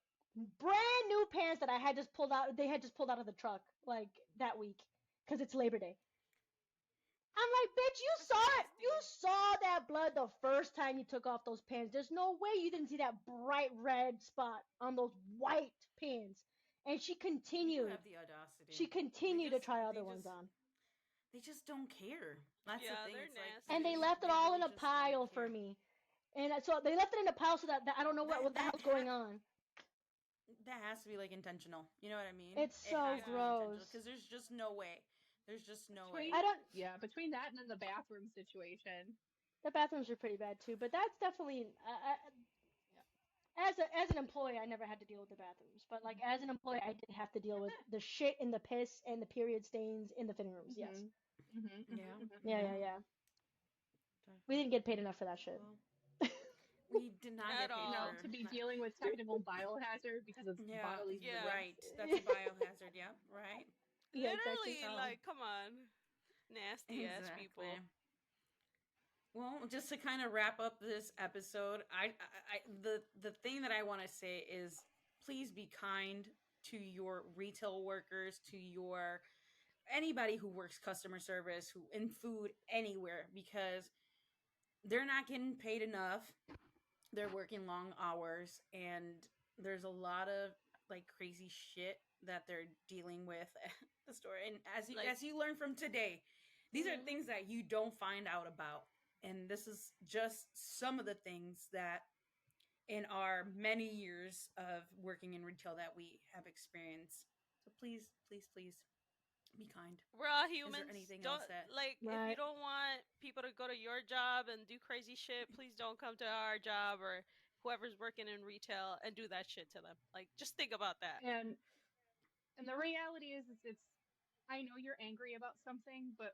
[SPEAKER 2] brand new pants that I had just pulled out. They had just pulled out of the truck like that week because it's Labor Day. I'm like, bitch, you saw it. You saw that blood the first time you took off those pants. There's no way you didn't see that bright red spot on those white pants. And she continued.
[SPEAKER 1] You have the audacity.
[SPEAKER 2] She continued to try other ones on.
[SPEAKER 1] They just don't care. That's the thing.
[SPEAKER 3] They're nasty.
[SPEAKER 2] And they left it all in a pile for me. And so they left it in a pile so that I don't know what the hell's going on.
[SPEAKER 1] That has to be like intentional. You know what I mean?
[SPEAKER 2] It's so gross.
[SPEAKER 1] Because there's just no way. There's just no way.
[SPEAKER 4] Yeah, between that and then the bathroom situation.
[SPEAKER 2] The bathrooms are pretty bad too, but that's definitely as an employee, I never had to deal with the bathrooms, but like as an employee, I did have to deal with the shit and the piss and the period stains in the fitting rooms. Yes. Yeah. We didn't get paid enough for that shit.
[SPEAKER 1] Well, we did not get paid
[SPEAKER 4] No, to be dealing with technical biohazard because of bodily fluids.
[SPEAKER 1] Right. That's a biohazard. Yeah. Right.
[SPEAKER 2] Yeah,
[SPEAKER 3] literally,
[SPEAKER 2] exactly.
[SPEAKER 3] like, come on, nasty ass people.
[SPEAKER 1] Well, just to kind of wrap up this episode, the thing that I want to say is, please be kind to your retail workers, to your anybody who works customer service, who in food anywhere, because they're not getting paid enough. They're working long hours, and there's a lot of like crazy shit that they're dealing with at the store. And as you learn from today, these are things that you don't find out about. And this is just some of the things that in our many years of working in retail that we have experienced. So please, please, please Be kind.
[SPEAKER 3] We're all
[SPEAKER 1] Is there
[SPEAKER 3] humans.
[SPEAKER 1] anything
[SPEAKER 3] Don't
[SPEAKER 1] else that?
[SPEAKER 3] like if you
[SPEAKER 2] Right.
[SPEAKER 3] don't want people to go to your job and do crazy shit, please don't come to our job or whoever's working in retail and do that shit to them. Like just think about that.
[SPEAKER 4] And the reality is it's I know you're angry about something, but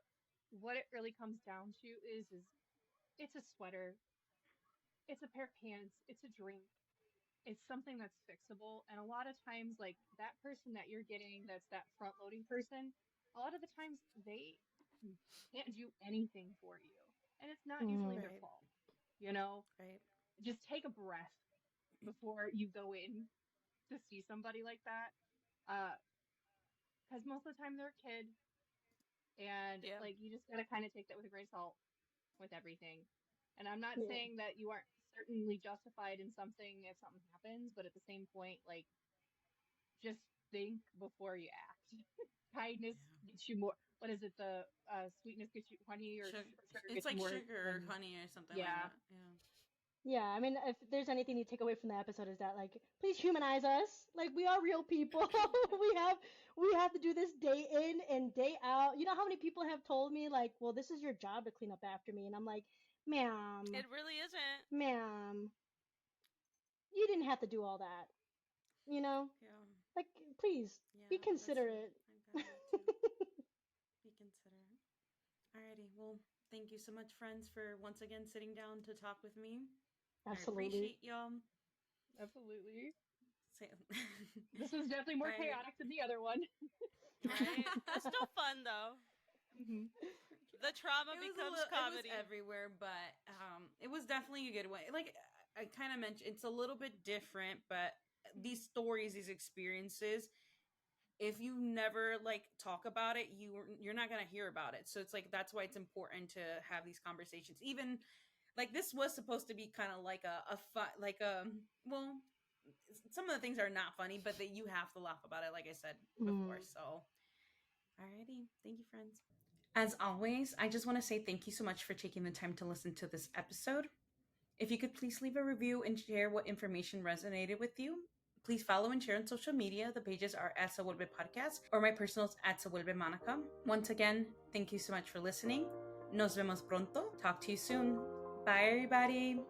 [SPEAKER 4] what it really comes down to is it's a sweater, it's a pair of pants, it's a drink. It's something that's fixable. And a lot of times, like that person that you're getting, that's that front loading person, a lot of the times they can't do anything for you. And it's not usually
[SPEAKER 2] Mm.
[SPEAKER 4] their
[SPEAKER 1] Right.
[SPEAKER 4] fault. You know,
[SPEAKER 1] Right.
[SPEAKER 4] just take a breath before you go in to see somebody like that. Because most of the time they're a kid, and
[SPEAKER 3] Yeah.
[SPEAKER 4] like you just gotta kind of take that with a grain of salt with everything. And I'm not
[SPEAKER 2] Yeah.
[SPEAKER 4] saying that you aren't certainly justified in something if something happens, but at the same point, like just think before you act. Kindness
[SPEAKER 1] Yeah.
[SPEAKER 4] gets you more. What is it? The sweetness gets you honey, or sugar
[SPEAKER 1] It's
[SPEAKER 4] gets you
[SPEAKER 1] like
[SPEAKER 4] more
[SPEAKER 1] sugar or
[SPEAKER 4] than.
[SPEAKER 1] honey or something like
[SPEAKER 4] Yeah,
[SPEAKER 1] that. Yeah.
[SPEAKER 2] Yeah, I mean, if there's anything you take away from the episode is that like, please humanize us. Like we are real people. we have to do this day in and day out. You know how many people have told me like, well, this is your job to clean up after me, and I'm like, ma'am,
[SPEAKER 3] It really isn't.
[SPEAKER 2] ma'am, you didn't have to do all that. You know,
[SPEAKER 1] Yeah.
[SPEAKER 2] like please be
[SPEAKER 1] Yeah. That's true.
[SPEAKER 2] considerate.
[SPEAKER 1] I've got that too. Be considerate. Alrighty. Well, thank you so much, friends, for once again sitting down to talk with me. I
[SPEAKER 2] Absolutely.
[SPEAKER 1] appreciate y'all.
[SPEAKER 4] absolutely.
[SPEAKER 1] Say-
[SPEAKER 4] This was definitely more
[SPEAKER 1] I
[SPEAKER 4] chaotic than the other one.
[SPEAKER 3] Right? It's still fun though.
[SPEAKER 4] Hmm.
[SPEAKER 3] The trauma becomes comedy.
[SPEAKER 1] It was everywhere, but it was definitely a good one. Like I kind of mentioned, it's a little bit different, but these stories, these experiences, if you never like talk about it, you're not gonna hear about it. So it's like that's why it's important to have these conversations. Even like this was supposed to be kind of like a fun, like well, some of the things are not funny, but that you have to laugh about it. Like I said before,
[SPEAKER 2] Mm.
[SPEAKER 1] so. Alrighty. Thank you, friends. As always, I just want to say thank you so much for taking the time to listen to this episode. If you could please leave a review and share what information resonated with you. Please follow and share on social media. The pages are at Se Vuelve Podcast or my personals at Se Vuelve Monica. Once again, thank you so much for listening. Nos vemos pronto. Talk to you soon. Bye, everybody.